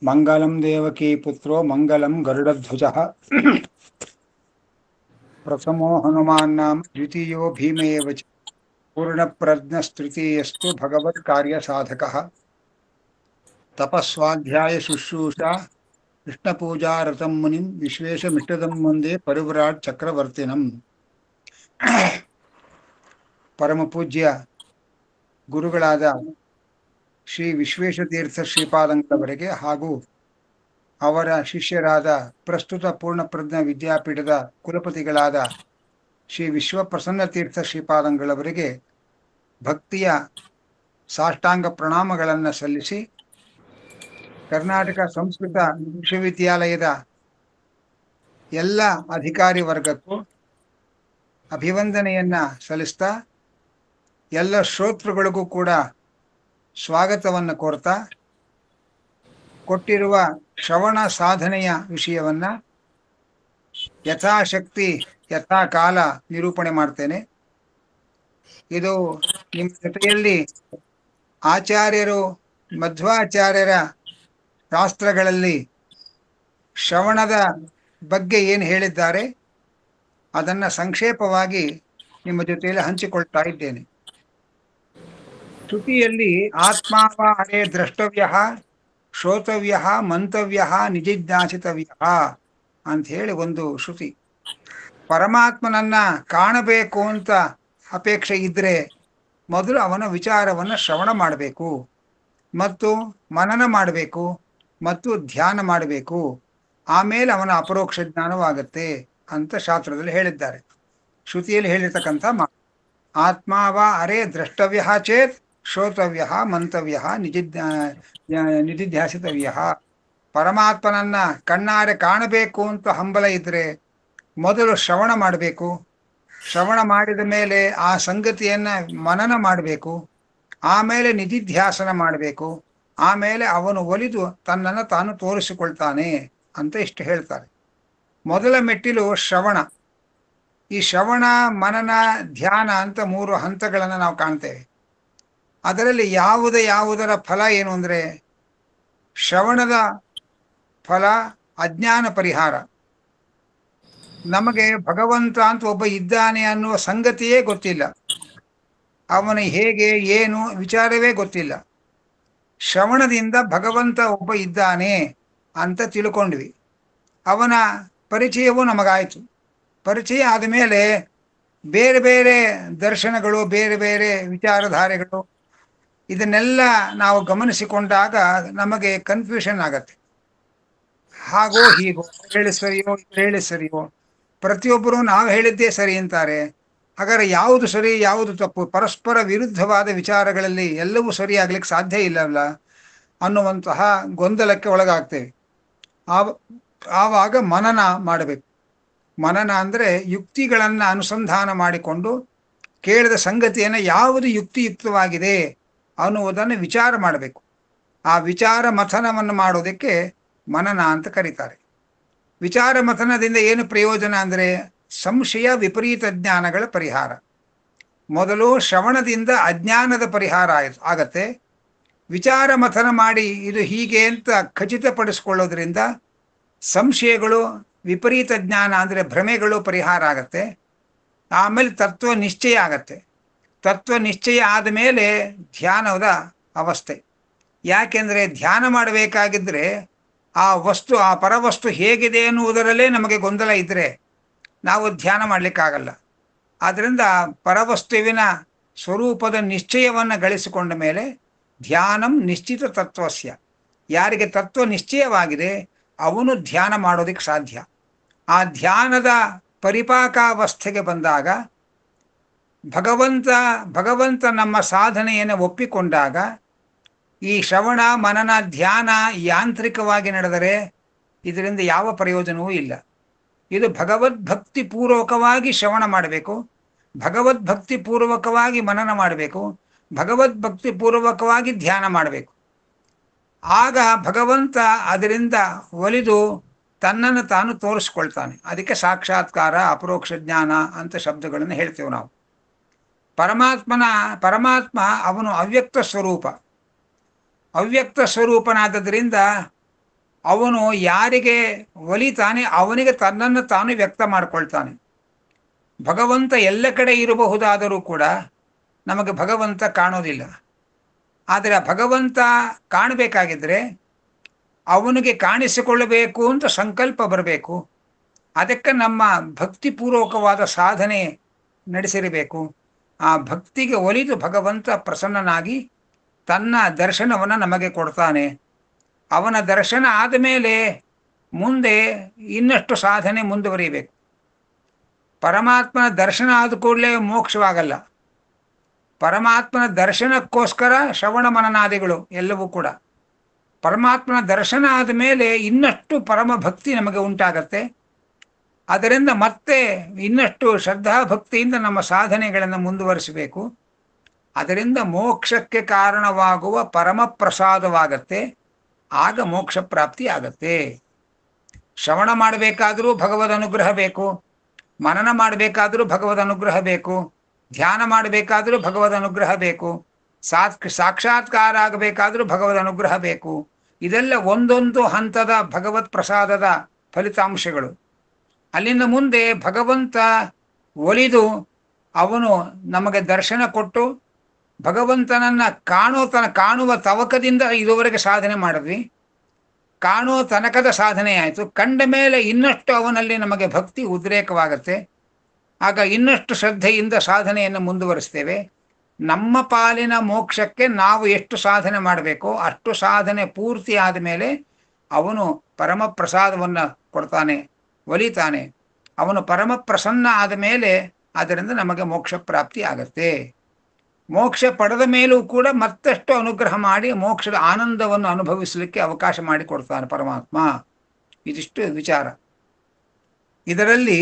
ಮಂಗಲಂ ದೇವಕೀ ಪುತ್ರೋ ಮಂಗಲಂ ಗರುಡಧ್ವಜಃ ಪ್ರಥಮೋ ಹನುಮಾನ್ ನಾಮ ದ್ವಿತೀಯೋ ಭೀಮ ಏವ ಚ ಪೂರ್ಣಪ್ರಜ್ಞಸ್ತೃತೀಯಸ್ತು ಭಗವತ್ ಕಾರ್ಯ ಸಾಧಕಃ ತಪಸ್ವಾಧ್ಯಾಯ ಶುಶ್ರೂಷಾ ಕೃಷ್ಣಪೂಜಾ ರತಂ ಮುನಿಂ ವಿಶ್ವೇಶಮಿಷ್ಟದಂ ಮುಂದೆ ಪರಿವ್ರಾಟ್ ಚಕ್ರವರ್ತಿನಂ. ಪರಮ ಪೂಜ್ಯ ಗುರುಗಳಾದ ಶ್ರೀ ವಿಶ್ವೇಶತೀರ್ಥ ಶ್ರೀಪಾದಂಗಳವರಿಗೆ ಹಾಗೂ ಅವರ ಶಿಷ್ಯರಾದ ಪ್ರಸ್ತುತ ಪೂರ್ಣಪ್ರಜ್ಞ ವಿದ್ಯಾಪೀಠದ ಕುಲಪತಿಗಳಾದ ಶ್ರೀ ವಿಶ್ವಪ್ರಸನ್ನ ತೀರ್ಥ ಶ್ರೀಪಾದಂಗಳವರಿಗೆ ಭಕ್ತಿಯ ಸಾಷ್ಟಾಂಗ ಪ್ರಣಾಮಗಳನ್ನು ಸಲ್ಲಿಸಿ, ಕರ್ನಾಟಕ ಸಂಸ್ಕೃತ ವಿಶ್ವವಿದ್ಯಾಲಯದ ಎಲ್ಲ ಅಧಿಕಾರಿ ವರ್ಗಕ್ಕೂ ಅಭಿವಂದನೆಯನ್ನ ಸಲ್ಲಿಸ್ತಾ, ಎಲ್ಲ ಶ್ರೋತೃಗಳಿಗೂ ಕೂಡ ಸ್ವಾಗತವನ್ನು ಕೋರ್ತಾ, ಕೊಟ್ಟಿರುವ ಶ್ರವಣ ಸಾಧನೆಯ ವಿಷಯವನ್ನ ಯಥಾಶಕ್ತಿ ಯಥಾಕಾಲ ನಿರೂಪಣೆ ಮಾಡ್ತೇನೆ. ಇದು ನಿಮ್ಮ ಜೊತೆಯಲ್ಲಿ ಆಚಾರ್ಯರು ಮಧ್ವಾಚಾರ್ಯರ ಶಾಸ್ತ್ರಗಳಲ್ಲಿ ಶ್ರವಣದ ಬಗ್ಗೆ ಏನು ಹೇಳಿದ್ದಾರೆ ಅದನ್ನ ಸಂಕ್ಷೇಪವಾಗಿ ನಿಮ್ಮ ಜೊತೆಯಲ್ಲಿ ಹಂಚಿಕೊಳ್ತಾ ಇದ್ದೇನೆ. ಶ್ರುತಿಯಲ್ಲಿ ಆತ್ಮಾವ ಹರೇ ದ್ರಷ್ಟವ್ಯ ಶ್ರೋತವ್ಯ ಮಂತವ್ಯ ನಿಜಿಜ್ಞಾಸಿತವ್ಯ ಅಂತ ಹೇಳಿ ಒಂದು ಶ್ರುತಿ. ಪರಮಾತ್ಮನನ್ನ ಕಾಣಬೇಕು ಅಂತ ಅಪೇಕ್ಷೆ ಇದ್ರೆ ಮೊದಲು ಅವನ ವಿಚಾರವನ್ನ ಶ್ರವಣ ಮಾಡಬೇಕು, ಮತ್ತು ಮನನ ಮಾಡಬೇಕು, ಮತ್ತು ಧ್ಯಾನ ಮಾಡಬೇಕು. ಆಮೇಲೆ ಅವನ ಅಪರೋಕ್ಷ ಜ್ಞಾನವಾಗತ್ತೆ ಅಂತ ಶಾಸ್ತ್ರದಲ್ಲಿ ಹೇಳಿದ್ದಾರೆ. ಶ್ರುತಿಯಲ್ಲಿ ಹೇಳಿರ್ತಕ್ಕಂಥ ಮಾತು. ಆತ್ಮಾವ ಅರೆ ದ್ರಷ್ಟವ್ಯ ಚೇತ್ ಶ್ರೋತವ್ಯ ಮಂತವ್ಯ ನಿಧಿಧ್ಯಾಸಿತವ್ಯ. ಪರಮಾತ್ಮನನ್ನ ಕಣ್ಣಾರೆ ಕಾಣಬೇಕು ಅಂತ ಹಂಬಲ ಇದ್ರೆ ಮೊದಲು ಶ್ರವಣ ಮಾಡಬೇಕು. ಶ್ರವಣ ಮಾಡಿದ ಮೇಲೆ ಆ ಸಂಗತಿಯನ್ನ ಮನನ ಮಾಡಬೇಕು. ಆಮೇಲೆ ನಿಧಿಧ್ಯಾಸನ ಮಾಡಬೇಕು. ಆಮೇಲೆ ಅವನು ಒಲಿದು ತನ್ನನ್ನು ತಾನು ತೋರಿಸಿಕೊಳ್ತಾನೆ ಅಂತ ಇಷ್ಟು ಹೇಳ್ತಾರೆ. ಮೊದಲ ಮೆಟ್ಟಿಲು ಶ್ರವಣ. ಈ ಶ್ರವಣ, ಮನನ, ಧ್ಯಾನ ಅಂತ 3 ಹಂತಗಳನ್ನು ನಾವು ಕಾಣ್ತೇವೆ. ಅದರಲ್ಲಿ ಯಾವುದರ ಫಲ ಏನು ಅಂದ್ರೆ, ಶ್ರವಣದ ಫಲ ಅಜ್ಞಾನ ಪರಿಹಾರ. ನಮಗೆ ಭಗವಂತ ಅಂತ ಒಬ್ಬ ಇದ್ದಾನೆ ಅನ್ನುವ ಸಂಗತಿಯೇ ಗೊತ್ತಿಲ್ಲ. ಅವನ ಹೇಗೆ ಏನು ವಿಚಾರವೇ ಗೊತ್ತಿಲ್ಲ. ಶ್ರವಣದಿಂದ ಭಗವಂತ ಒಬ್ಬ ಇದ್ದಾನೆ ಅಂತ ತಿಳ್ಕೊಂಡ್ವಿ. ಅವನ ಪರಿಚಯವೂ ನಮಗಾಯಿತು. ಪರಿಚಯ ಆದ ಮೇಲೆ ಬೇರೆ ಬೇರೆ ದರ್ಶನಗಳು, ಬೇರೆ ಬೇರೆ ವಿಚಾರಧಾರೆಗಳು, ಇದನ್ನೆಲ್ಲ ನಾವು ಗಮನಿಸಿಕೊಂಡಾಗ ನಮಗೆ ಕನ್ಫ್ಯೂಷನ್ ಆಗತ್ತೆ. ಹಾಗೋ ಹೀಗೋ, ಹೇಳಿ ಸರಿಯೋ ಹೇಳಿ ಸರಿಯೋ, ಪ್ರತಿಯೊಬ್ಬರು ನಾವು ಹೇಳಿದ್ದೇ ಸರಿ ಅಂತಾರೆ. ಹಾಗಾದ್ರೆ ಯಾವುದು ಸರಿ ಯಾವುದು ತಪ್ಪು, ಪರಸ್ಪರ ವಿರುದ್ಧವಾದ ವಿಚಾರಗಳಲ್ಲಿ ಎಲ್ಲವೂ ಸರಿಯಾಗ್ಲಿಕ್ಕೆ ಸಾಧ್ಯ ಇಲ್ಲವಲ್ಲ ಅನ್ನುವಂತಹ ಗೊಂದಲಕ್ಕೆ ಒಳಗಾಗ್ತೇವೆ. ಆವಾಗ ಮನನ ಮಾಡಬೇಕು. ಮನನ ಅಂದ್ರೆ ಯುಕ್ತಿಗಳನ್ನ ಅನುಸಂಧಾನ ಮಾಡಿಕೊಂಡು ಕೇಳಿದ ಸಂಗತಿಯನ್ನು ಯಾವುದು ಯುಕ್ತಿಯುಕ್ತವಾಗಿದೆ ಅನ್ನುವುದನ್ನು ವಿಚಾರ ಮಾಡಬೇಕು. ಆ ವಿಚಾರ ಮಥನವನ್ನು ಮಾಡೋದಕ್ಕೆ ಮನನ ಅಂತ ಕರೀತಾರೆ. ವಿಚಾರ ಮಥನದಿಂದ ಏನು ಪ್ರಯೋಜನ ಅಂದ್ರೆ ಸಂಶಯ ವಿಪರೀತ ಜ್ಞಾನಗಳ ಪರಿಹಾರ. ಮೊದಲು ಶ್ರವಣದಿಂದ ಅಜ್ಞಾನದ ಪರಿಹಾರ ಆಗತ್ತೆ. ವಿಚಾರ ಮಥನ ಮಾಡಿ ಇದು ಹೀಗೆ ಅಂತ ಖಚಿತಪಡಿಸ್ಕೊಳ್ಳೋದ್ರಿಂದ ಸಂಶಯಗಳು, ವಿಪರೀತ ಜ್ಞಾನ ಅಂದ್ರೆ ಭ್ರಮೆಗಳು ಪರಿಹಾರ ಆಗತ್ತೆ. ಆಮೇಲೆ ತತ್ವ ನಿಶ್ಚಯ ಆಗತ್ತೆ. ತತ್ವ ನಿಶ್ಚಯ ಆದ ಮೇಲೆ ಧ್ಯಾನದ ಅವಸ್ಥೆ. ಯಾಕೆಂದ್ರೆ ಧ್ಯಾನ ಮಾಡಬೇಕಾಗಿದ್ರೆ ಆ ವಸ್ತು, ಆ ಪರವಸ್ತು ಹೇಗಿದೆ ಎನ್ನುವುದರಲ್ಲೇ ನಮಗೆ ಗೊಂದಲ ಇದ್ರೆ ನಾವು ಧ್ಯಾನ ಮಾಡ್ಲಿಕ್ಕಾಗಲ್ಲ. ಆದ್ರಿಂದ ಪರವಸ್ತುವಿನ ಸ್ವರೂಪದ ನಿಶ್ಚಯವನ್ನು ಗಳಿಸಿಕೊಂಡ ಮೇಲೆ ಧ್ಯಾನಂ ನಿಶ್ಚಿತ ತತ್ವಸ್ಯ. ಯಾರಿಗೆ ತತ್ವ ನಿಶ್ಚಯವಾಗಿದೆ ಅವನು ಧ್ಯಾನ ಮಾಡೋದಕ್ಕೆ ಸಾಧ್ಯ. ಆ ಧ್ಯಾನದ ಪರಿಪಾಕಾವಸ್ಥೆಗೆ ಬಂದಾಗ ಭಗವಂತ ನಮ್ಮ ಸಾಧನೆಯನ್ನು ಒಪ್ಪಿಕೊಂಡಾಗ ಈ ಶ್ರವಣ ಮನನ ಧ್ಯಾನ ಯಾಂತ್ರಿಕವಾಗಿ ನಡೆದರೆ ಇದರಿಂದ ಯಾವ ಪ್ರಯೋಜನವೂ ಇಲ್ಲ. ಇದು ಭಗವದ್ಭಕ್ತಿ ಪೂರ್ವಕವಾಗಿ ಶ್ರವಣ ಮಾಡಬೇಕು, ಭಗವದ್ಭಕ್ತಿ ಪೂರ್ವಕವಾಗಿ ಮನನ ಮಾಡಬೇಕು, ಭಗವದ್ಭಕ್ತಿ ಪೂರ್ವಕವಾಗಿ ಧ್ಯಾನ ಮಾಡಬೇಕು. ಆಗ ಭಗವಂತ ಅದರಿಂದ ಒಲಿದು ತನ್ನನ್ನು ತಾನು ತೋರಿಸ್ಕೊಳ್ತಾನೆ. ಅದಕ್ಕೆ ಸಾಕ್ಷಾತ್ಕಾರ, ಅಪರೋಕ್ಷ ಜ್ಞಾನ ಅಂತ ಶಬ್ದಗಳನ್ನು ಹೇಳ್ತೇವೆ ನಾವು. ಪರಮಾತ್ಮ ಅವನು ಅವ್ಯಕ್ತ ಸ್ವರೂಪ. ಅವ್ಯಕ್ತ ಸ್ವರೂಪನಾದದ್ರಿಂದ ಅವನು ಯಾರಿಗೆ ಒಲಿತಾನೆ ಅವನಿಗೆ ತನ್ನನ್ನು ತಾನು ವ್ಯಕ್ತ ಮಾಡಿಕೊಳ್ತಾನೆ. ಭಗವಂತ ಎಲ್ಲ ಕಡೆ ಇರಬಹುದಾದರೂ ಕೂಡ ನಮಗೆ ಭಗವಂತ ಕಾಣೋದಿಲ್ಲ. ಆದರೆ ಆ ಭಗವಂತ ಕಾಣಬೇಕಾಗಿದ್ರೆ ಅವನಿಗೆ ಕಾಣಿಸಿಕೊಳ್ಳಬೇಕು ಅಂತ ಸಂಕಲ್ಪ ಬರಬೇಕು. ಅದಕ್ಕೆ ನಮ್ಮ ಭಕ್ತಿಪೂರ್ವಕವಾದ ಸಾಧನೆ ನಡೆಸಿರಬೇಕು. ಆ ಭಕ್ತಿಗೆ ಒಲಿದು ಭಗವಂತ ಪ್ರಸನ್ನನಾಗಿ ತನ್ನ ದರ್ಶನವನ್ನು ನಮಗೆ ಕೊಡ್ತಾನೆ. ಅವನ ದರ್ಶನ ಆದಮೇಲೆ ಮುಂದೆ ಇನ್ನಷ್ಟು ಸಾಧನೆ ಮುಂದುವರಿಬೇಕು. ಪರಮಾತ್ಮನ ದರ್ಶನ ಆದ ಕೂಡಲೇ ಮೋಕ್ಷವಾಗಲ್ಲ. ಪರಮಾತ್ಮನ ದರ್ಶನಕ್ಕೋಸ್ಕರ ಶ್ರವಣ ಮನನಾದಿಗಳು ಎಲ್ಲವೂ ಕೂಡ. ಪರಮಾತ್ಮನ ದರ್ಶನ ಆದ ಮೇಲೆ ಇನ್ನಷ್ಟು ಪರಮ ಭಕ್ತಿ ನಮಗೆ ಉಂಟಾಗತ್ತೆ. ಅದರಿಂದ ಮತ್ತೆ ಇನ್ನಷ್ಟು ಶ್ರದ್ಧಾಭಕ್ತಿಯಿಂದ ನಮ್ಮ ಸಾಧನೆಗಳನ್ನು ಮುಂದುವರಿಸಬೇಕು. ಅದರಿಂದ ಮೋಕ್ಷಕ್ಕೆ ಕಾರಣವಾಗುವ ಪರಮ ಪ್ರಸಾದವಾಗತ್ತೆ. ಆಗ ಮೋಕ್ಷ ಪ್ರಾಪ್ತಿ ಆಗತ್ತೆ. ಶ್ರವಣ ಮಾಡಬೇಕಾದರೂ ಭಗವದ್ ಅನುಗ್ರಹ ಬೇಕು, ಮನನ ಮಾಡಬೇಕಾದರೂ ಭಗವದ್ ಅನುಗ್ರಹ ಬೇಕು, ಧ್ಯಾನ ಮಾಡಬೇಕಾದರೂ ಭಗವದ್ ಅನುಗ್ರಹ ಬೇಕು, ಸಾಕ್ಷಾತ್ಕಾರ ಆಗಬೇಕಾದರೂ ಭಗವದ್ ಅನುಗ್ರಹ ಬೇಕು. ಇದೆಲ್ಲ ಒಂದೊಂದು ಹಂತದ ಭಗವತ್ ಪ್ರಸಾದದ ಫಲಿತಾಂಶಗಳು. ಅಲ್ಲಿಂದ ಮುಂದೆ ಭಗವಂತ ಒಲಿದು ಅವನು ನಮಗೆ ದರ್ಶನ ಕೊಟ್ಟು ಭಗವಂತನನ್ನ ಕಾಣುವ ತವಕದಿಂದ ಇದುವರೆಗೆ ಸಾಧನೆ ಮಾಡಿದ್ವಿ. ಕಾಣೋ ತನಕದ ಸಾಧನೆ ಆಯಿತು. ಕಂಡ ಮೇಲೆ ಇನ್ನಷ್ಟು ಅವನಲ್ಲಿ ನಮಗೆ ಭಕ್ತಿ ಉದ್ರೇಕವಾಗತ್ತೆ. ಆಗ ಇನ್ನಷ್ಟು ಶ್ರದ್ಧೆಯಿಂದ ಸಾಧನೆಯನ್ನು ಮುಂದುವರಿಸ್ತೇವೆ. ನಮ್ಮ ಪಾಲಿನ ಮೋಕ್ಷಕ್ಕೆ ನಾವು ಎಷ್ಟು ಸಾಧನೆ ಮಾಡಬೇಕೋ ಅಷ್ಟು ಸಾಧನೆ ಪೂರ್ತಿ ಆದ ಮೇಲೆ ಅವನು ಪರಮ ಪ್ರಸಾದವನ್ನು ಕೊಡ್ತಾನೆ, ಒಲಿತಾನೆ. ಅವನು ಪರಮ ಪ್ರಸನ್ನ ಆದ ಮೇಲೆ ಅದರಿಂದ ನಮಗೆ ಮೋಕ್ಷ ಪ್ರಾಪ್ತಿ ಆಗತ್ತೆ. ಮೋಕ್ಷ ಪಡೆದ ಮೇಲೂ ಕೂಡ ಮತ್ತಷ್ಟು ಅನುಗ್ರಹ ಮಾಡಿ ಮೋಕ್ಷದ ಆನಂದವನ್ನು ಅನುಭವಿಸಲಿಕ್ಕೆ ಅವಕಾಶ ಮಾಡಿಕೊಡ್ತಾನೆ ಪರಮಾತ್ಮ. ಇದಿಷ್ಟು ವಿಚಾರ. ಇದರಲ್ಲಿ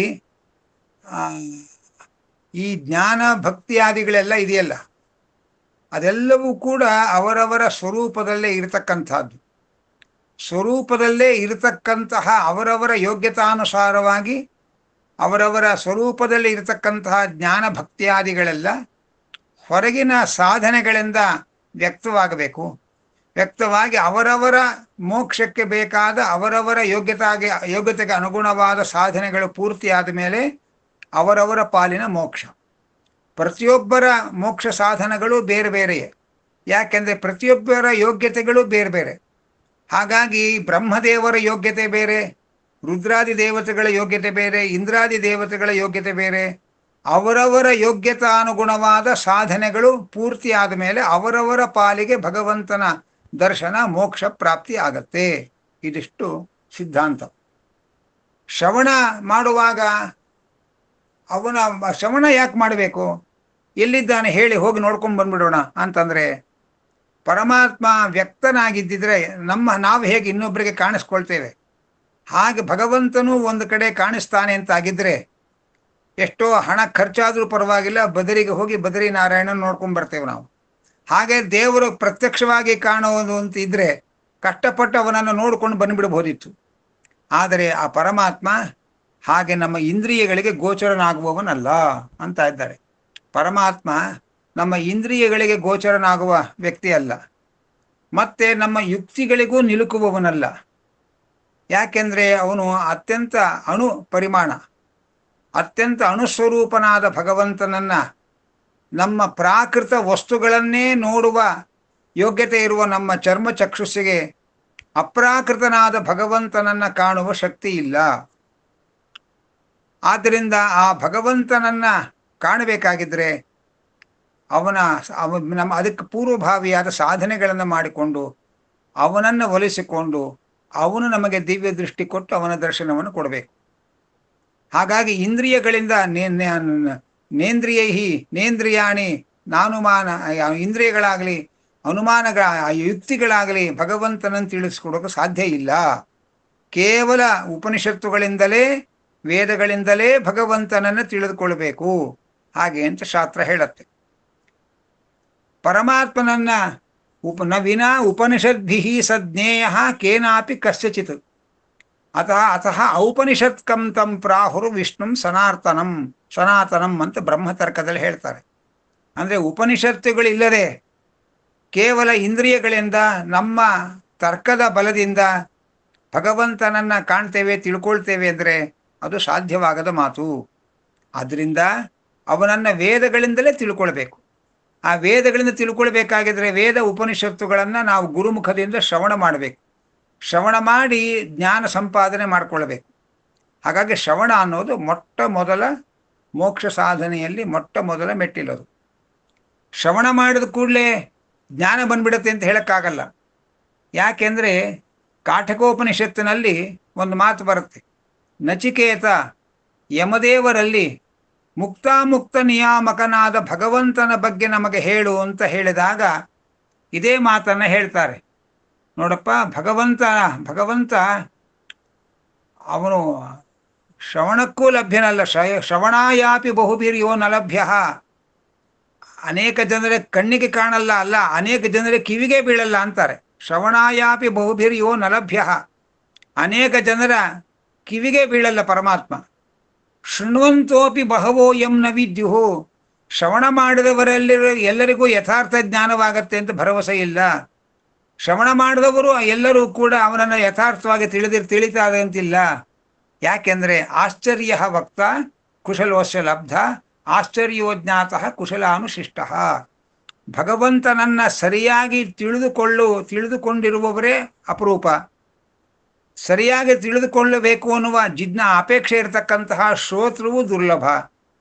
ಈ ಜ್ಞಾನ ಭಕ್ತಿಯಾದಿಗಳೆಲ್ಲ ಇದೆಯಲ್ಲ, ಅದೆಲ್ಲವೂ ಕೂಡ ಅವರವರ ಸ್ವರೂಪದಲ್ಲೇ ಇರತಕ್ಕಂಥದ್ದು. ಸ್ವರೂಪದಲ್ಲೇ ಇರತಕ್ಕಂತಹ ಅವರವರ ಯೋಗ್ಯತಾನುಸಾರವಾಗಿ ಅವರವರ ಸ್ವರೂಪದಲ್ಲಿ ಇರತಕ್ಕಂತಹ ಜ್ಞಾನ ಭಕ್ತಿಯಾದಿಗಳೆಲ್ಲ ಹೊರಗಿನ ಸಾಧನೆಗಳಿಂದ ವ್ಯಕ್ತವಾಗಬೇಕು. ವ್ಯಕ್ತವಾಗಿ ಅವರವರ ಮೋಕ್ಷಕ್ಕೆ ಬೇಕಾದ ಅವರವರ ಯೋಗ್ಯತೆಗೆ ಅನುಗುಣವಾದ ಸಾಧನೆಗಳು ಪೂರ್ತಿಯಾದ ಮೇಲೆ ಅವರವರ ಪಾಲಿನ ಮೋಕ್ಷ. ಪ್ರತಿಯೊಬ್ಬರ ಮೋಕ್ಷ ಸಾಧನಗಳು ಬೇರೆ ಬೇರೆಯೇ. ಯಾಕೆಂದರೆ ಪ್ರತಿಯೊಬ್ಬರ ಯೋಗ್ಯತೆಗಳು ಬೇರೆ ಬೇರೆ. ಹಾಗಾಗಿ ಬ್ರಹ್ಮದೇವರ ಯೋಗ್ಯತೆ ಬೇರೆ, ರುದ್ರಾದಿ ದೇವತೆಗಳ ಯೋಗ್ಯತೆ ಬೇರೆ, ಇಂದ್ರಾದಿ ದೇವತೆಗಳ ಯೋಗ್ಯತೆ ಬೇರೆ. ಅವರವರ ಯೋಗ್ಯತಾನುಗುಣವಾದ ಸಾಧನೆಗಳು ಪೂರ್ತಿಯಾದ ಮೇಲೆ ಅವರವರ ಪಾಲಿಗೆ ಭಗವಂತನ ದರ್ಶನ ಮೋಕ್ಷ ಪ್ರಾಪ್ತಿ ಆಗತ್ತೆ. ಇದಿಷ್ಟು ಸಿದ್ಧಾಂತ. ಶ್ರವಣ ಮಾಡುವಾಗ ಅವನ ಶ್ರವಣ ಯಾಕೆ ಮಾಡಬೇಕು? ಎಲ್ಲಿದ್ದಾನೆ ಹೇಳಿ ಹೋಗಿ ನೋಡ್ಕೊಂಡು ಬಂದ್ಬಿಡೋಣ ಅಂತಂದರೆ, ಪರಮಾತ್ಮ ವ್ಯಕ್ತನಾಗಿದ್ದಿದ್ರೆ ನಾವು ಹೇಗೆ ಇನ್ನೊಬ್ಬರಿಗೆ ಕಾಣಿಸ್ಕೊಳ್ತೇವೆ ಹಾಗೆ ಭಗವಂತನೂ ಒಂದು ಕಡೆ ಕಾಣಿಸ್ತಾನೆ ಅಂತಾಗಿದ್ದರೆ ಎಷ್ಟೋ ಹಣ ಖರ್ಚಾದರೂ ಪರವಾಗಿಲ್ಲ, ಬದರಿಗೆ ಹೋಗಿ ಬದರಿ ನಾರಾಯಣನ ನೋಡ್ಕೊಂಡು ಬರ್ತೇವೆ ನಾವು. ಹಾಗೆ ದೇವರು ಪ್ರತ್ಯಕ್ಷವಾಗಿ ಕಾಣುವುದು ಅಂತ ಇದ್ರೆ ಕಷ್ಟಪಟ್ಟು ಅವನನ್ನು ನೋಡ್ಕೊಂಡು ಬಂದ್ಬಿಡಬಹುದಿತ್ತು. ಆದರೆ ಆ ಪರಮಾತ್ಮ ಹಾಗೆ ನಮ್ಮ ಇಂದ್ರಿಯಗಳಿಗೆ ಗೋಚರನಾಗುವವನಲ್ಲ ಅಂತ ಇದ್ದಾರೆ. ಪರಮಾತ್ಮ ನಮ್ಮ ಇಂದ್ರಿಯಗಳಿಗೆ ಗೋಚರನಾಗುವ ವ್ಯಕ್ತಿ ಅಲ್ಲ, ಮತ್ತೆ ನಮ್ಮ ಯುಕ್ತಿಗಳಿಗೂ ನಿಲುಕುವವನಲ್ಲ. ಯಾಕೆಂದರೆ ಅವನು ಅತ್ಯಂತ ಪರಿಮಾಣ, ಅತ್ಯಂತ ಅಣುಸ್ವರೂಪನಾದ ಭಗವಂತನನ್ನ ನಮ್ಮ ಪ್ರಾಕೃತ ವಸ್ತುಗಳನ್ನೇ ನೋಡುವ ಯೋಗ್ಯತೆ ಇರುವ ನಮ್ಮ ಚರ್ಮ ಚಕ್ಷುಸ್ಸಿಗೆ ಅಪ್ರಾಕೃತನಾದ ಭಗವಂತನನ್ನ ಕಾಣುವ ಶಕ್ತಿ ಇಲ್ಲ. ಆದ್ದರಿಂದ ಆ ಭಗವಂತನನ್ನ ಕಾಣಬೇಕಾಗಿದ್ರೆ ನಮ್ಮ ಅದಕ್ಕೆ ಪೂರ್ವಭಾವಿಯಾದ ಸಾಧನೆಗಳನ್ನು ಮಾಡಿಕೊಂಡು ಅವನನ್ನು ಒಲಿಸಿಕೊಂಡು ಅವನು ನಮಗೆ ದಿವ್ಯ ದೃಷ್ಟಿ ಕೊಟ್ಟು ಅವನ ದರ್ಶನವನ್ನು ಕೊಡಬೇಕು. ಹಾಗಾಗಿ ಇಂದ್ರಿಯಗಳಿಂದ ನೇಂದ್ರಿಯಾಣಿ ನಾನುಮಾನ, ಇಂದ್ರಿಯಗಳಾಗಲಿ ಯುಕ್ತಿಗಳಾಗಲಿ ಭಗವಂತನನ್ನು ತಿಳಿಸ್ಕೊಡೋಕೆ ಸಾಧ್ಯ ಇಲ್ಲ. ಕೇವಲ ಉಪನಿಷತ್ತುಗಳಿಂದಲೇ ವೇದಗಳಿಂದಲೇ ಭಗವಂತನನ್ನು ತಿಳಿದುಕೊಳ್ಬೇಕು. ಹಾಗೆ ಅಂತ ಶಾಸ್ತ್ರ ಹೇಳುತ್ತೆ. ಪರಮಾತ್ಮನನ್ನ ವಿನಾ ಉಪನಿಷದ್ಭಿ ಸಜ್ಞೇಯ ಕೇನಾಪಿ ಕಸ್ಯಚಿತ್ ಅತಃ ಔಪನಿಷತ್ಕಂ ತಂ ಪ್ರಾಹುರು ವಿಷ್ಣುಂ ಸನಾತನಂ ಅಂತ ಬ್ರಹ್ಮತರ್ಕದಲ್ಲಿ ಹೇಳ್ತಾರೆ. ಅಂದರೆ ಉಪನಿಷತ್ತುಗಳಿಲ್ಲದೆ ಕೇವಲ ಇಂದ್ರಿಯಗಳಿಂದ ನಮ್ಮ ತರ್ಕದ ಬಲದಿಂದ ಭಗವಂತನನ್ನ ಕಾಣ್ತೇವೆ, ತಿಳ್ಕೊಳ್ತೇವೆ ಅಂದರೆ ಅದು ಸಾಧ್ಯವಾಗದ ಮಾತು. ಆದ್ದರಿಂದ ಅವನನ್ನ ವೇದಗಳಿಂದಲೇ ತಿಳ್ಕೊಳ್ಬೇಕು. ಆ ವೇದಗಳಿಂದ ತಿಳ್ಕೊಳ್ಬೇಕಾಗಿದ್ರೆ ವೇದ ಉಪನಿಷತ್ತುಗಳನ್ನು ನಾವು ಗುರುಮುಖದಿಂದ ಶ್ರವಣ ಮಾಡಬೇಕು. ಶ್ರವಣ ಮಾಡಿ ಜ್ಞಾನ ಸಂಪಾದನೆ ಮಾಡಿಕೊಳ್ಬೇಕು. ಹಾಗಾಗಿ ಶ್ರವಣ ಅನ್ನೋದು ಮೊಟ್ಟ ಮೊದಲ ಮೋಕ್ಷ ಸಾಧನೆಯಲ್ಲಿ ಮೊಟ್ಟ ಮೊದಲ ಮೆಟ್ಟಿಲದು. ಶ್ರವಣ ಮಾಡಿದ ಕೂಡಲೇ ಜ್ಞಾನ ಬಂದ್ಬಿಡುತ್ತೆ ಅಂತ ಹೇಳಕ್ಕಾಗಲ್ಲ. ಯಾಕೆಂದರೆ ಕಾಠಕೋಪನಿಷತ್ತಿನಲ್ಲಿ ಒಂದು ಮಾತು ಬರುತ್ತೆ, ನಚಿಕೇತ ಯಮದೇವರಲ್ಲಿ ಮುಕ್ತಾಮುಕ್ತ ನಿಯಾಮಕನಾದ ಭಗವಂತನ ಬಗ್ಗೆ ನಮಗೆ ಹೇಳು ಅಂತ ಹೇಳಿದಾಗ ಇದೇ ಮಾತನ್ನು ಹೇಳ್ತಾರೆ. ನೋಡಪ್ಪ, ಭಗವಂತ ಅವನು ಶ್ರವಣಕ್ಕೂ ಲಭ್ಯನಲ್ಲ. ಶ್ರವಣಾಯಾಪಿ ಬಹುಭಿರ್ಯೋ ನ ಲಭ್ಯ. ಅನೇಕ ಜನರ ಕಣ್ಣಿಗೆ ಕಾಣಲ್ಲ, ಅಲ್ಲ ಅನೇಕ ಜನರ ಕಿವಿಗೆ ಬೀಳಲ್ಲ ಅಂತಾರೆ. ಶ್ರವಣಾಯಾಪಿ ಬಹುಭಿರ್ಯೋ ನ ಲಭ್ಯ. ಅನೇಕ ಜನರ ಕಿವಿಗೆ ಬೀಳಲ್ಲ ಪರಮಾತ್ಮ. ಶೃಣ್ವಂತೋಪಿ ಬಹವೋ ಯಂ ನ ವಿದ್ಯುಹು. ಶ್ರವಣ ಮಾಡಿದವರಲ್ಲಿ ಎಲ್ಲರಿಗೂ ಯಥಾರ್ಥ ಜ್ಞಾನವಾಗತ್ತೆ ಅಂತ ಭರವಸೆ ಇಲ್ಲ. ಶ್ರವಣ ಮಾಡಿದವರು ಎಲ್ಲರೂ ಕೂಡ ಅವನನ್ನು ಯಥಾರ್ಥವಾಗಿ ತಿಳಿತಾರೆ ಅಂತಿಲ್ಲ. ಯಾಕೆಂದರೆ ಆಶ್ಚರ್ಯ ವಕ್ತ ಕುಶಲೋಸ್ಯ ಲಬ್ಧ, ಆಶ್ಚರ್ಯೋಜ್ಞಾತ ಕುಶಲಾನುಶಿಷ್ಟ. ಭಗವಂತನನ್ನ ಸರಿಯಾಗಿ ತಿಳಿದುಕೊಂಡಿರುವವರೇ ಅಪರೂಪ. ಸರಿಯಾಗಿ ತಿಳಿದುಕೊಳ್ಳಬೇಕು ಅನ್ನುವ ಅಪೇಕ್ಷೆ ಇರತಕ್ಕಂತಹ ಶ್ರೋತೃವು ದುರ್ಲಭ.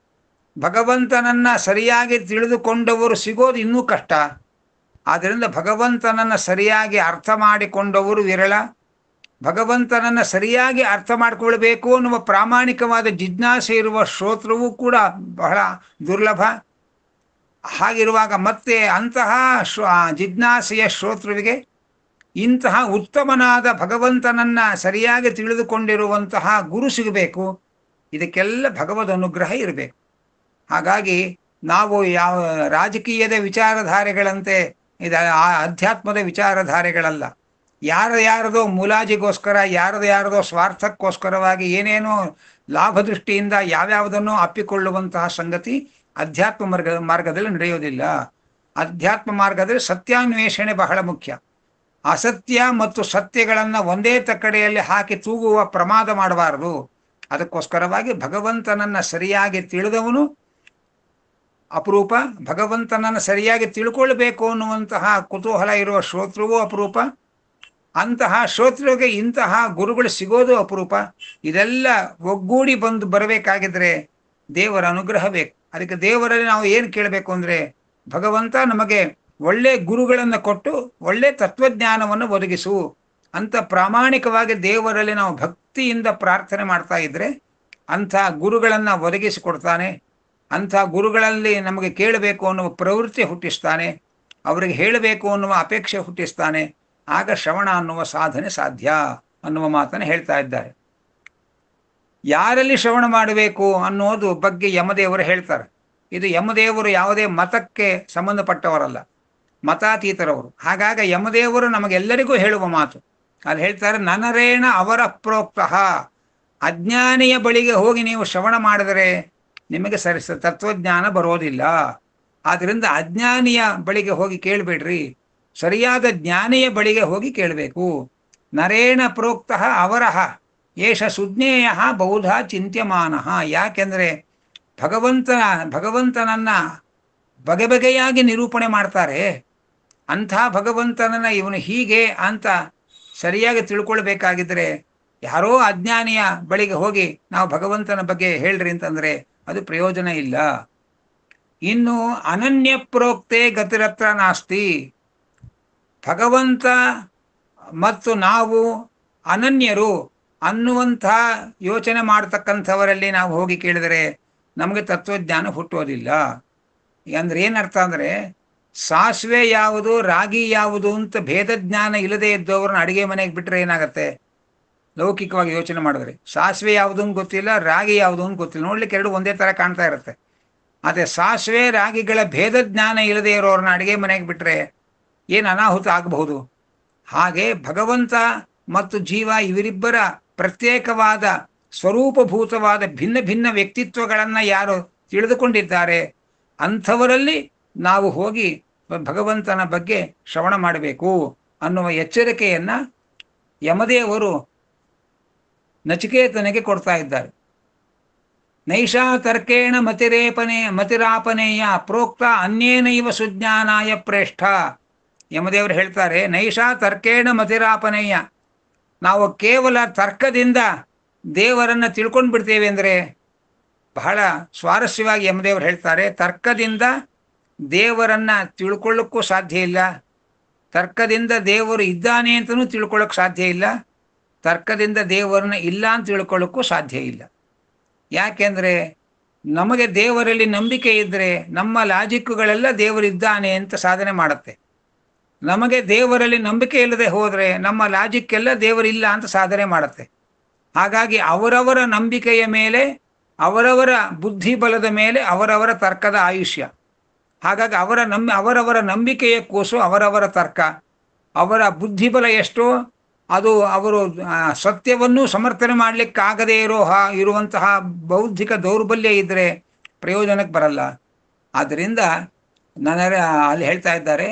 ಭಗವಂತನನ್ನ ಸರಿಯಾಗಿ ತಿಳಿದುಕೊಂಡವರು ಸಿಗೋದು ಇನ್ನೂ ಕಷ್ಟ. ಆದ್ದರಿಂದ ಭಗವಂತನನ್ನು ಸರಿಯಾಗಿ ಅರ್ಥ ಮಾಡಿಕೊಂಡವರು ವಿರಳ. ಭಗವಂತನನ್ನು ಸರಿಯಾಗಿ ಅರ್ಥ ಮಾಡಿಕೊಳ್ಬೇಕು ಅನ್ನುವ ಪ್ರಾಮಾಣಿಕವಾದ ಜಿಜ್ಞಾಸೆ ಇರುವ ಶ್ರೋತೃವು ಕೂಡ ಬಹಳ ದುರ್ಲಭ. ಹಾಗಿರುವಾಗ ಮತ್ತೆ ಅಂತಹ ಜಿಜ್ಞಾಸೆಯ ಶ್ರೋತೃವಿಗೆ ಇಂತಹ ಉತ್ತಮನಾದ ಭಗವಂತನನ್ನ ಸರಿಯಾಗಿ ತಿಳಿದುಕೊಂಡಿರುವಂತಹ ಗುರು ಸಿಗಬೇಕು. ಇದಕ್ಕೆಲ್ಲ ಭಗವದ್ ಅನುಗ್ರಹ ಇರಬೇಕು. ಹಾಗಾಗಿ ನಾವು ಯಾವ ರಾಜಕೀಯದ ವಿಚಾರಧಾರೆಗಳಂತೆ ಅಧ್ಯಾತ್ಮದ ವಿಚಾರಧಾರೆಗಳಲ್ಲ. ಯಾರದೋ ಮುಲಾಜಿಗೋಸ್ಕರ, ಯಾರದೋ ಸ್ವಾರ್ಥಕ್ಕೋಸ್ಕರವಾಗಿ ಏನೇನೋ ಲಾಭ ದೃಷ್ಟಿಯಿಂದ ಯಾವ್ಯಾವುದನ್ನು ಅಪ್ಪಿಕೊಳ್ಳುವಂತಹ ಸಂಗತಿ ಅಧ್ಯಾತ್ಮ ಮಾರ್ಗದಲ್ಲಿ ನಡೆಯೋದಿಲ್ಲ. ಅಧ್ಯಾತ್ಮ ಮಾರ್ಗದಲ್ಲಿ ಸತ್ಯಾನ್ವೇಷಣೆ ಬಹಳ ಮುಖ್ಯ. ಅಸತ್ಯ ಮತ್ತು ಸತ್ಯಗಳನ್ನು ಒಂದೇ ತಕ್ಕಡೆಯಲ್ಲಿ ಹಾಕಿ ತೂಗುವ ಪ್ರಮಾದ ಮಾಡಬಾರದು. ಅದಕ್ಕೋಸ್ಕರವಾಗಿ ಭಗವಂತನನ್ನ ಸರಿಯಾಗಿ ತಿಳಿದವನು ಅಪರೂಪ. ಭಗವಂತನನ್ನು ಸರಿಯಾಗಿ ತಿಳ್ಕೊಳ್ಬೇಕು ಅನ್ನುವಂತಹ ಕುತೂಹಲ ಇರುವ ಶ್ರೋತೃವೂ ಅಪರೂಪ. ಅಂತಹ ಶ್ರೋತೃವಿಗೆ ಇಂತಹ ಗುರುಗಳು ಸಿಗೋದು ಅಪರೂಪ. ಇದೆಲ್ಲ ಒಗ್ಗೂಡಿ ಬರಬೇಕಾಗಿದ್ರೆ ದೇವರ ಅನುಗ್ರಹ ಬೇಕು. ಅದಕ್ಕೆ ದೇವರಲ್ಲಿ ನಾವು ಏನು ಕೇಳಬೇಕು ಅಂದರೆ, ಭಗವಂತ ನಮಗೆ ಒಳ್ಳೆ ಗುರುಗಳನ್ನು ಕೊಟ್ಟು ಒಳ್ಳೆ ತತ್ವಜ್ಞಾನವನ್ನು ಒದಗಿಸು ಅಂತ ಪ್ರಾಮಾಣಿಕವಾಗಿ ದೇವರಲ್ಲಿ ನಾವು ಭಕ್ತಿಯಿಂದ ಪ್ರಾರ್ಥನೆ ಮಾಡ್ತಾ ಇದ್ರೆ ಅಂಥ ಗುರುಗಳನ್ನು ಒದಗಿಸಿಕೊಡ್ತಾನೆ. ಅಂಥ ಗುರುಗಳಲ್ಲಿ ನಮಗೆ ಕೇಳಬೇಕು ಅನ್ನುವ ಪ್ರವೃತ್ತಿ ಹುಟ್ಟಿಸ್ತಾನೆ, ಅವರಿಗೆ ಹೇಳಬೇಕು ಅನ್ನುವ ಅಪೇಕ್ಷೆ ಹುಟ್ಟಿಸ್ತಾನೆ. ಆಗ ಶ್ರವಣ ಅನ್ನುವ ಸಾಧನೆ ಸಾಧ್ಯ ಅನ್ನುವ ಮಾತನ್ನು ಹೇಳ್ತಾ ಇದ್ದಾರೆ. ಯಾರಲ್ಲಿ ಶ್ರವಣ ಮಾಡಬೇಕು ಅನ್ನೋದು ಬಗ್ಗೆ ಯಮದೇವರು ಹೇಳ್ತಾರೆ. ಇದು ಯಮದೇವರು ಯಾವುದೇ ಮತಕ್ಕೆ ಸಂಬಂಧಪಟ್ಟವರಲ್ಲ, ಮತಾತೀತರವರು. ಹಾಗಾಗಿ ಯಮದೇವರು ನಮಗೆಲ್ಲರಿಗೂ ಹೇಳುವ ಮಾತು ಅಲ್ಲಿ ಹೇಳ್ತಾರೆ, ನನರೇಣ ಅವರ ಪ್ರೋಕ್ತ. ಅಜ್ಞಾನಿಯ ಬಳಿಗೆ ಹೋಗಿ ನೀವು ಶ್ರವಣ ಮಾಡಿದರೆ ನಿಮಗೆ ತತ್ವಜ್ಞಾನ ಬರೋದಿಲ್ಲ. ಆದ್ದರಿಂದ ಅಜ್ಞಾನಿಯ ಬಳಿಗೆ ಹೋಗಿ ಕೇಳಬೇಡ್ರಿ, ಸರಿಯಾದ ಜ್ಞಾನಿಯ ಬಳಿಗೆ ಹೋಗಿ ಕೇಳಬೇಕು. ನರೇಣ ಪ್ರೋಕ್ತ ಅವರಹ ಏಷ ಸುಜ್ಞೇಯ ಬಹುಧ ಚಿಂತ್ಯಮಾನ. ಯಾಕೆಂದರೆ ಭಗವಂತನನ್ನ ಬಗೆಬಗೆಯಾಗಿ ನಿರೂಪಣೆ ಮಾಡ್ತಾರೆ. ಅಂಥ ಭಗವಂತನನ್ನ ಇವನು ಹೀಗೆ ಅಂತ ಸರಿಯಾಗಿ ತಿಳ್ಕೊಳ್ಬೇಕಾಗಿದ್ರೆ ಯಾರೋ ಅಜ್ಞಾನಿಯ ಬಳಿಗೆ ಹೋಗಿ ನಾವು ಭಗವಂತನ ಬಗ್ಗೆ ಹೇಳ್ರಿ ಅಂತಂದರೆ ಅದು ಪ್ರಯೋಜನ ಇಲ್ಲ. ಇನ್ನು ಅನನ್ಯ ಪ್ರೋಕ್ತೆ ಗತಿರತ್ರ ನಾಸ್ತಿ. ಭಗವಂತ ಮತ್ತು ನಾವು ಅನನ್ಯರು ಅನ್ನುವಂಥ ಯೋಚನೆ ಮಾಡತಕ್ಕಂಥವರಲ್ಲಿ ನಾವು ಹೋಗಿ ಕೇಳಿದರೆ ನಮಗೆ ತತ್ವಜ್ಞಾನ ಹುಟ್ಟೋದಿಲ್ಲ. ಅಂದ್ರೆ ಏನರ್ಥ ಅಂದರೆ, ಸಾಸಿವೆ ಯಾವುದು ರಾಗಿ ಯಾವುದು ಅಂತ ಭೇದ ಜ್ಞಾನ ಇಲ್ಲದೆ ಇದ್ದವ್ರನ್ನ ಅಡುಗೆ ಮನೆಗೆ ಬಿಟ್ಟರೆ ಏನಾಗುತ್ತೆ? ಲೌಕಿಕವಾಗಿ ಯೋಚನೆ ಮಾಡಿದ್ರೆ ಸಾಸಿವೆ ಯಾವುದು ಅಂತ ಗೊತ್ತಿಲ್ಲ, ರಾಗಿ ಯಾವುದು ಅಂತ ಗೊತ್ತಿಲ್ಲ, ನೋಡ್ಲಿಕ್ಕೆ ಎರಡು ಒಂದೇ ಥರ ಕಾಣ್ತಾ ಇರುತ್ತೆ. ಆದರೆ ಸಾಸಿವೆ ರಾಗಿಗಳ ಭೇದ ಜ್ಞಾನ ಇಲ್ಲದೆ ಇರೋರನ್ನ ಅಡುಗೆ ಮನೆಗೆ ಬಿಟ್ಟರೆ ಏನು ಅನಾಹುತ ಆಗಬಹುದು. ಹಾಗೆ ಭಗವಂತ ಮತ್ತು ಜೀವ ಇವರಿಬ್ಬರ ಪ್ರತ್ಯೇಕವಾದ ಸ್ವರೂಪಭೂತವಾದ ಭಿನ್ನ ಭಿನ್ನ ವ್ಯಕ್ತಿತ್ವಗಳನ್ನು ಯಾರು ತಿಳಿದುಕೊಂಡಿದ್ದಾರೆ ಅಂಥವರಲ್ಲಿ ನಾವು ಹೋಗಿ ಭಗವಂತನ ಬಗ್ಗೆ ಶ್ರವಣ ಮಾಡಬೇಕು ಅನ್ನುವ ಎಚ್ಚರಿಕೆಯನ್ನು ಯಮದೇವರು ನಚಿಕೇತನಿಗೆ ಕೊಡ್ತಾ ಇದ್ದಾರೆ. ನೈಷಾ ತರ್ಕೇಣ ಮತಿರಾಪನೇಯ ಪ್ರೋಕ್ತ ಅನ್ಯೇನೈವ ಸುಜ್ಞಾನಾಯ ಪ್ರೇಷ್ಠ. ಯಮದೇವರು ಹೇಳ್ತಾರೆ, ನೈಷಾ ತರ್ಕೇಣ ಮತಿರಾಪನೇಯ, ನಾವು ಕೇವಲ ತರ್ಕದಿಂದ ದೇವರನ್ನು ತಿಳ್ಕೊಂಡು ಬಿಡ್ತೇವೆ ಅಂದರೆ, ಬಹಳ ಸ್ವಾರಸ್ಯವಾಗಿ ಯಮದೇವರು ಹೇಳ್ತಾರೆ, ತರ್ಕದಿಂದ ದೇವರನ್ನ ತಿಳ್ಕೊಳ್ಳೋಕ್ಕೂ ಸಾಧ್ಯ ಇಲ್ಲ, ತರ್ಕದಿಂದ ದೇವರು ಇದ್ದಾನೆ ಅಂತಲೂ ತಿಳ್ಕೊಳ್ಳೋಕೆ ಸಾಧ್ಯ ಇಲ್ಲ, ತರ್ಕದಿಂದ ದೇವರನ್ನ ಇಲ್ಲ ಅಂತ ತಿಳ್ಕೊಳ್ಳೋಕ್ಕೂ ಸಾಧ್ಯ ಇಲ್ಲ. ಯಾಕೆಂದರೆ ನಮಗೆ ದೇವರಲ್ಲಿ ನಂಬಿಕೆ ಇದ್ದರೆ ನಮ್ಮ ಲಾಜಿಕ್ಕುಗಳೆಲ್ಲ ದೇವರಿದ್ದಾನೆ ಅಂತ ಸಾಧನೆ ಮಾಡುತ್ತೆ. ನಮಗೆ ದೇವರಲ್ಲಿ ನಂಬಿಕೆ ಇಲ್ಲದೆ ಹೋದರೆ ನಮ್ಮ ಲಾಜಿಕ್ಕೆಲ್ಲ ದೇವರಿಲ್ಲ ಅಂತ ಸಾಧನೆ ಮಾಡುತ್ತೆ. ಹಾಗಾಗಿ ಅವರವರ ನಂಬಿಕೆಯ ಮೇಲೆ, ಅವರವರ ಬುದ್ಧಿ ಬಲದ ಮೇಲೆ ಅವರವರ ತರ್ಕದ ಆಯುಷ್ಯ. ಹಾಗಾಗಿ ಅವರವರ ನಂಬಿಕೆಯ ಕೂಸು ಅವರವರ ತರ್ಕ. ಅವರ ಬುದ್ಧಿಬಲ ಎಷ್ಟೋ ಅದು ಅವರು ಸತ್ಯವನ್ನು ಸಮರ್ಥನೆ ಮಾಡಲಿಕ್ಕಾಗದೇ ಇರುವಂತಹ ಬೌದ್ಧಿಕ ದೌರ್ಬಲ್ಯ ಇದ್ದರೆ ಪ್ರಯೋಜನಕ್ಕೆ ಬರಲ್ಲ. ಆದ್ದರಿಂದ ಅಲ್ಲಿ ಹೇಳ್ತಾ ಇದ್ದಾರೆ,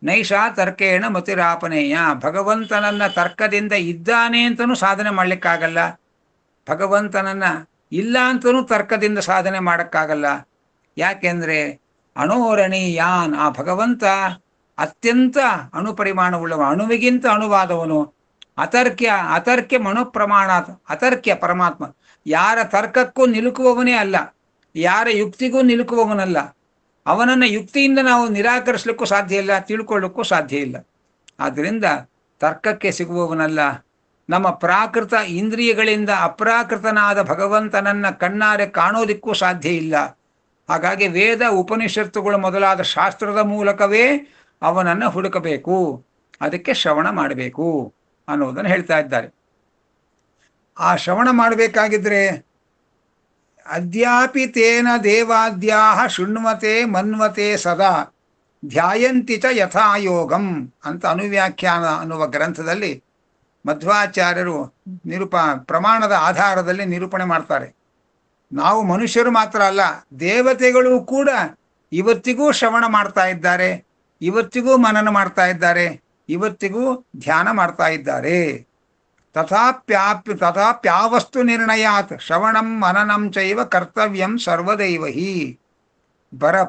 ನೈಷಾ ತರ್ಕೇಣ ಮತಿರಾಪನೇಯ, ಭಗವಂತನನ್ನ ತರ್ಕದಿಂದ ಇದ್ದಾನೆ ಅಂತಲೂ ಸಾಧನೆ ಮಾಡಲಿಕ್ಕಾಗಲ್ಲ, ಭಗವಂತನನ್ನ ಇಲ್ಲ ಅಂತಲೂ ತರ್ಕದಿಂದ ಸಾಧನೆ ಮಾಡೋಕ್ಕಾಗಲ್ಲ. ಯಾಕೆಂದರೆ ಅಣೋರಣೀಯಾನ್, ಆ ಭಗವಂತ ಅತ್ಯಂತ ಅಣುಪರಿಮಾಣವುಳ್ಳವ, ಅಣುವಿಗಿಂತ ಅಣುವಾದವನು. ಅತರ್ಕ್ಯ ಮಣುಪ್ರಮಾಣ, ಅತರ್ಕ್ಯ ಪರಮಾತ್ಮ, ಯಾರ ತರ್ಕಕ್ಕೂ ನಿಲುಕುವವನೇ ಅಲ್ಲ, ಯಾರ ಯುಕ್ತಿಗೂ ನಿಲುಕುವವನಲ್ಲ. ಅವನನ್ನು ಯುಕ್ತಿಯಿಂದ ನಾವು ನಿರಾಕರಿಸಲಿಕ್ಕೂ ಸಾಧ್ಯ ಇಲ್ಲ, ತಿಳ್ಕೊಳ್ಳೋಕ್ಕೂ ಸಾಧ್ಯ ಇಲ್ಲ. ಆದ್ದರಿಂದ ತರ್ಕಕ್ಕೆ ಸಿಗುವವನಲ್ಲ. ನಮ್ಮ ಪ್ರಾಕೃತ ಇಂದ್ರಿಯಗಳಿಂದ ಅಪ್ರಾಕೃತನಾದ ಭಗವಂತನನ್ನ ಕಣ್ಣಾರೆ ಕಾಣೋದಿಕ್ಕೂ ಸಾಧ್ಯ ಇಲ್ಲ. ಹಾಗಾಗಿ ವೇದ ಉಪನಿಷತ್ತುಗಳು ಮೊದಲಾದ ಶಾಸ್ತ್ರದ ಮೂಲಕವೇ ಅವನನ್ನು ಹುಡುಕಬೇಕು, ಅದಕ್ಕೆ ಶ್ರವಣ ಮಾಡಬೇಕು ಅನ್ನೋದನ್ನು ಹೇಳ್ತಾ ಇದ್ದಾರೆ. ಆ ಶ್ರವಣ ಮಾಡಬೇಕಾಗಿದ್ರೆ ಅದ್ಯಾಪಿ ತೇನ ದೇವಾದ್ಯಾಹ ಶೃಣ್ವತೆ ಮನ್ವತೆ ಸದಾ ಧ್ಯಾಯಂತಿ ಚ ಯಥಾಯೋಗಂ ಅಂತ ಅನುವ್ಯಾಖ್ಯಾನ ಅನ್ನುವ ಗ್ರಂಥದಲ್ಲಿ ಮಧ್ವಾಚಾರ್ಯರು ಪ್ರಮಾಣದ ಆಧಾರದಲ್ಲಿ ನಿರೂಪಣೆ ಮಾಡ್ತಾರೆ. ನಾವು ಮನುಷ್ಯರು ಮಾತ್ರ ಅಲ್ಲ, ದೇವತೆಗಳು ಕೂಡ ಇವತ್ತಿಗೂ ಶ್ರವಣ ಮಾಡ್ತಾ ಇದ್ದಾರೆ, ಇವತ್ತಿಗೂ ಮನನ ಮಾಡ್ತಾ ಇದ್ದಾರೆ, ಇವತ್ತಿಗೂ ಧ್ಯಾನ ಮಾಡ್ತಾ ಇದ್ದಾರೆ. ತಥಾಪ್ಯಾವಸ್ತು ನಿರ್ಣಯಾತ್ ಶ್ರವಣಂ ಮನನಂ ಚೈವ ಕರ್ತವ್ಯಂ ಸರ್ವದೈವ ಹಿ.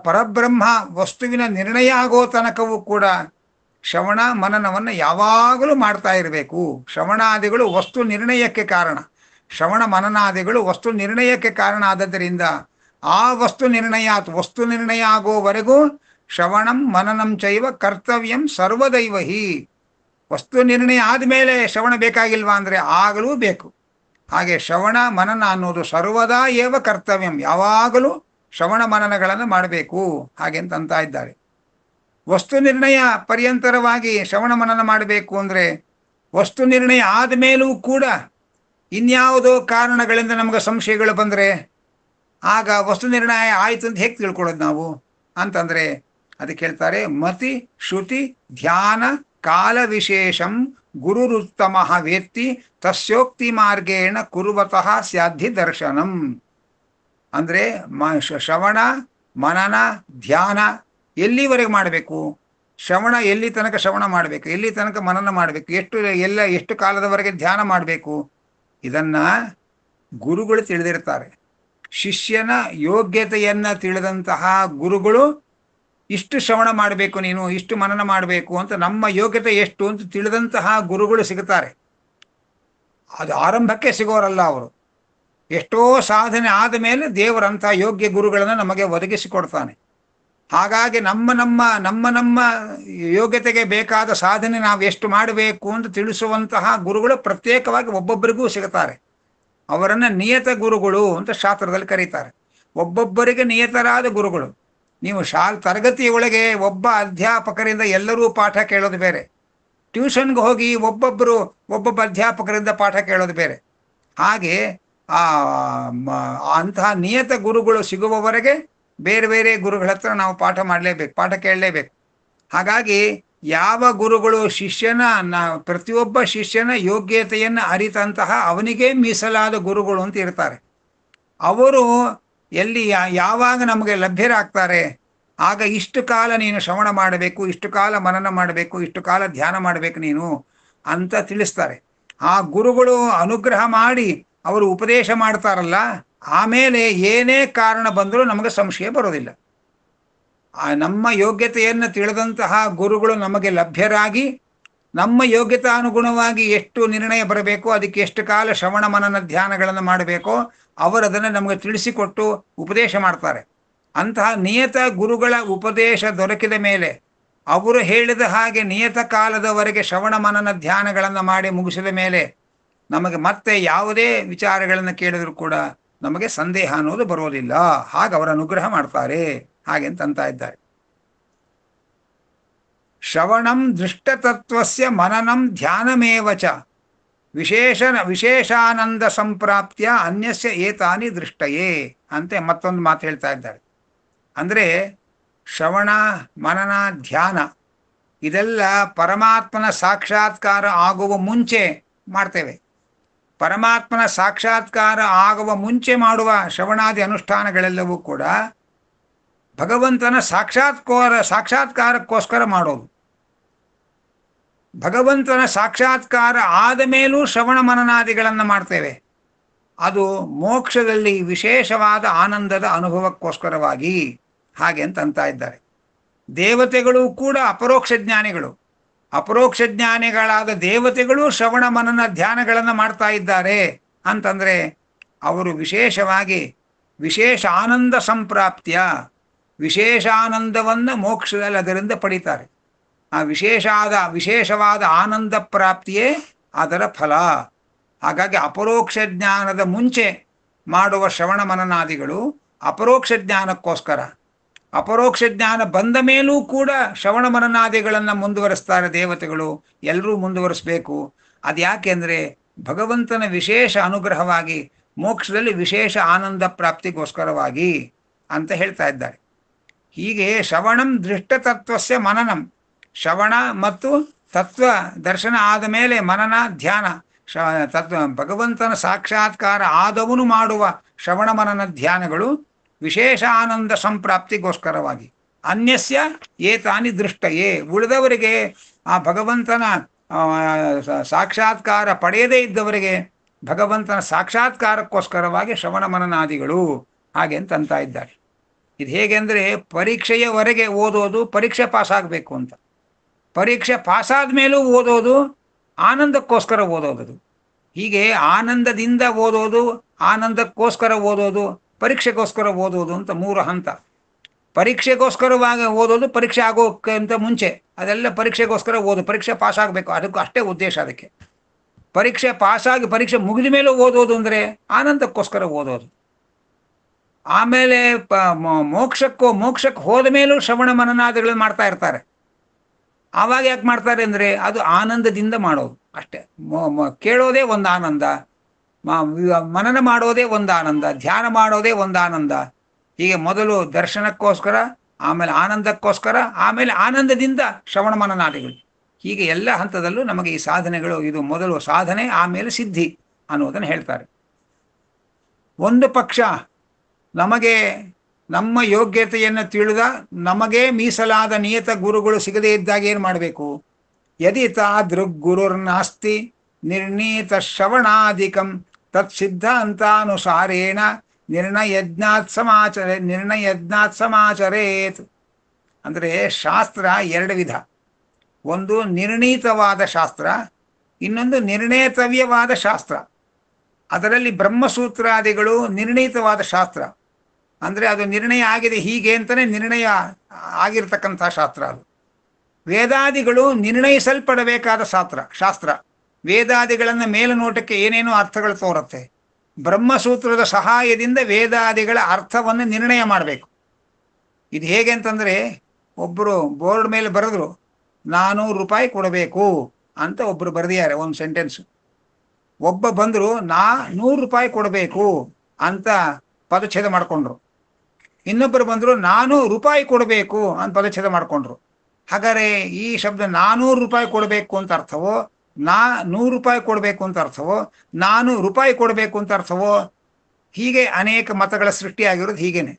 ಪರಬ್ರಹ್ಮ ವಸ್ತುವಿನ ನಿರ್ಣಯ ಆಗೋ ತನಕವೂ ಕೂಡ ಶ್ರವಣ ಮನನವನ್ನು ಯಾವಾಗಲೂ ಮಾಡ್ತಾ ಇರಬೇಕು. ಶ್ರವಣಾದಿಗಳು ವಸ್ತು ನಿರ್ಣಯಕ್ಕೆ ಕಾರಣ, ಶ್ರವಣ ಮನನಾದಿಗಳು ವಸ್ತು ನಿರ್ಣಯಕ್ಕೆ ಕಾರಣ ಆದದ್ದರಿಂದ ಆ ವಸ್ತು ನಿರ್ಣಯ ಆಗೋವರೆಗೂ ಶ್ರವಣಂ ಮನನಂ ಚೈವ ಕರ್ತವ್ಯಂ ಸರ್ವದೈವ ಹಿ. ವಸ್ತು ನಿರ್ಣಯ ಆದಮೇಲೆ ಶ್ರವಣ ಬೇಕಾಗಿಲ್ವಾ ಅಂದರೆ ಆಗಲೂ ಬೇಕು. ಹಾಗೆ ಶ್ರವಣ ಮನನ ಅನ್ನೋದು ಸರ್ವದಾ ಏವ ಕರ್ತವ್ಯಂ, ಯಾವಾಗಲೂ ಶ್ರವಣ ಮನನಗಳನ್ನು ಮಾಡಬೇಕು ಹಾಗೆಂತ ಇದ್ದಾರೆ. ವಸ್ತು ನಿರ್ಣಯ ಪರ್ಯಂತರವಾಗಿ ಶ್ರವಣ ಮನನ ಮಾಡಬೇಕು ಅಂದರೆ ವಸ್ತು ನಿರ್ಣಯ ಆದಮೇಲೂ ಕೂಡ ಇನ್ಯಾವುದೋ ಕಾರಣಗಳಿಂದ ನಮಗೆ ಸಂಶಯಗಳು ಬಂದರೆ ಆಗ ವಸ್ತು ನಿರ್ಣಯ ಆಯಿತು ಅಂತ ಹೇಗೆ ತಿಳ್ಕೊಳ್ಳೋದು ನಾವು ಅಂತಂದರೆ ಅದಕ್ಕೆ ಹೇಳ್ತಾರೆ, ಮತಿ ಶ್ರುತಿ ಧ್ಯಾನ ಕಾಲ ವಿಶೇಷಂ ಗುರುರುತ್ತಮ ವೇತ್ತಿ ತಸ್ಯೋಕ್ತಿ ಮಾರ್ಗೇಣ ಕುರುವತಃ ಸ್ಯಾಧಿ ದರ್ಶನಂ. ಅಂದರೆ ಶ್ರವಣ ಮನನ ಧ್ಯಾನ ಎಲ್ಲಿವರೆಗೆ ಮಾಡಬೇಕು, ಶ್ರವಣ ಎಲ್ಲಿ ತನಕ ಶ್ರವಣ ಮಾಡಬೇಕು, ಎಲ್ಲಿ ತನಕ ಮನನ ಮಾಡಬೇಕು, ಎಷ್ಟು ಕಾಲದವರೆಗೆ ಧ್ಯಾನ ಮಾಡಬೇಕು, ಇದನ್ನ ಗುರುಗಳು ತಿಳಿದಿರ್ತಾರೆ. ಶಿಷ್ಯನ ಯೋಗ್ಯತೆಯನ್ನ ತಿಳಿದಂತಹ ಗುರುಗಳು ಇಷ್ಟು ಶ್ರವಣ ಮಾಡಬೇಕು, ನೀನು ಇಷ್ಟು ಮನನ ಮಾಡಬೇಕು ಅಂತ ನಮ್ಮ ಯೋಗ್ಯತೆ ಎಷ್ಟು ಅಂತ ತಿಳಿದಂತಹ ಗುರುಗಳು ಸಿಗುತ್ತಾರೆ. ಅದು ಆರಂಭಕ್ಕೆ ಸಿಗೋರಲ್ಲ, ಅವರು ಎಷ್ಟೋ ಸಾಧನೆ ಆದ ಮೇಲೆ ದೇವರಂಥ ಯೋಗ್ಯ ಗುರುಗಳನ್ನು ನಮಗೆ ಒದಗಿಸಿಕೊಡ್ತಾನೆ. ಹಾಗಾಗಿ ನಮ್ಮ ಯೋಗ್ಯತೆಗೆ ಬೇಕಾದ ಸಾಧನೆ ನಾವು ಎಷ್ಟು ಮಾಡಬೇಕು ಅಂತ ತಿಳಿಸುವಂತಹ ಗುರುಗಳು ಪ್ರತ್ಯೇಕವಾಗಿ ಒಬ್ಬೊಬ್ಬರಿಗೂ ಸಿಗುತ್ತಾರೆ. ಅವರನ್ನು ನಿಯತ ಗುರುಗಳು ಅಂತ ಶಾಸ್ತ್ರದಲ್ಲಿ ಕರೀತಾರೆ. ಒಬ್ಬೊಬ್ಬರಿಗೆ ನಿಯತರಾದ ಗುರುಗಳು. ನೀವು ತರಗತಿಯ ಒಳಗೆ ಒಬ್ಬ ಅಧ್ಯಾಪಕರಿಂದ ಎಲ್ಲರೂ ಪಾಠ ಕೇಳೋದು ಬೇರೆ, ಟ್ಯೂಷನ್ಗೆ ಹೋಗಿ ಒಬ್ಬೊಬ್ಬ ಅಧ್ಯಾಪಕರಿಂದ ಪಾಠ ಕೇಳೋದು ಬೇರೆ. ಹಾಗೆ ಅಂತಹ ನಿಯತ ಗುರುಗಳು ಸಿಗುವವರೆಗೆ ಬೇರೆ ಬೇರೆ ಗುರುಗಳ ಹತ್ರ ನಾವು ಪಾಠ ಕೇಳಲೇಬೇಕು. ಹಾಗಾಗಿ ಯಾವ ಗುರುಗಳು ಪ್ರತಿಯೊಬ್ಬ ಶಿಷ್ಯನ ಯೋಗ್ಯತೆಯನ್ನು ಅರಿತಂತಹ ಅವನಿಗೆ ಮೀಸಲಾದ ಗುರುಗಳು ಅಂತ ಇರ್ತಾರೆ. ಅವರು ಯಾವಾಗ ನಮಗೆ ಲಭ್ಯರಾಗ್ತಾರೆ ಆಗ ಇಷ್ಟು ಕಾಲ ನೀನು ಶ್ರವಣ ಮಾಡಬೇಕು, ಇಷ್ಟು ಕಾಲ ಮನನ ಮಾಡಬೇಕು, ಇಷ್ಟು ಕಾಲ ಧ್ಯಾನ ಮಾಡಬೇಕು ನೀನು ಅಂತ ತಿಳಿಸ್ತಾರೆ. ಆ ಗುರುಗಳು ಅನುಗ್ರಹ ಮಾಡಿ ಅವರು ಉಪದೇಶ ಮಾಡ್ತಾರಲ್ಲ, ಆಮೇಲೆ ಏನೇ ಕಾರಣ ಬಂದರೂ ನಮಗೆ ಸಂಶಯ ಬರೋದಿಲ್ಲ. ನಮ್ಮ ಯೋಗ್ಯತೆಯನ್ನು ತಿಳಿದಂತಹ ಗುರುಗಳು ನಮಗೆ ಲಭ್ಯರಾಗಿ ನಮ್ಮ ಯೋಗ್ಯತಾನುಗುಣವಾಗಿ ಎಷ್ಟು ನಿರ್ಣಯ ಬರಬೇಕೋ, ಅದಕ್ಕೆ ಎಷ್ಟು ಕಾಲ ಶ್ರವಣ ಮನನ ಧ್ಯಾನಗಳನ್ನು ಮಾಡಬೇಕೋ ಅವರದನ್ನು ನಮಗೆ ತಿಳಿಸಿಕೊಟ್ಟು ಉಪದೇಶ ಮಾಡ್ತಾರೆ. ಅಂತಹ ನಿಯತ ಗುರುಗಳ ಉಪದೇಶ ದೊರಕಿದ ಮೇಲೆ ಅವರು ಹೇಳಿದ ಹಾಗೆ ನಿಯತ ಕಾಲದವರೆಗೆ ಶ್ರವಣ ಮನನ ಧ್ಯಾನಗಳನ್ನು ಮಾಡಿ ಮುಗಿಸಿದ ಮೇಲೆ ನಮಗೆ ಮತ್ತೆ ಯಾವುದೇ ವಿಚಾರಗಳನ್ನು ಕೇಳಿದ್ರು ಕೂಡ ನಮಗೆ ಸಂದೇಹ ಅನ್ನೋದು ಬರೋದಿಲ್ಲ. ಹಾಗೆ ಅವರ ಅನುಗ್ರಹ ಮಾಡ್ತಾರೆ ಹಾಗೆ ಅಂತ ಇದ್ದಾರೆ. ಶ್ರವಣಂ ದೃಷ್ಟತತ್ವಸ್ಯ ಮನನಂ ಧ್ಯಾನಮೇವಚ ವಿಶೇಷಾನಂದ ಸಂಪ್ರಾಪ್ತಿಯ ಅನ್ಯಸ್ಯ ಏತಾನಿ ದೃಷ್ಟಯೇ ಅಂತೆ ಮತ್ತೊಂದು ಮಾತು ಹೇಳ್ತಾ ಇದ್ದಾರೆ. ಅಂದರೆ ಶ್ರವಣ ಮನನ ಧ್ಯಾನ ಇದೆಲ್ಲ ಪರಮಾತ್ಮನ ಸಾಕ್ಷಾತ್ಕಾರ ಆಗುವ ಮುಂಚೆ ಮಾಡ್ತೇವೆ. ಪರಮಾತ್ಮನ ಸಾಕ್ಷಾತ್ಕಾರ ಆಗುವ ಮುಂಚೆ ಮಾಡುವ ಶ್ರವಣಾದಿ ಅನುಷ್ಠಾನಗಳೆಲ್ಲವೂ ಕೂಡ ಭಗವಂತನ ಸಾಕ್ಷಾತ್ಕಾರಕ್ಕೋಸ್ಕರ ಮಾಡೋದು. ಭಗವಂತನ ಸಾಕ್ಷಾತ್ಕಾರ ಆದ ಮೇಲೂ ಶ್ರವಣ ಮನನಾದಿಗಳನ್ನು ಮಾಡ್ತೇವೆ. ಅದು ಮೋಕ್ಷದಲ್ಲಿ ವಿಶೇಷವಾದ ಆನಂದದ ಅನುಭವಕ್ಕೋಸ್ಕರವಾಗಿ ಹಾಗೆ ಅಂತ ಇದ್ದಾರೆ. ದೇವತೆಗಳು ಕೂಡ ಅಪರೋಕ್ಷ ಜ್ಞಾನಿಗಳು. ಅಪರೋಕ್ಷ ಜ್ಞಾನಿಗಳಾದ ದೇವತೆಗಳು ಶ್ರವಣ ಮನನ ಧ್ಯಾನಗಳನ್ನು ಮಾಡ್ತಾ ಇದ್ದಾರೆ ಅಂತಂದ್ರೆ ಅವರು ವಿಶೇಷವಾಗಿ ವಿಶೇಷ ಆನಂದ ಸಂಪ್ರಾಪ್ತಿಯ ವಿಶೇಷಾನಂದವನ್ನು ಮೋಕ್ಷದಲ್ಲಿ ಅದರಿಂದ ಪಡೀತಾರೆ. ಆ ವಿಶೇಷವಾದ ಆನಂದ ಪ್ರಾಪ್ತಿಯೇ ಅದರ ಫಲ. ಹಾಗಾಗಿ ಅಪರೋಕ್ಷ ಜ್ಞಾನದ ಮುಂಚೆ ಮಾಡುವ ಶ್ರವಣ ಮನನಾದಿಗಳು ಅಪರೋಕ್ಷ ಜ್ಞಾನಕ್ಕೋಸ್ಕರ. ಅಪರೋಕ್ಷ ಜ್ಞಾನ ಬಂದ ಮೇಲೂ ಕೂಡ ಶ್ರವಣ ಮನನಾದಿಗಳನ್ನು ಮುಂದುವರಿಸ್ತಾರೆ ದೇವತೆಗಳು. ಎಲ್ಲರೂ ಮುಂದುವರಿಸಬೇಕು. ಅದ್ಯಾಕೆ ಅಂದರೆ ಭಗವಂತನ ವಿಶೇಷ ಅನುಗ್ರಹವಾಗಿ ಮೋಕ್ಷದಲ್ಲಿ ವಿಶೇಷ ಆನಂದ ಪ್ರಾಪ್ತಿಗೋಸ್ಕರವಾಗಿ ಅಂತ ಹೇಳ್ತಾ ಇದ್ದಾರೆ. ಹೀಗೆ ಶ್ರವಣಂ ದೃಷ್ಟತತ್ವಸ್ಯ ಮನನಂ, ಶ್ರವಣ ಮತ್ತು ತತ್ವ ದರ್ಶನ ಆದ ಮೇಲೆ ಮನನ ಧ್ಯಾನ, ಭಗವಂತನ ಸಾಕ್ಷಾತ್ಕಾರ ಆದವನು ಮಾಡುವ ಶ್ರವಣ ಮನನ ಧ್ಯಾನಗಳು ವಿಶೇಷ ಆನಂದ ಸಂಪ್ರಾಪ್ತಿಗೋಸ್ಕರವಾಗಿ. ಅನ್ಯಸ್ಯ ಏತಾನಿ ದೃಷ್ಟಯೇ, ಉಳಿದವರಿಗೆ ಆ ಭಗವಂತನ ಸಾಕ್ಷಾತ್ಕಾರ ಪಡೆಯದೇ ಇದ್ದವರಿಗೆ ಭಗವಂತನ ಸಾಕ್ಷಾತ್ಕಾರಕ್ಕೋಸ್ಕರವಾಗಿ ಶ್ರವಣ ಮನನಾದಿಗಳು ಹಾಗೆ ಅಂತ ಇದ್ದಾರೆ. ಇದು ಹೇಗೆ ಅಂದರೆ ಪರೀಕ್ಷೆಯವರೆಗೆ ಓದೋದು ಪರೀಕ್ಷೆ ಪಾಸಾಗಬೇಕು ಅಂತ, ಪರೀಕ್ಷೆ ಪಾಸಾದ ಮೇಲೂ ಓದೋದು ಆನಂದಕ್ಕೋಸ್ಕರ ಓದೋದು. ಹೀಗೆ ಆನಂದದಿಂದ ಓದೋದು, ಆನಂದಕ್ಕೋಸ್ಕರ ಓದೋದು, ಪರೀಕ್ಷೆಗೋಸ್ಕರ ಓದೋದು ಅಂತ ಮೂರು ಹಂತ. ಪರೀಕ್ಷೆಗೋಸ್ಕರವಾಗಿ ಓದೋದು ಪರೀಕ್ಷೆ ಆಗೋಕ್ಕಿಂತ ಮುಂಚೆ, ಅದೆಲ್ಲ ಪರೀಕ್ಷೆಗೋಸ್ಕರ ಓದು, ಪರೀಕ್ಷೆ ಪಾಸಾಗಬೇಕು, ಅದಕ್ಕೂ ಅಷ್ಟೇ ಉದ್ದೇಶ. ಅದಕ್ಕೆ ಪರೀಕ್ಷೆ ಪಾಸಾಗಿ ಪರೀಕ್ಷೆ ಮುಗಿದ ಮೇಲೂ ಓದೋದು ಅಂದರೆ ಆನಂದಕ್ಕೋಸ್ಕರ ಓದೋದು. ಆಮೇಲೆ ಮೋಕ್ಷಕ್ಕೆ ಹೋದ ಮೇಲೂ ಶ್ರವಣ ಮನನಾದಿಗಳನ್ನು ಮಾಡ್ತಾ ಇರ್ತಾರೆ. ಆವಾಗ ಯಾಕೆ ಮಾಡ್ತಾರೆ ಅಂದರೆ ಅದು ಆನಂದದಿಂದ ಮಾಡೋದು ಅಷ್ಟೇ. ಕೇಳೋದೇ ಒಂದು ಆನಂದ, ಮನನ ಮಾಡೋದೇ ಒಂದು ಆನಂದ, ಧ್ಯಾನ ಮಾಡೋದೇ ಒಂದು ಆನಂದ. ಹೀಗೆ ಮೊದಲು ದರ್ಶನಕ್ಕೋಸ್ಕರ, ಆಮೇಲೆ ಆನಂದಕ್ಕೋಸ್ಕರ, ಆಮೇಲೆ ಆನಂದದಿಂದ ಶ್ರವಣ ಮನನಾದಿಗಳು. ಹೀಗೆ ಎಲ್ಲ ಹಂತದಲ್ಲೂ ನಮಗೆ ಈ ಸಾಧನೆಗಳು, ಇದು ಮೊದಲು ಸಾಧನೆ ಆಮೇಲೆ ಸಿದ್ಧಿ ಅನ್ನೋದನ್ನು ಹೇಳ್ತಾರೆ. ಒಂದು ಪಕ್ಷ ನಮಗೆ ನಮ್ಮ ಯೋಗ್ಯತೆಯನ್ನು ತಿಳಿದ ನಮಗೆ ಮೀಸಲಾದ ನಿಯತ ಗುರುಗಳು ಸಿಗದೇ ಇದ್ದಾಗ ಏನು ಮಾಡಬೇಕು? ಯದಿ ತಾದೃಗ್ಗುರುರ್ನಾಸ್ತಿ ನಿರ್ಣೀತ ಶ್ರವಣಾಧಿಕಂ ತತ್ ಸಿದ್ಧಾಂತಾನುಸಾರೇಣ ನಿರ್ಣಯಜ್ಞಾತ್ ಸಮಾಚರೇತ್. ಅಂದರೆ ಶಾಸ್ತ್ರ ಎರಡು ವಿಧ. ಒಂದು ನಿರ್ಣೀತವಾದ ಶಾಸ್ತ್ರ, ಇನ್ನೊಂದು ನಿರ್ಣೇತವ್ಯವಾದ ಶಾಸ್ತ್ರ. ಅದರಲ್ಲಿ ಬ್ರಹ್ಮಸೂತ್ರಾದಿಗಳು ನಿರ್ಣೀತವಾದ ಶಾಸ್ತ್ರ. ಅಂದರೆ ಅದು ನಿರ್ಣಯ ಆಗಿದೆ ಹೀಗೆ ಅಂತಲೇ ನಿರ್ಣಯ ಆಗಿರ್ತಕ್ಕಂಥ ಶಾಸ್ತ್ರ. ಅದು ವೇದಾದಿಗಳು ನಿರ್ಣಯಿಸಲ್ಪಡಬೇಕಾದ ಶಾಸ್ತ್ರ. ವೇದಾದಿಗಳನ್ನು ಮೇಲುನೋಟಕ್ಕೆ ಏನೇನೋ ಅರ್ಥಗಳು ತೋರುತ್ತೆ. ಬ್ರಹ್ಮಸೂತ್ರದ ಸಹಾಯದಿಂದ ವೇದಾದಿಗಳ ಅರ್ಥವನ್ನು ನಿರ್ಣಯ ಮಾಡಬೇಕು. ಇದು ಹೇಗೆ ಅಂತಂದರೆ, ಒಬ್ಬರು ಬೋರ್ಡ್ ಮೇಲೆ ಬರೆದ್ರು ₹400 ಕೊಡಬೇಕು ಅಂತ ಒಬ್ಬರು ಬರೆದಿದ್ದಾರೆ ಒಂದು ಸೆಂಟೆನ್ಸ್. ಒಬ್ಬ ಬಂದರು ₹100 ಕೊಡಬೇಕು ಅಂತ ಪದಚ್ಛೇದ ಮಾಡಿಕೊಂಡ್ರು. ಇನ್ನೊಬ್ಬರು ಬಂದರು ₹400 ಕೊಡಬೇಕು ಅಂತ ಪದಚ್ಛೇದ ಮಾಡಿಕೊಂಡ್ರು. ಹಾಗಾದರೆ ಈ ಶಬ್ದ ₹400 ಕೊಡಬೇಕು ಅಂತ ಅರ್ಥವೋ, ₹100 ಕೊಡಬೇಕು ಅಂತ ಅರ್ಥವೋ, ₹400 ಕೊಡಬೇಕು ಅಂತ ಅರ್ಥವೋ? ಹೀಗೆ ಅನೇಕ ಮತಗಳ ಸೃಷ್ಟಿಯಾಗಿರೋದು ಹೀಗೇನೆ.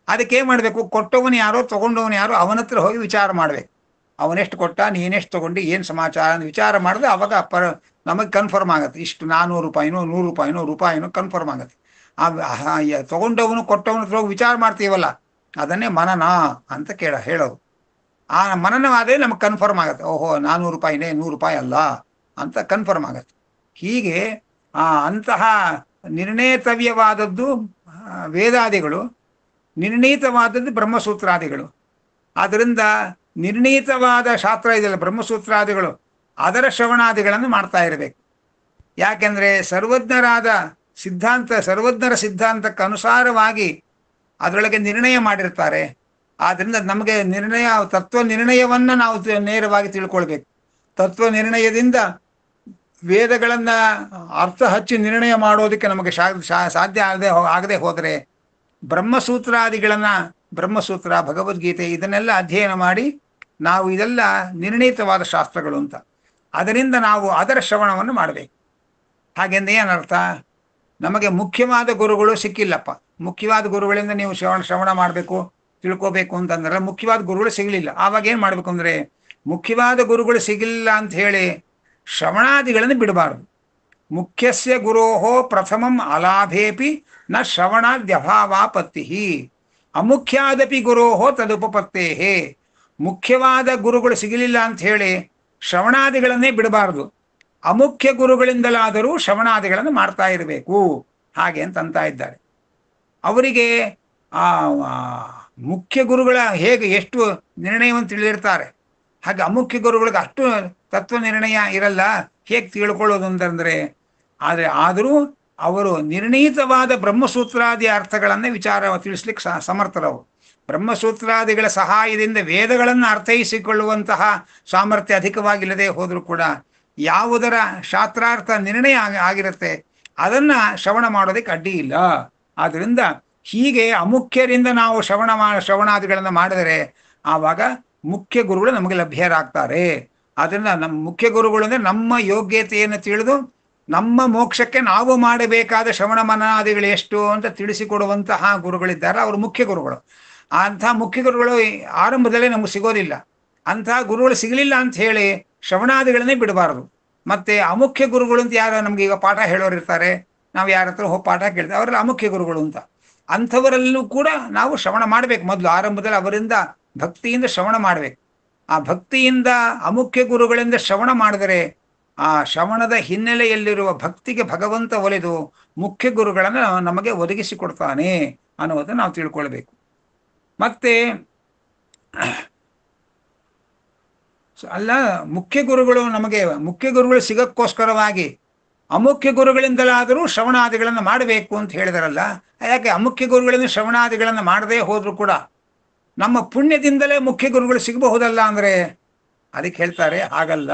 ಅದಕ್ಕೆ ಏನು ಮಾಡಬೇಕು? ಕೊಟ್ಟವನು ಯಾರೋ ತಗೊಂಡವನು ಯಾರೋ ಅವನ ಹತ್ರ ಹೋಗಿ ವಿಚಾರ ಮಾಡಬೇಕು. ಅವನೆಷ್ಟು ಕೊಟ್ಟ, ನೀನೆಷ್ಟು ತಗೊಂಡು, ಏನು ಸಮಾಚಾರ ಅಂತ ವಿಚಾರ ಮಾಡಿದ್ರೆ ಅವಾಗ ನಮಗೆ ಕನ್ಫರ್ಮ್ ಆಗುತ್ತೆ. ಇಷ್ಟು 400 ರೂಪಾಯಿನೋ 100 ರೂಪಾಯಿನೋ ರೂಪಾಯಿನೋ ಕನ್ಫರ್ಮ್ ಆಗುತ್ತೆ. ತಗೊಂಡವನು ಕೊಟ್ಟವನು ಹತ್ರ ಹೋಗಿ ವಿಚಾರ ಮಾಡ್ತೀವಲ್ಲ, ಅದನ್ನೇ ಮನನ ಅಂತ ಹೇಳೋದು. ಆ ಮನನವಾದರೆ ನಮಗೆ ಕನ್ಫರ್ಮ್ ಆಗುತ್ತೆ, ಓಹೋ 400 ರೂಪಾಯಿನೇ, 100 ರೂಪಾಯಿ ಅಲ್ಲ ಅಂತ ಕನ್ಫರ್ಮ್ ಆಗುತ್ತೆ. ಹೀಗೆ ಅಂತಹ ನಿರ್ಣೇತವ್ಯವಾದದ್ದು ವೇದಾದಿಗಳು, ನಿರ್ಣೀತವಾದದ್ದು ಬ್ರಹ್ಮಸೂತ್ರಾದಿಗಳು. ಆದ್ದರಿಂದ ನಿರ್ಣೀತವಾದ ಶಾಸ್ತ್ರ ಇದೆಯಲ್ಲ ಬ್ರಹ್ಮಸೂತ್ರಾದಿಗಳು, ಅದರ ಶ್ರವಣಾದಿಗಳನ್ನು ಮಾಡ್ತಾ ಇರಬೇಕು. ಯಾಕೆಂದ್ರೆ ಸರ್ವಜ್ಞರ ಸಿದ್ಧಾಂತಕ್ಕೆ ಅನುಸಾರವಾಗಿ ಅದರೊಳಗೆ ನಿರ್ಣಯ ಮಾಡಿರ್ತಾರೆ. ಆದ್ರಿಂದ ನಮಗೆ ತತ್ವ ನಿರ್ಣಯವನ್ನ ನಾವು ನೇರವಾಗಿ ತಿಳ್ಕೊಳ್ಬೇಕು. ತತ್ವ ನಿರ್ಣಯದಿಂದ ವೇದಗಳನ್ನ ಅರ್ಥ ಹಚ್ಚಿ ನಿರ್ಣಯ ಮಾಡೋದಕ್ಕೆ ನಮಗೆ ಸಾಧ್ಯ ಆಗದೆ ಹೋದರೆ ಬ್ರಹ್ಮಸೂತ್ರ, ಭಗವದ್ಗೀತೆ ಇದನ್ನೆಲ್ಲ ಅಧ್ಯಯನ ಮಾಡಿ ನಾವು ಇದೆಲ್ಲ ನಿರ್ಣೀತವಾದ ಶಾಸ್ತ್ರಗಳು ಅಂತ, ಅದರಿಂದ ನಾವು ಅದರ ಶ್ರವಣವನ್ನು ಮಾಡಬೇಕು. ಹಾಗೆಂದ ಏನರ್ಥ? ನಮಗೆ ಮುಖ್ಯವಾದ ಗುರುಗಳು ಸಿಕ್ಕಿಲ್ಲಪ್ಪ, ಮುಖ್ಯವಾದ ಗುರುಗಳಿಂದ ನೀವು ಶ್ರವಣ ಮಾಡಬೇಕು, ತಿಳ್ಕೋಬೇಕು ಅಂತಂದ್ರೆ ಮುಖ್ಯವಾದ ಗುರುಗಳು ಸಿಗಲಿಲ್ಲ. ಆವಾಗ ಏನು ಮಾಡಬೇಕು ಅಂದರೆ, ಮುಖ್ಯವಾದ ಗುರುಗಳು ಸಿಗಲಿಲ್ಲ ಅಂತ ಹೇಳಿ ಶ್ರವಣಾದಿಗಳನ್ನು ಬಿಡಬಾರ್ದು. ಮುಖ್ಯಸ್ಯ ಗುರೋಹೋ ಪ್ರಥಮಂ ಅಲಾಭೇಪಿ ನ ಶ್ರವಣಾದ್ಯಭಾವಾಪತ್ತಿ ಅಮುಖ್ಯಾದಪಿ ಗುರೋಹೋ ತದುಪಪತ್ತೇಹೇ. ಮುಖ್ಯವಾದ ಗುರುಗಳು ಸಿಗಲಿಲ್ಲ ಅಂತ ಹೇಳಿ ಶ್ರವಣಾದಿಗಳನ್ನೇ ಬಿಡಬಾರ್ದು. ಅಮುಖ್ಯ ಗುರುಗಳಿಂದಲಾದರೂ ಶ್ರವಣಾದಿಗಳನ್ನು ಮಾಡ್ತಾ ಇರಬೇಕು, ಹಾಗೆ ಅಂತ ಇದ್ದಾರೆ. ಅವರಿಗೆ ಮುಖ್ಯ ಗುರುಗಳ ಎಷ್ಟು ನಿರ್ಣಯವನ್ನು ತಿಳಿದಿರ್ತಾರೆ, ಹಾಗೆ ಅಮುಖ್ಯ ಗುರುಗಳಿಗೆ ಅಷ್ಟು ತತ್ವ ನಿರ್ಣಯ ಇರಲ್ಲ. ಹೇಗೆ ತಿಳ್ಕೊಳ್ಳೋದು ಅಂತಂದ್ರೆ, ಆದರೂ ಅವರು ನಿರ್ಣೀತವಾದ ಬ್ರಹ್ಮಸೂತ್ರಾದಿ ಅರ್ಥಗಳನ್ನೇ ತಿಳಿಸ್ಲಿಕ್ಕೆ ಸಮರ್ಥರವರು. ಬ್ರಹ್ಮಸೂತ್ರಾದಿಗಳ ಸಹಾಯದಿಂದ ವೇದಗಳನ್ನು ಅರ್ಥೈಸಿಕೊಳ್ಳುವಂತಹ ಸಾಮರ್ಥ್ಯ ಅಧಿಕವಾಗಿಲ್ಲದೆ ಹೋದರೂ ಕೂಡ ಯಾವುದರ ಶಾಸ್ತ್ರಾರ್ಥ ನಿರ್ಣಯ ಆಗಿರುತ್ತೆ ಅದನ್ನ ಶ್ರವಣ ಮಾಡೋದಕ್ಕೆ ಅಡ್ಡಿ ಇಲ್ಲ. ಆದ್ರಿಂದ ಹೀಗೆ ಅಮುಖ್ಯರಿಂದ ನಾವು ಶ್ರವಣಾದಿಗಳನ್ನು ಮಾಡಿದರೆ ಆವಾಗ ಮುಖ್ಯ ಗುರುಗಳು ನಮಗೆ ಲಭ್ಯರಾಗ್ತಾರೆ. ಅದರಿಂದ ನಮ್ಮ ಮುಖ್ಯ ಗುರುಗಳು ಅಂದ್ರೆ ನಮ್ಮ ಯೋಗ್ಯತೆಯನ್ನು ತಿಳಿದು ನಮ್ಮ ಮೋಕ್ಷಕ್ಕೆ ನಾವು ಮಾಡಬೇಕಾದ ಶ್ರವಣ ಮನನಾದಿಗಳು ಎಷ್ಟು ಅಂತ ತಿಳಿಸಿಕೊಡುವಂತಹ ಗುರುಗಳಿದ್ದಾರೆ, ಅವರು ಮುಖ್ಯ ಗುರುಗಳು. ಅಂತಹ ಮುಖ್ಯ ಗುರುಗಳು ಆರಂಭದಲ್ಲೇ ನಮಗೆ ಸಿಗೋದಿಲ್ಲ. ಅಂತಹ ಗುರುಗಳು ಸಿಗಲಿಲ್ಲ ಅಂತ ಹೇಳಿ ಶ್ರವಣಾದಿಗಳನ್ನೇ ಬಿಡಬಾರದು. ಮತ್ತೆ ಅಮುಖ್ಯ ಗುರುಗಳು ಅಂತ ಯಾರು ನಮ್ಗೆ ಈಗ ಪಾಠ ಹೇಳೋರು ಇರ್ತಾರೆ, ನಾವು ಯಾರ ಹತ್ರ ಹೋಗಿ ಪಾಠ ಕೇಳ್ತೇವೆ, ಅವರೆಲ್ಲ ಅಮುಖ್ಯ ಗುರುಗಳು ಅಂತ. ಅಂಥವರಲ್ಲೂ ಕೂಡ ನಾವು ಶ್ರವಣ ಮಾಡಬೇಕು. ಮೊದಲು ಆರಂಭದಲ್ಲಿ ಅವರಿಂದ ಭಕ್ತಿಯಿಂದ ಶ್ರವಣ ಮಾಡಬೇಕು. ಆ ಭಕ್ತಿಯಿಂದ ಅಮುಖ್ಯ ಗುರುಗಳಿಂದ ಶ್ರವಣ ಮಾಡಿದರೆ ಆ ಶ್ರವಣದ ಹಿನ್ನೆಲೆಯಲ್ಲಿರುವ ಭಕ್ತಿಗೆ ಭಗವಂತ ಒಲಿದು ಮುಖ್ಯ ಗುರುಗಳನ್ನು ನಮಗೆ ಒದಗಿಸಿಕೊಡ್ತಾನೆ ಅನ್ನೋದನ್ನು ನಾವು ತಿಳ್ಕೊಳ್ಬೇಕು. ಮತ್ತೆ ಮುಖ್ಯ ಗುರುಗಳು ಸಿಗಕ್ಕೋಸ್ಕರವಾಗಿ ಅಮುಖ್ಯ ಗುರುಗಳಿಂದಲಾದರೂ ಶ್ರವಣಾದಿಗಳನ್ನು ಮಾಡಬೇಕು ಅಂತ ಹೇಳಿದಾರಲ್ಲ. ಯಾಕೆ ಅಮುಖ್ಯ ಗುರುಗಳಿಂದ ಶ್ರವಣಾದಿಗಳನ್ನು ಮಾಡದೇ ಹೋದ್ರು ಕೂಡ ನಮ್ಮ ಪುಣ್ಯದಿಂದಲೇ ಮುಖ್ಯ ಗುರುಗಳು ಸಿಗಬಹುದಲ್ಲ ಅಂದ್ರೆ, ಅದಕ್ಕೆ ಹೇಳ್ತಾರೆ ಹಾಗಲ್ಲ.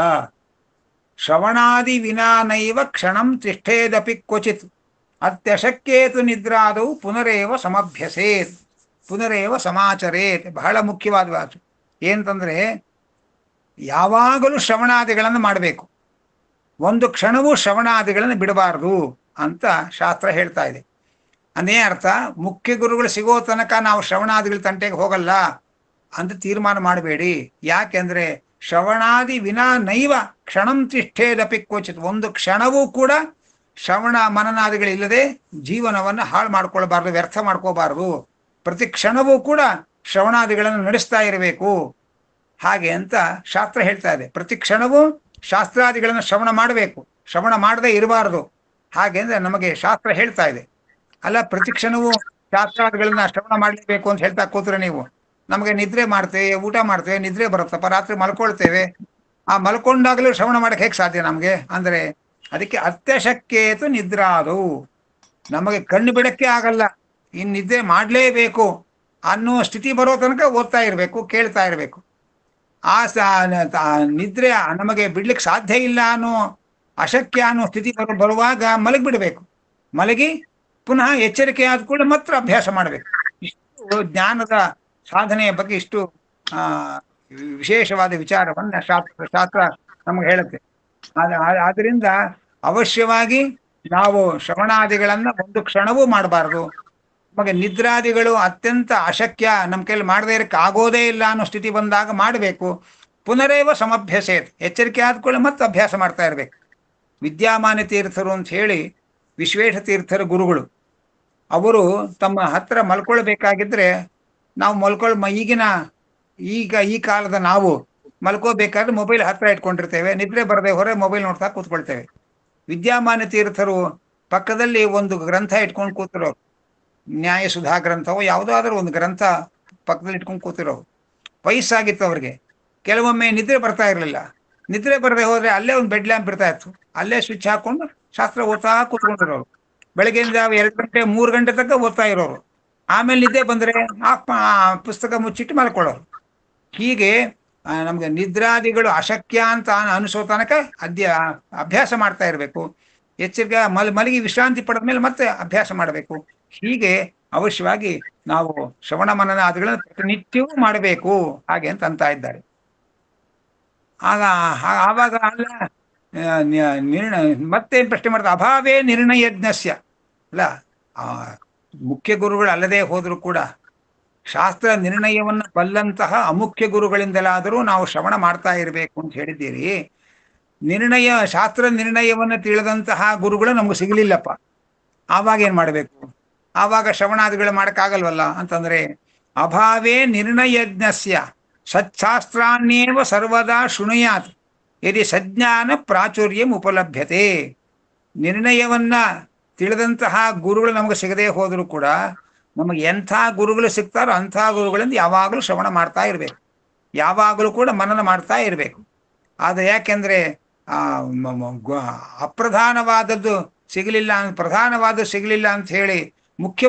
ಶ್ರವಣಾದಿ ವಿನಾನೈವ ಕ್ಷಣಂ ತಿಷ್ಠೇದಪಿ ಕ್ವಚಿತ್ ಅತ್ಯಶಕ್ಯೇತು ನಿದ್ರಾದವು ಪುನರೇವ ಸಮಭ್ಯಸೇತ್ ಪುನರೇವ ಸಮಾಚರೇತ್. ಬಹಳ ಮುಖ್ಯವಾದ ಮಾತು ಏನಂತಂದ್ರೆ, ಯಾವಾಗಲೂ ಶ್ರವಣಾದಿಗಳನ್ನು ಮಾಡಬೇಕು, ಒಂದು ಕ್ಷಣವೂ ಶ್ರವಣಾದಿಗಳನ್ನು ಬಿಡಬಾರದು ಅಂತ ಶಾಸ್ತ್ರ ಹೇಳ್ತಾ ಇದೆ. ಅದೇ ಅರ್ಥ, ಮುಖ್ಯ ಗುರುಗಳು ಸಿಗೋ ತನಕ ನಾವು ಶ್ರವಣಾದಿಗಳ ತಂಟೆಗೆ ಹೋಗಲ್ಲ ಅಂತ ತೀರ್ಮಾನ ಮಾಡಬೇಡಿ. ಯಾಕೆಂದ್ರೆ ಶ್ರವಣಾದಿ ವಿನಾ ನೈವ ಕ್ಷಣಂ ತಿಷ್ಠೇದಪಿ ಕ್ವಚಿತ್, ಒಂದು ಕ್ಷಣವೂ ಕೂಡ ಶ್ರವಣ ಮನನಾದಿಗಳಿಲ್ಲದೆ ಜೀವನವನ್ನು ಹಾಳು ಮಾಡ್ಕೊಳ್ಬಾರ್ದು, ವ್ಯರ್ಥ ಮಾಡ್ಕೋಬಾರ್ದು. ಪ್ರತಿ ಕ್ಷಣವೂ ಕೂಡ ಶ್ರವಣಾದಿಗಳನ್ನು ನಡೆಸ್ತಾ ಇರಬೇಕು ಹಾಗೆ ಅಂತ ಶಾಸ್ತ್ರ ಹೇಳ್ತಾ ಇದೆ. ಪ್ರತಿ ಕ್ಷಣವೂ ಶಾಸ್ತ್ರಾದಿಗಳನ್ನು ಶ್ರವಣ ಮಾಡಬೇಕು, ಶ್ರವಣ ಮಾಡದೇ ಇರಬಾರದು. ಹಾಗೆ ಅಂದ್ರೆ ನಮಗೆ ಶಾಸ್ತ್ರ ಹೇಳ್ತಾ ಇದೆ. ಅಲ್ಲ, ಪ್ರತಿ ಕ್ಷಣವೂ ಶಾಸ್ತ್ರಾದಿಗಳನ್ನ ಶ್ರವಣ ಮಾಡಲೇಬೇಕು ಅಂತ ಹೇಳ್ತಾ ಕೂತ್ರೆ ನೀವು, ನಮಗೆ ನಿದ್ರೆ ಮಾಡ್ತೇವೆ, ಊಟ ಮಾಡ್ತೇವೆ, ನಿದ್ರೆ ಬರುತ್ತಪ್ಪ, ರಾತ್ರಿ ಮಲ್ಕೊಳ್ತೇವೆ. ಆ ಮಲ್ಕೊಂಡಾಗಲೂ ಶ್ರವಣ ಮಾಡಕ್ಕೆ ಹೇಗೆ ಸಾಧ್ಯ ನಮಗೆ ಅಂದ್ರೆ, ಅದಕ್ಕೆ ಅತ್ಯಶಕ್ಯೇತು ನಿದ್ರಾದವು. ನಮಗೆ ಕಣ್ಣು ಬಿಡಕ್ಕೆ ಆಗಲ್ಲ, ಇನ್ನು ನಿದ್ದೆ ಮಾಡಲೇಬೇಕು ಅನ್ನೋ ಸ್ಥಿತಿ ಬರೋ ತನಕ ಓದ್ತಾ ಇರಬೇಕು, ಕೇಳ್ತಾ ಇರಬೇಕು. ಆ ನಿದ್ರೆ ನಮಗೆ ಬಿಡ್ಲಿಕ್ಕೆ ಸಾಧ್ಯ ಇಲ್ಲ ಅನ್ನೋ ಅಶಕ್ಯ ಅನ್ನೋ ಸ್ಥಿತಿ ಬರುವಾಗ ಮಲಗಿಬಿಡ್ಬೇಕು. ಮಲಗಿ ಪುನಃ ಎಚ್ಚರಿಕೆ ಆದ ಕೂಡ ಮಾತ್ರ ಅಭ್ಯಾಸ ಮಾಡಬೇಕು. ಇಷ್ಟು ಜ್ಞಾನದ ಸಾಧನೆಯ ಬಗ್ಗೆ ಇಷ್ಟು ವಿಶೇಷವಾದ ವಿಚಾರವನ್ನ ಶಾಸ್ತ್ರ ನಮಗೆ ಹೇಳುತ್ತೆ. ಆದ್ರಿಂದ ಅವಶ್ಯವಾಗಿ ನಾವು ಶ್ರವಣಾದಿಗಳನ್ನ ಒಂದು ಕ್ಷಣವೂ ಮಾಡಬಾರದು. ನಮಗೆ ನಿದ್ರಾದಿಗಳು ಅತ್ಯಂತ ಅಶಕ್ಯ, ನಮ್ಮ ಕೈಯಲ್ಲಿ ಮಾಡದೇ ಇರಕ್ಕೆ ಆಗೋದೇ ಇಲ್ಲ ಅನ್ನೋ ಸ್ಥಿತಿ ಬಂದಾಗ ಮಾಡಬೇಕು. ಪುನರೇವ ಸಮಭ್ಯಸೇತ್, ಎಚ್ಚರಿಕೆ ಆದ್ಕೊಳ್ಳಿ ಮತ್ತೆ ಅಭ್ಯಾಸ ಮಾಡ್ತಾ ಇರ್ಬೇಕು. ವಿದ್ಯಾಮಾನ್ಯ ತೀರ್ಥರು ಅಂತ ಹೇಳಿ ವಿಶ್ವೇಶ ತೀರ್ಥರ ಗುರುಗಳು, ಅವರು ತಮ್ಮ ಹತ್ರ ಮಲ್ಕೊಳ್ಬೇಕಾಗಿದ್ರೆ, ನಾವು ಈಗ ಈ ಕಾಲದ ನಾವು ಮಲ್ಕೋಬೇಕಾದ್ರೆ ಮೊಬೈಲ್ ಹತ್ರ ಇಟ್ಕೊಂಡಿರ್ತೇವೆ, ನಿದ್ರೆ ಬರದೆ ಹೊರ ಮೊಬೈಲ್ ನೋಡ್ತಾ ಕೂತ್ಕೊಳ್ತೇವೆ. ವಿದ್ಯಾಮಾನ್ಯ ತೀರ್ಥರು ಪಕ್ಕದಲ್ಲಿ ಒಂದು ಗ್ರಂಥ ಇಟ್ಕೊಂಡು ಕೂತಿರೋರು, ನ್ಯಾಯ ಸುಧಾ ಗ್ರಂಥವೋ ಯಾವುದಾದ್ರೂ ಒಂದು ಗ್ರಂಥ ಪಕ್ಕದಲ್ಲಿ ಇಟ್ಕೊಂಡು ಕೂತಿರೋರು. ವಯಸ್ಸಾಗಿತ್ತು ಅವ್ರಿಗೆ, ಕೆಲವೊಮ್ಮೆ ನಿದ್ರೆ ಬರ್ತಾ ಇರಲಿಲ್ಲ. ನಿದ್ರೆ ಬರದೆ ಹೋದ್ರೆ ಅಲ್ಲೇ ಒಂದು ಬೆಡ್ ಲ್ಯಾಂಪ್ ಇರ್ತಾ ಇತ್ತು, ಅಲ್ಲೇ ಸ್ವಿಚ್ ಹಾಕೊಂಡು ಶಾಸ್ತ್ರ ಓದ್ತಾ ಕೂತ್ಕೊಂಡಿರೋರು. ಬೆಳಗ್ಗೆಯಿಂದ 2 ಗಂಟೆ 3 ಗಂಟೆ ತನಕ ಓದ್ತಾ ಇರೋರು. ಆಮೇಲೆ ನಿದ್ದೆ ಬಂದ್ರೆ ಆ ಪುಸ್ತಕ ಮುಚ್ಚಿಟ್ಟು ಮಲ್ಕೊಳ್ಳೋರು. ಹೀಗೆ ನಮ್ಗೆ ನಿದ್ರಾದಿಗಳು ಅಶಕ್ಯ ಅಂತ ಅನಿಸೋ ತನಕ ಅಭ್ಯಾಸ ಮಾಡ್ತಾ ಇರಬೇಕು. ಎಚ್ಚರಿಕೆ ಮಲಗಿ ವಿಶ್ರಾಂತಿ ಪಡೆದ ಮೇಲೆ ಮತ್ತೆ ಅಭ್ಯಾಸ ಮಾಡಬೇಕು. ಹೀಗೆ ಅವಶ್ಯವಾಗಿ ನಾವು ಶ್ರವಣ ಮನನಾದಿಗಳನ್ನು ಪ್ರತಿನಿತ್ಯವೂ ಮಾಡಬೇಕು ಹಾಗೆ ಅಂತ ಇದ್ದಾರೆ. ಆವಾಗ ಅಲ್ಲ ಮತ್ತೆ ಪ್ರಶ್ನೆ ಮಾಡ್ತಾರೆ, ಅಭಾವೇ ನಿರ್ಣಯಜ್ಞಸ್ಯ ಅಲ್ಲ, ಮುಖ್ಯ ಗುರುಗಳು ಅಲ್ಲದೆ ಹೋದ್ರು ಕೂಡ ಶಾಸ್ತ್ರ ನಿರ್ಣಯವನ್ನು ಬಲ್ಲಂತಹ ಅಮುಖ್ಯ ಗುರುಗಳಿಂದಲಾದರೂ ನಾವು ಶ್ರವಣ ಮಾಡ್ತಾ ಇರಬೇಕು ಅಂತ ಹೇಳಿದ್ದೀರಿ. ಶಾಸ್ತ್ರ ನಿರ್ಣಯವನ್ನು ತಿಳಿದಂತಹ ಗುರುಗಳು ನಮ್ಗೆ ಸಿಗಲಿಲ್ಲಪ್ಪ, ಆವಾಗ ಏನ್ ಮಾಡಬೇಕು? ಆವಾಗ ಶ್ರವಣಾದಿಗಳು ಮಾಡಕ್ಕಾಗಲ್ವಲ್ಲ ಅಂತಂದ್ರೆ, ಅಭಾವೇ ನಿರ್ಣಯಜ್ಞಸ್ಯ ಸಚ್ಛಾಸ್ತ್ರಾನ್ಯೇವ ಸರ್ವದಾ ಶೃಣುಯಾತ್ ಯದಿ ಸಜ್ಞಾನ ಪ್ರಾಚುರ್ಯಂ ಉಪಲಭ್ಯತೆ. ನಿರ್ಣಯವನ್ನ ತಿಳಿದಂತಹ ಗುರುಗಳು ನಮಗೆ ಸಿಗದೆ ಹೋದ್ರು ಕೂಡ ನಮಗೆ ಎಂಥ ಗುರುಗಳು ಸಿಗ್ತಾರೋ ಅಂಥ ಗುರುಗಳಿಂದ ಯಾವಾಗಲೂ ಶ್ರವಣ ಮಾಡ್ತಾ ಇರಬೇಕು, ಯಾವಾಗಲೂ ಕೂಡ ಮನನ ಮಾಡ್ತಾ ಇರಬೇಕು. ಆದರೆ ಯಾಕೆಂದ್ರೆ ಅಪ್ರಧಾನವಾದದ್ದು ಸಿಗಲಿಲ್ಲ ಅಂತ ಹೇಳಿ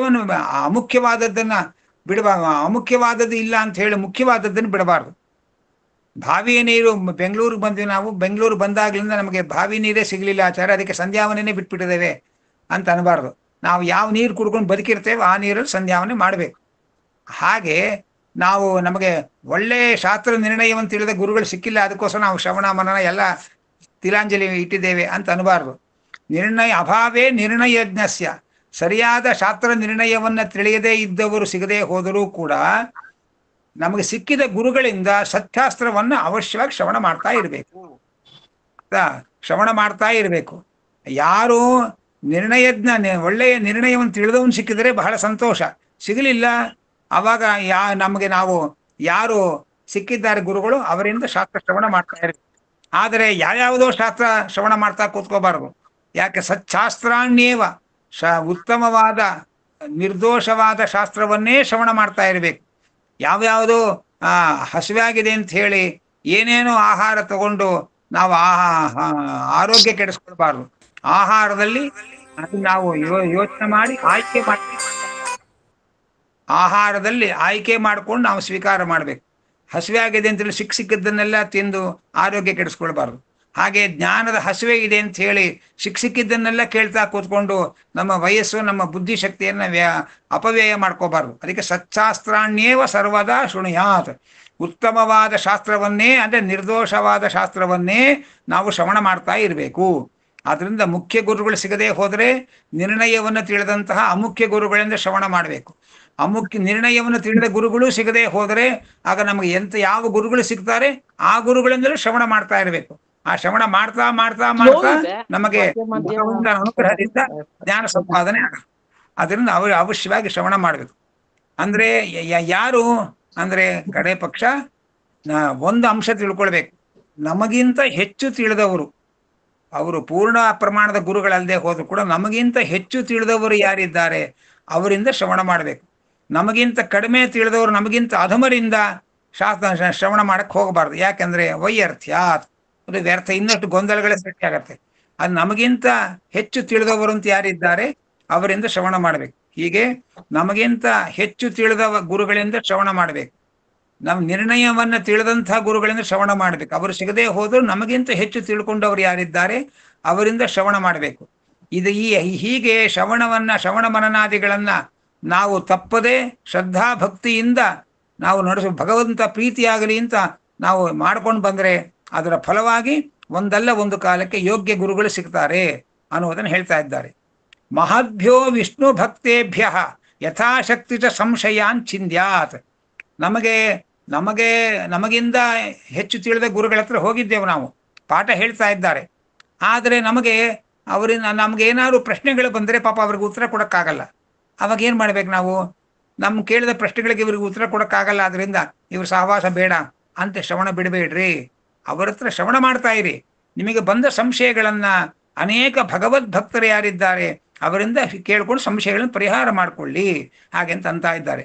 ಅಮುಖ್ಯವಾದದ್ದನ್ನ ಅಮುಖ್ಯವಾದದ್ದು ಇಲ್ಲ ಅಂತ ಹೇಳಿ ಮುಖ್ಯವಾದದ್ದನ್ನು ಬಿಡಬಾರ್ದು. ಬಾವಿಯ ನೀರು ಬೆಂಗಳೂರಿಗೆ ಬಂದ್ವಿ, ನಾವು ಬೆಂಗಳೂರು ಬಂದಾಗ್ಲಿಂದ ನಮಗೆ ಬಾವಿ ನೀರೇ ಸಿಗಲಿಲ್ಲ ಆಚಾರ್ಯ, ಅದಕ್ಕೆ ಸಂಧ್ಯಾವನೆನೇ ಬಿಟ್ಬಿಟ್ಟಿದ್ದೇವೆ ಅಂತ ಅನ್ಬಾರ್ದು. ನಾವು ಯಾವ ನೀರು ಕುಡ್ಕೊಂಡು ಬದುಕಿರ್ತೇವೆ ಆ ನೀರಲ್ಲಿ ಸಂಧ್ಯಾವನೆ ಮಾಡಬೇಕು. ಹಾಗೆ ನಮಗೆ ಒಳ್ಳೆ ಶಾಸ್ತ್ರ ನಿರ್ಣಯವನ್ನು ತಿಳಿದ ಗುರುಗಳು ಸಿಕ್ಕಿಲ್ಲ, ಅದಕ್ಕೋಸ್ಕರ ನಾವು ಶ್ರವಣ ಮನನ ಎಲ್ಲ ತಿಲಾಂಜಲಿ ಇಟ್ಟಿದ್ದೇವೆ ಅಂತ ಅನ್ಬಾರ್ದು. ಅಭಾವೇ ನಿರ್ಣಯಜ್ಞಸ್ಯ, ಸರಿಯಾದ ಶಾಸ್ತ್ರ ನಿರ್ಣಯವನ್ನ ತಿಳಿಯದೇ ಇದ್ದವರು ಸಿಗದೆ ಹೋದರೂ ಕೂಡ ನಮಗೆ ಸಿಕ್ಕಿದ ಗುರುಗಳಿಂದ ಸತ್ಯಾಸ್ತ್ರವನ್ನ ಅವಶ್ಯವಾಗಿ ಶ್ರವಣ ಮಾಡ್ತಾ ಇರಬೇಕು. ಯಾರು ಒಳ್ಳೆಯ ನಿರ್ಣಯವನ್ನು ತಿಳಿದವನು ಸಿಕ್ಕಿದರೆ ಬಹಳ ಸಂತೋಷ. ಸಿಗಲಿಲ್ಲ, ಅವಾಗ ನಾವು ಯಾರು ಸಿಕ್ಕಿದ್ದಾರೆ ಗುರುಗಳು ಅವರಿಂದ ಶಾಸ್ತ್ರ ಶ್ರವಣ ಮಾಡ್ತಾ ಇರಬೇಕು. ಆದರೆ ಯಾವ್ಯಾವುದೋ ಶಾಸ್ತ್ರ ಶ್ರವಣ ಮಾಡ್ತಾ ಕೂತ್ಕೋಬಾರದು. ಯಾಕೆ? ಸಚ್ಛಾಸ್ತ್ರಾಣ್ಯೇವ, ಉತ್ತಮವಾದ ನಿರ್ದೋಷವಾದ ಶಾಸ್ತ್ರವನ್ನೇ ಶ್ರವಣ ಮಾಡ್ತಾ ಇರಬೇಕು. ಯಾವ್ಯಾವುದೋ ಹಸಿವಾಗಿದೆ ಅಂತ ಹೇಳಿ ಏನೇನೋ ಆಹಾರ ತಗೊಂಡು ನಾವು ಆರೋಗ್ಯ ಕೆಡಿಸ್ಕೊಳ್ಬಾರ್ದು. ಆಹಾರದಲ್ಲಿ ನಾವು ಯೋಚನೆ ಮಾಡಿ ಆಹಾರದಲ್ಲಿ ಆಯ್ಕೆ ಮಾಡ್ಕೊಂಡು ನಾವು ಸ್ವೀಕಾರ ಮಾಡಬೇಕು. ಹಸಿವೆ ಆಗಿದೆ ಅಂತೇಳಿ ಸಿಕ್ಕಿದ್ದನ್ನೆಲ್ಲ ತಿಂದು ಆರೋಗ್ಯ ಕೆಡಿಸ್ಕೊಳ್ಬಾರ್ದು. ಹಾಗೆ ಜ್ಞಾನದ ಹಸಿವೆ ಇದೆ ಅಂತ ಹೇಳಿ ಸಿಕ್ಕಿದ್ದನ್ನೆಲ್ಲ ಕೇಳ್ತಾ ಕೂತ್ಕೊಂಡು ನಮ್ಮ ವಯಸ್ಸು ನಮ್ಮ ಬುದ್ಧಿಶಕ್ತಿಯನ್ನ ಅಪವ್ಯಯ ಮಾಡ್ಕೋಬಾರ್ದು. ಅದಕ್ಕೆ ಸಚ್ಚಾಸ್ತ್ರಾಣ್ಯೇವ ಸರ್ವದಾ ಶೃಣುಯಾತ್, ಉತ್ತಮವಾದ ಶಾಸ್ತ್ರವನ್ನೇ ಅಂದ್ರೆ ನಿರ್ದೋಷವಾದ ಶಾಸ್ತ್ರವನ್ನೇ ನಾವು ಶ್ರವಣ ಮಾಡ್ತಾ ಇರಬೇಕು. ಆದ್ರಿಂದ ಮುಖ್ಯ ಗುರುಗಳು ಸಿಗದೆ ಹೋದರೆ ನಿರ್ಣಯವನ್ನು ತಿಳಿದಂತಹ ಅಮುಖ್ಯ ಗುರುಗಳಿಂದ ಶ್ರವಣ ಮಾಡಬೇಕು. ನಿರ್ಣಯವನ್ನು ತಿಳಿದ ಗುರುಗಳು ಸಿಗದೆ ಹೋದರೆ ಆಗ ನಮಗೆ ಯಾವ ಗುರುಗಳು ಸಿಗ್ತಾರೆ ಆ ಗುರುಗಳಿಂದಲೂ ಶ್ರವಣ ಮಾಡ್ತಾ ಇರಬೇಕು. ಆ ಶ್ರವಣ ಮಾಡ್ತಾ ಮಾಡ್ತಾ ಮಾಡ್ತಾ ನಮಗೆ ಅನುಗ್ರಹದಿಂದ ಜ್ಞಾನ ಸಂಪಾದನೆ ಆಗುತ್ತೆ. ಅದರಿಂದ ಅವರು ಅವಶ್ಯವಾಗಿ ಶ್ರವಣ ಮಾಡಬೇಕು. ಅಂದ್ರೆ ಯಾರು ಅಂದ್ರೆ ಕಡೆ ಪಕ್ಷ ಒಂದು ಅಂಶ ತಿಳ್ಕೊಳ್ಬೇಕು, ನಮಗಿಂತ ಹೆಚ್ಚು ತಿಳಿದವರು, ಅವರು ಪೂರ್ಣ ಪ್ರಮಾಣದ ಗುರುಗಳಲ್ಲದೆ ಹೋದ್ರು ಕೂಡ ನಮಗಿಂತ ಹೆಚ್ಚು ತಿಳಿದವರು ಯಾರಿದ್ದಾರೆ ಅವರಿಂದ ಶ್ರವಣ ಮಾಡಬೇಕು. ನಮಗಿಂತ ಕಡಿಮೆ ತಿಳಿದವರು, ನಮಗಿಂತ ಅಧಮರಿಂದ ಶ್ರವಣ ಮಾಡಕ್ ಹೋಗಬಾರ್ದು. ಯಾಕಂದ್ರೆ ವೈಯರ್ಥ್ಯಾತ್, ಅದು ವ್ಯರ್ಥ, ಇನ್ನಷ್ಟು ಗೊಂದಲಗಳೇ ಸೃಷ್ಟಿ ಆಗತ್ತೆ. ಅದು ನಮಗಿಂತ ಹೆಚ್ಚು ತಿಳಿದವರು ಅಂತ ಯಾರಿದ್ದಾರೆ ಅವರಿಂದ ಶ್ರವಣ ಮಾಡಬೇಕು. ಹೀಗೆ ನಮಗಿಂತ ಹೆಚ್ಚು ತಿಳಿದ ಗುರುಗಳಿಂದ ಶ್ರವಣ ಮಾಡಬೇಕು. ನಮ್ಮ ನಿರ್ಣಯವನ್ನ ತಿಳಿದಂತಹ ಗುರುಗಳಿಂದ ಶ್ರವಣ ಮಾಡಬೇಕು. ಅವರು ಸಿಗದೆ ಹೋದ್ರು ನಮಗಿಂತ ಹೆಚ್ಚು ತಿಳ್ಕೊಂಡವರು ಯಾರಿದ್ದಾರೆ ಅವರಿಂದ ಶ್ರವಣ ಮಾಡಬೇಕು. ಹೀಗೆ ಶ್ರವಣ ಮನನಾದಿಗಳನ್ನ ನಾವು ತಪ್ಪದೆ ಶ್ರದ್ಧಾ ಭಕ್ತಿಯಿಂದ ನಾವು ಭಗವಂತ ಪ್ರೀತಿಯಾಗಲಿ ಅಂತ ನಾವು ಮಾಡ್ಕೊಂಡು ಬಂದ್ರೆ ಅದರ ಫಲವಾಗಿ ಒಂದಲ್ಲ ಒಂದು ಕಾಲಕ್ಕೆ ಯೋಗ್ಯ ಗುರುಗಳು ಸಿಗ್ತಾರೆ ಅನ್ನುವುದನ್ನು ಹೇಳ್ತಾ ಇದ್ದಾರೆ. ಮಹದ್ಭ್ಯೋ ವಿಷ್ಣು ಭಕ್ತೇಭ್ಯ ಯಥಾಶಕ್ತಿ ಚ ಸಂಶಯಾನ್ ಚಿಂದ್ಯಾತ್. ನಮಗೆ ನಮಗಿಂದ ಹೆಚ್ಚು ತಿಳಿದ ಗುರುಗಳ ಹತ್ರ ಹೋಗಿದ್ದೇವೆ, ನಾವು ಪಾಠ ಹೇಳ್ತಾ ಇದ್ದಾರೆ. ಆದರೆ ನಮ್ಗೆ ಏನಾದ್ರು ಪ್ರಶ್ನೆಗಳು ಬಂದರೆ ಪಾಪ ಅವ್ರಿಗೆ ಉತ್ತರ ಕೊಡೋಕ್ಕಾಗಲ್ಲ. ಅವಾಗ ಏನು ಮಾಡ್ಬೇಕು ನಾವು? ಕೇಳಿದ ಪ್ರಶ್ನೆಗಳಿಗೆ ಇವ್ರಿಗೆ ಉತ್ತರ ಕೊಡೋಕ್ಕಾಗಲ್ಲ, ಆದ್ರಿಂದ ಇವ್ರ ಸಹವಾಸ ಬೇಡ ಅಂತ ಶ್ರವಣ ಬಿಡಬೇಡ್ರಿ. ಅವರ ಹತ್ರ ಶ್ರವಣ ಮಾಡ್ತಾ ಇರಿ. ನಿಮಗೆ ಬಂದ ಸಂಶಯಗಳನ್ನ ಅನೇಕ ಭಗವದ್ ಭಕ್ತರು ಯಾರಿದ್ದಾರೆ ಅವರಿಂದ ಕೇಳ್ಕೊಂಡು ಸಂಶಯಗಳನ್ನು ಪರಿಹಾರ ಮಾಡಿಕೊಳ್ಳಿ ಹಾಗೆಂತ ಅಂತ ಇದ್ದಾರೆ.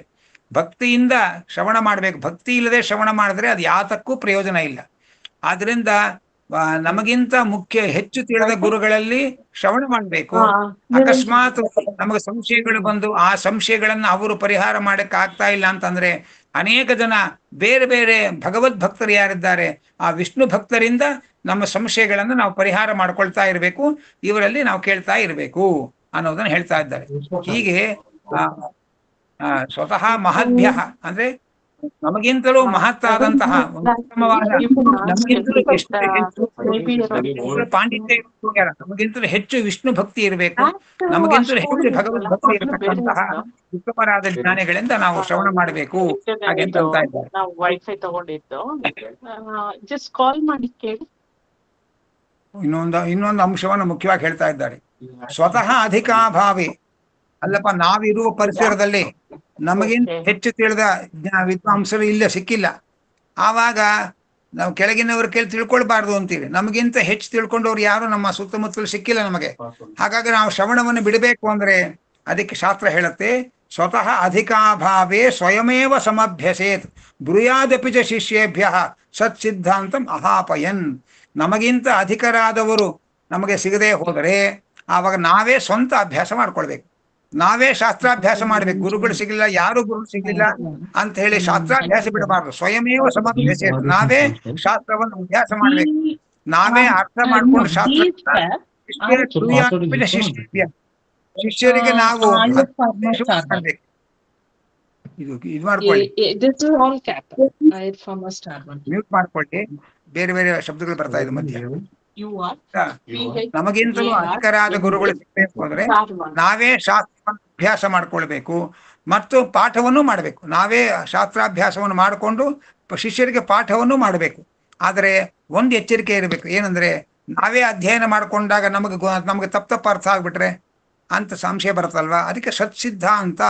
ಭಕ್ತಿಯಿಂದ ಶ್ರವಣ ಮಾಡ್ಬೇಕು. ಭಕ್ತಿ ಇಲ್ಲದೆ ಶ್ರವಣ ಮಾಡಿದ್ರೆ ಅದು ಯಾತಕ್ಕೂ ಪ್ರಯೋಜನ ಇಲ್ಲ. ಆದ್ರಿಂದ ನಮಗಿಂತ ಹೆಚ್ಚು ತಿಳಿದ ಗುರುಗಳಲ್ಲಿ ಶ್ರವಣ ಮಾಡ್ಬೇಕು. ಅಕಸ್ಮಾತ್ ನಮಗೆ ಸಂಶಯಗಳು ಬಂದು ಆ ಸಂಶಯಗಳನ್ನ ಅವರು ಪರಿಹಾರ ಮಾಡಕ್ ಆಗ್ತಾ ಇಲ್ಲ ಅಂತಂದ್ರೆ ಅನೇಕ ಜನ ಬೇರೆ ಬೇರೆ ಭಗವದ್ ಭಕ್ತರು ಯಾರಿದ್ದಾರೆ ಆ ವಿಷ್ಣು ಭಕ್ತರಿಂದ ನಮ್ಮ ಸಂಶಯಗಳನ್ನ ನಾವು ಪರಿಹಾರ ಮಾಡ್ಕೊಳ್ತಾ ಇರಬೇಕು, ಇವರಲ್ಲಿ ನಾವು ಕೇಳ್ತಾ ಇರಬೇಕು ಅನ್ನೋದನ್ನ ಹೇಳ್ತಾ ಇದ್ದಾರೆ. ಹೀಗೆ ಸ್ವತಃ ಮಹದ್ಭ್ಯ ಅಂದ್ರೆ ನಮಗಿಂತಲೂ ಮಹತ್ತಾದಂತಹ ಉತ್ತಮವಾದ, ನಮಗಿಂತಲೂ ಪಾಂಡಿತ್ಯ, ನಮಗಿಂತಲೂ ಹೆಚ್ಚು ವಿಷ್ಣು ಭಕ್ತಿ ಇರಬೇಕು, ನಮಗಿಂತಲೂ ಹೆಚ್ಚು ಭಗವದ್ ಭಕ್ತಿ ಇರತಕ್ಕಂತಹ ಉತ್ತಮರಾದ ಜ್ಞಾನಿಗಳಿಂದ ನಾವು ಶ್ರವಣ ಮಾಡಬೇಕು ಹಾಗೆ ಅಂತ ಇದ್ದಾರೆ. ನಾವು ವೈಫೈ ತಗೊಂಡಿದ್ದು ಜಸ್ಟ್ ಕಾಲ್ ಮಾಡಿ ಕೇಳಿ. ಇನ್ನೊಂದು ಅಂಶವನ್ನು ಮುಖ್ಯವಾಗಿ ಹೇಳ್ತಾ ಇದ್ದಾರೆ. ಸ್ವತಃ ಅಧಿಕಾಭಾವಿ ಅಲ್ಲಪ್ಪ, ನಾವಿರುವ ಪರಿಸರದಲ್ಲಿ ನಮಗಿಂತ ಹೆಚ್ಚು ತಿಳಿದ ವಿದ್ವಾಂಸರು ಇಲ್ಲ, ಸಿಕ್ಕಿಲ್ಲ. ಆವಾಗ ನಾವು ಕೆಳಗಿನವ್ರ ಕೇಳಿ ತಿಳ್ಕೊಳ್ಬಾರ್ದು ಅಂತೀವಿ. ನಮಗಿಂತ ಹೆಚ್ಚು ತಿಳ್ಕೊಂಡವ್ರು ಯಾರು ನಮ್ಮ ಸುತ್ತಮುತ್ತಲು ಸಿಕ್ಕಿಲ್ಲ ನಮಗೆ. ಹಾಗಾಗಿ ನಾವು ಶ್ರವಣವನ್ನು ಬಿಡಬೇಕು ಅಂದ್ರೆ ಅದಕ್ಕೆ ಶಾಸ್ತ್ರ ಹೇಳುತ್ತೆ, ಸ್ವತಃ ಅಧಿಕಾಭಾವೇ ಸ್ವಯಮೇವ ಸಮಭ್ಯಸೇತ್ ಬ್ರೂಯಾದಪಿ ಚ ಶಿಷ್ಯೇಭ್ಯ ಸತ್ ಸಿದ್ಧಾಂತಂ ಅಹಾಪಯನ್. ನಮಗಿಂತ ಅಧಿಕರಾದವರು ನಮಗೆ ಸಿಗದೆ ಹೋದರೆ ಆವಾಗ ನಾವೇ ಸ್ವಂತ ಅಭ್ಯಾಸ ಮಾಡ್ಕೊಳ್ಬೇಕು, ನಾವೇ ಶಾಸ್ತ್ರಾಭ್ಯಾಸ ಮಾಡ್ಬೇಕು. ಗುರುಗಳು ಸಿಗಲಿಲ್ಲ, ಯಾರು ಗುರು ಸಿಗಲಿಲ್ಲ ಅಂತ ಹೇಳಿ ಶಾಸ್ತ್ರಾಭ್ಯಾಸ ಬಿಡಬಾರ್ದು. ಸ್ವಯಮೇವ ಸಮಭ್ಯಸೇತ್, ನಾವೇ ಶಾಸ್ತ್ರವನ್ನು ಅಭ್ಯಾಸ ಮಾಡ್ಬೇಕು, ನಾವೇ ಅರ್ಥ ಮಾಡ್ಕೊಂಡು ಶಾಸ್ತ್ರ ಶಿಷ್ಯರಿಗೆ ನಾವು ಮಾಡ್ಬೇಕು. ಇದು ಮಾಡ್ಕೊಳ್ಳಿ, ಮ್ಯೂಟ್ ಮಾಡ್ಕೊಳ್ಳಿ, ಬೇರೆ ಬೇರೆ ಶಬ್ದಗಳು ಬರ್ತಾ ಇದೆ ಮಧ್ಯೆ. ನಮಗಿಂತಲೂ ಅಧಿಕರಾದ ಗುರುಗಳು ಸಿಗಬೇಕು ಅಂದ್ರೆ ನಾವೇ ಶಾಸ್ತ್ರವನ್ನು ಅಭ್ಯಾಸ ಮಾಡ್ಕೊಳ್ಬೇಕು ಮತ್ತು ಪಾಠವನ್ನು ಮಾಡಬೇಕು. ನಾವೇ ಶಾಸ್ತ್ರಾಭ್ಯಾಸವನ್ನು ಮಾಡಿಕೊಂಡು ಶಿಷ್ಯರಿಗೆ ಪಾಠವನ್ನು ಮಾಡಬೇಕು. ಆದರೆ ಒಂದು ಎಚ್ಚರಿಕೆ ಇರಬೇಕು, ಏನಂದ್ರೆ ನಾವೇ ಅಧ್ಯಯನ ಮಾಡಿಕೊಂಡಾಗ ನಮಗೆ ತಪ್ಪ ಅರ್ಥ ಆಗ್ಬಿಟ್ರೆ ಅಂತ ಸಂಶಯ ಬರುತ್ತಲ್ವಾ. ಅದಕ್ಕೆ ಸತ್ಸಿದ್ಧಾಂತ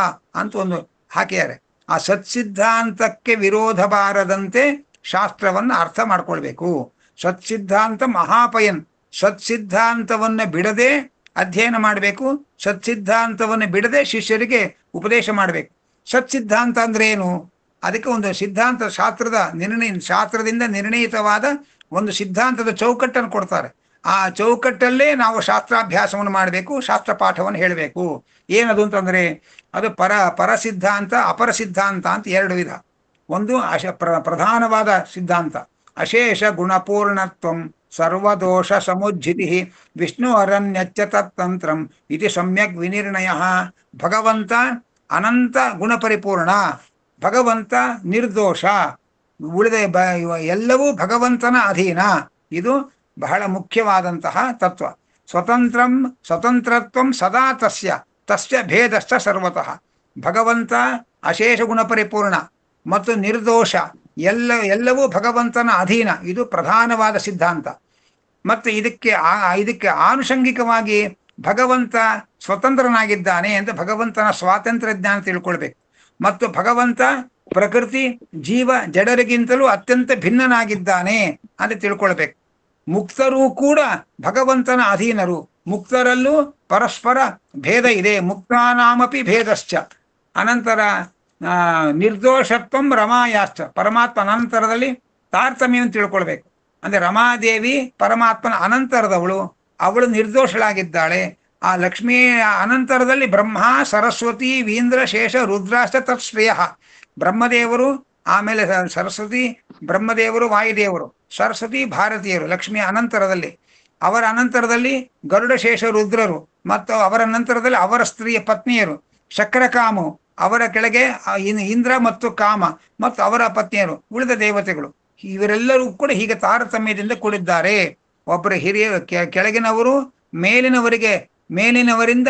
ಅಂತ ಒಂದು ಹಾಕಿದ್ದಾರೆ. ಆ ಸತ್ಸಿದ್ಧಾಂತಕ್ಕೆ ವಿರೋಧ ಬಾರದಂತೆ ಶಾಸ್ತ್ರವನ್ನ ಅರ್ಥ ಮಾಡ್ಕೊಳ್ಬೇಕು. ಸತ್ಸಿದ್ಧಾಂತ ಮಹಾಪಯನ್, ಸತ್ಸಿದ್ಧಾಂತವನ್ನ ಬಿಡದೆ ಅಧ್ಯಯನ ಮಾಡಬೇಕು, ಸತ್ಸಿದ್ಧಾಂತವನ್ನ ಬಿಡದೆ ಶಿಷ್ಯರಿಗೆ ಉಪದೇಶ ಮಾಡಬೇಕು. ಸತ್ಸಿದ್ಧಾಂತ ಅಂದ್ರೆ ಏನು? ಅದಕ್ಕೆ ಒಂದು ಸಿದ್ಧಾಂತ, ಶಾಸ್ತ್ರದಿಂದ ನಿರ್ಣಯಿತವಾದ ಒಂದು ಸಿದ್ಧಾಂತದ ಚೌಕಟ್ಟನ್ನು ಕೊಡ್ತಾರೆ. ಆ ಚೌಕಟ್ಟಲ್ಲೇ ನಾವು ಶಾಸ್ತ್ರಾಭ್ಯಾಸವನ್ನು ಮಾಡಬೇಕು, ಶಾಸ್ತ್ರ ಪಾಠವನ್ನು ಹೇಳಬೇಕು. ಏನದು ಅಂತಂದ್ರೆ ಅದು ಪರಸಿದ್ಧಾಂತ, ಅಪರ ಸಿದ್ಧಾಂತ ಅಂತ ಎರಡು ವಿಧ. ಒಂದು ಪ್ರಧಾನವಾದ ಸಿದ್ಧಾಂತ, ಅಶೇಷ ಗುಣಪೂರ್ಣತ್ವಂ ಸರ್ವದೋಷ ಸಮುಜ್ಜಿತಿ ವಿಷ್ಣು ಅರಣ್ಯಚ್ಚ ತತ್ತಂತ್ರಂ ಇತಿ ಸಮ್ಯಕ್ ವಿನಿರ್ಣಯ. ಭಗವಂತ ಅನಂತ ಗುಣಪರಿಪೂರ್ಣ, ಭಗವಂತ ನಿರ್ದೋಷ, ಉಳಿದ ಎಲ್ಲವೂ ಭಗವಂತನ ಅಧೀನ. ಇದು ಬಹಳ ಮುಖ್ಯವಾದಂತಹ ತತ್ವ. ಸ್ವತಂತ್ರತ್ವಂ ಸದಾ ತಸ್ಯ ಭೇದಶ್ಚ ಸರ್ವತಃ. ಭಗವಂತ ಅಶೇಷ ಗುಣಪರಿಪೂರ್ಣ ಮತ್ತು ನಿರ್ದೋಷ, ಎಲ್ಲವೂ ಭಗವಂತನ ಅಧೀನ. ಇದು ಪ್ರಧಾನವಾದ ಸಿದ್ಧಾಂತ. ಮತ್ತು ಇದಕ್ಕೆ ಆನುಷಂಗಿಕವಾಗಿ ಭಗವಂತ ಸ್ವತಂತ್ರನಾಗಿದ್ದಾನೆ ಅಂತ ಭಗವಂತನ ಸ್ವಾತಂತ್ರ್ಯ ಜ್ಞಾನ ತಿಳ್ಕೊಳ್ಬೇಕು. ಮತ್ತು ಭಗವಂತ ಪ್ರಕೃತಿ ಜೀವ ಜಡರಿಗಿಂತಲೂ ಅತ್ಯಂತ ಭಿನ್ನನಾಗಿದ್ದಾನೆ ಅಂತ ತಿಳ್ಕೊಳ್ಬೇಕು. ಮುಕ್ತರೂ ಕೂಡ ಭಗವಂತನ ಅಧೀನರು, ಮುಕ್ತರಲ್ಲೂ ಪರಸ್ಪರ ಭೇದ ಇದೆ. ಮುಕ್ತಾನಾಮಪಿ ಭೇದಶ್ಚ. ಅನಂತರ ನಿರ್ದೋಷತ್ವಂ ರಮಾಯಾಶ್ಚ, ಪರಮಾತ್ಮ ಅನಂತರದಲ್ಲಿ ತಾರತಮ್ಯವನ್ನು ತಿಳ್ಕೊಳ್ಬೇಕು. ಅಂದ್ರೆ ರಮಾದೇವಿ ಪರಮಾತ್ಮನ ಅನಂತರದವಳು, ಅವಳು ನಿರ್ದೋಷಳಾಗಿದ್ದಾಳೆ. ಆ ಲಕ್ಷ್ಮೀ ಅನಂತರದಲ್ಲಿ ಬ್ರಹ್ಮ ಸರಸ್ವತಿ ವೀಂದ್ರ ಶೇಷ ರುದ್ರಾಶ್ಚ ತತ್ಶ್ರೇಯ. ಬ್ರಹ್ಮದೇವರು, ಆಮೇಲೆ ಸರಸ್ವತಿ, ಬ್ರಹ್ಮದೇವರು ವಾಯುದೇವರು, ಸರಸ್ವತಿ ಭಾರತೀಯರು ಲಕ್ಷ್ಮಿಯ ಅನಂತರದಲ್ಲಿ. ಅವರ ಅನಂತರದಲ್ಲಿ ಗರುಡ ಶೇಷ ರುದ್ರರು, ಮತ್ತು ಅವರ ನಂತರದಲ್ಲಿ ಅವರ ಸ್ತ್ರೀಯ ಪತ್ನಿಯರು ಶಕ್ರಕಾಮು, ಅವರ ಕೆಳಗೆ ಇಂದ್ರ ಮತ್ತು ಕಾಮ ಮತ್ತು ಅವರ ಪತ್ನಿಯರು, ಉಳಿದ ದೇವತೆಗಳು. ಇವರೆಲ್ಲರೂ ಕೂಡ ಹೀಗೆ ತಾರತಮ್ಯದಿಂದ ಕೂಡಿದ್ದಾರೆ. ಒಬ್ಬರು ಹಿರಿಯ ಕೆಳಗಿನವರು ಮೇಲಿನವರಿಂದ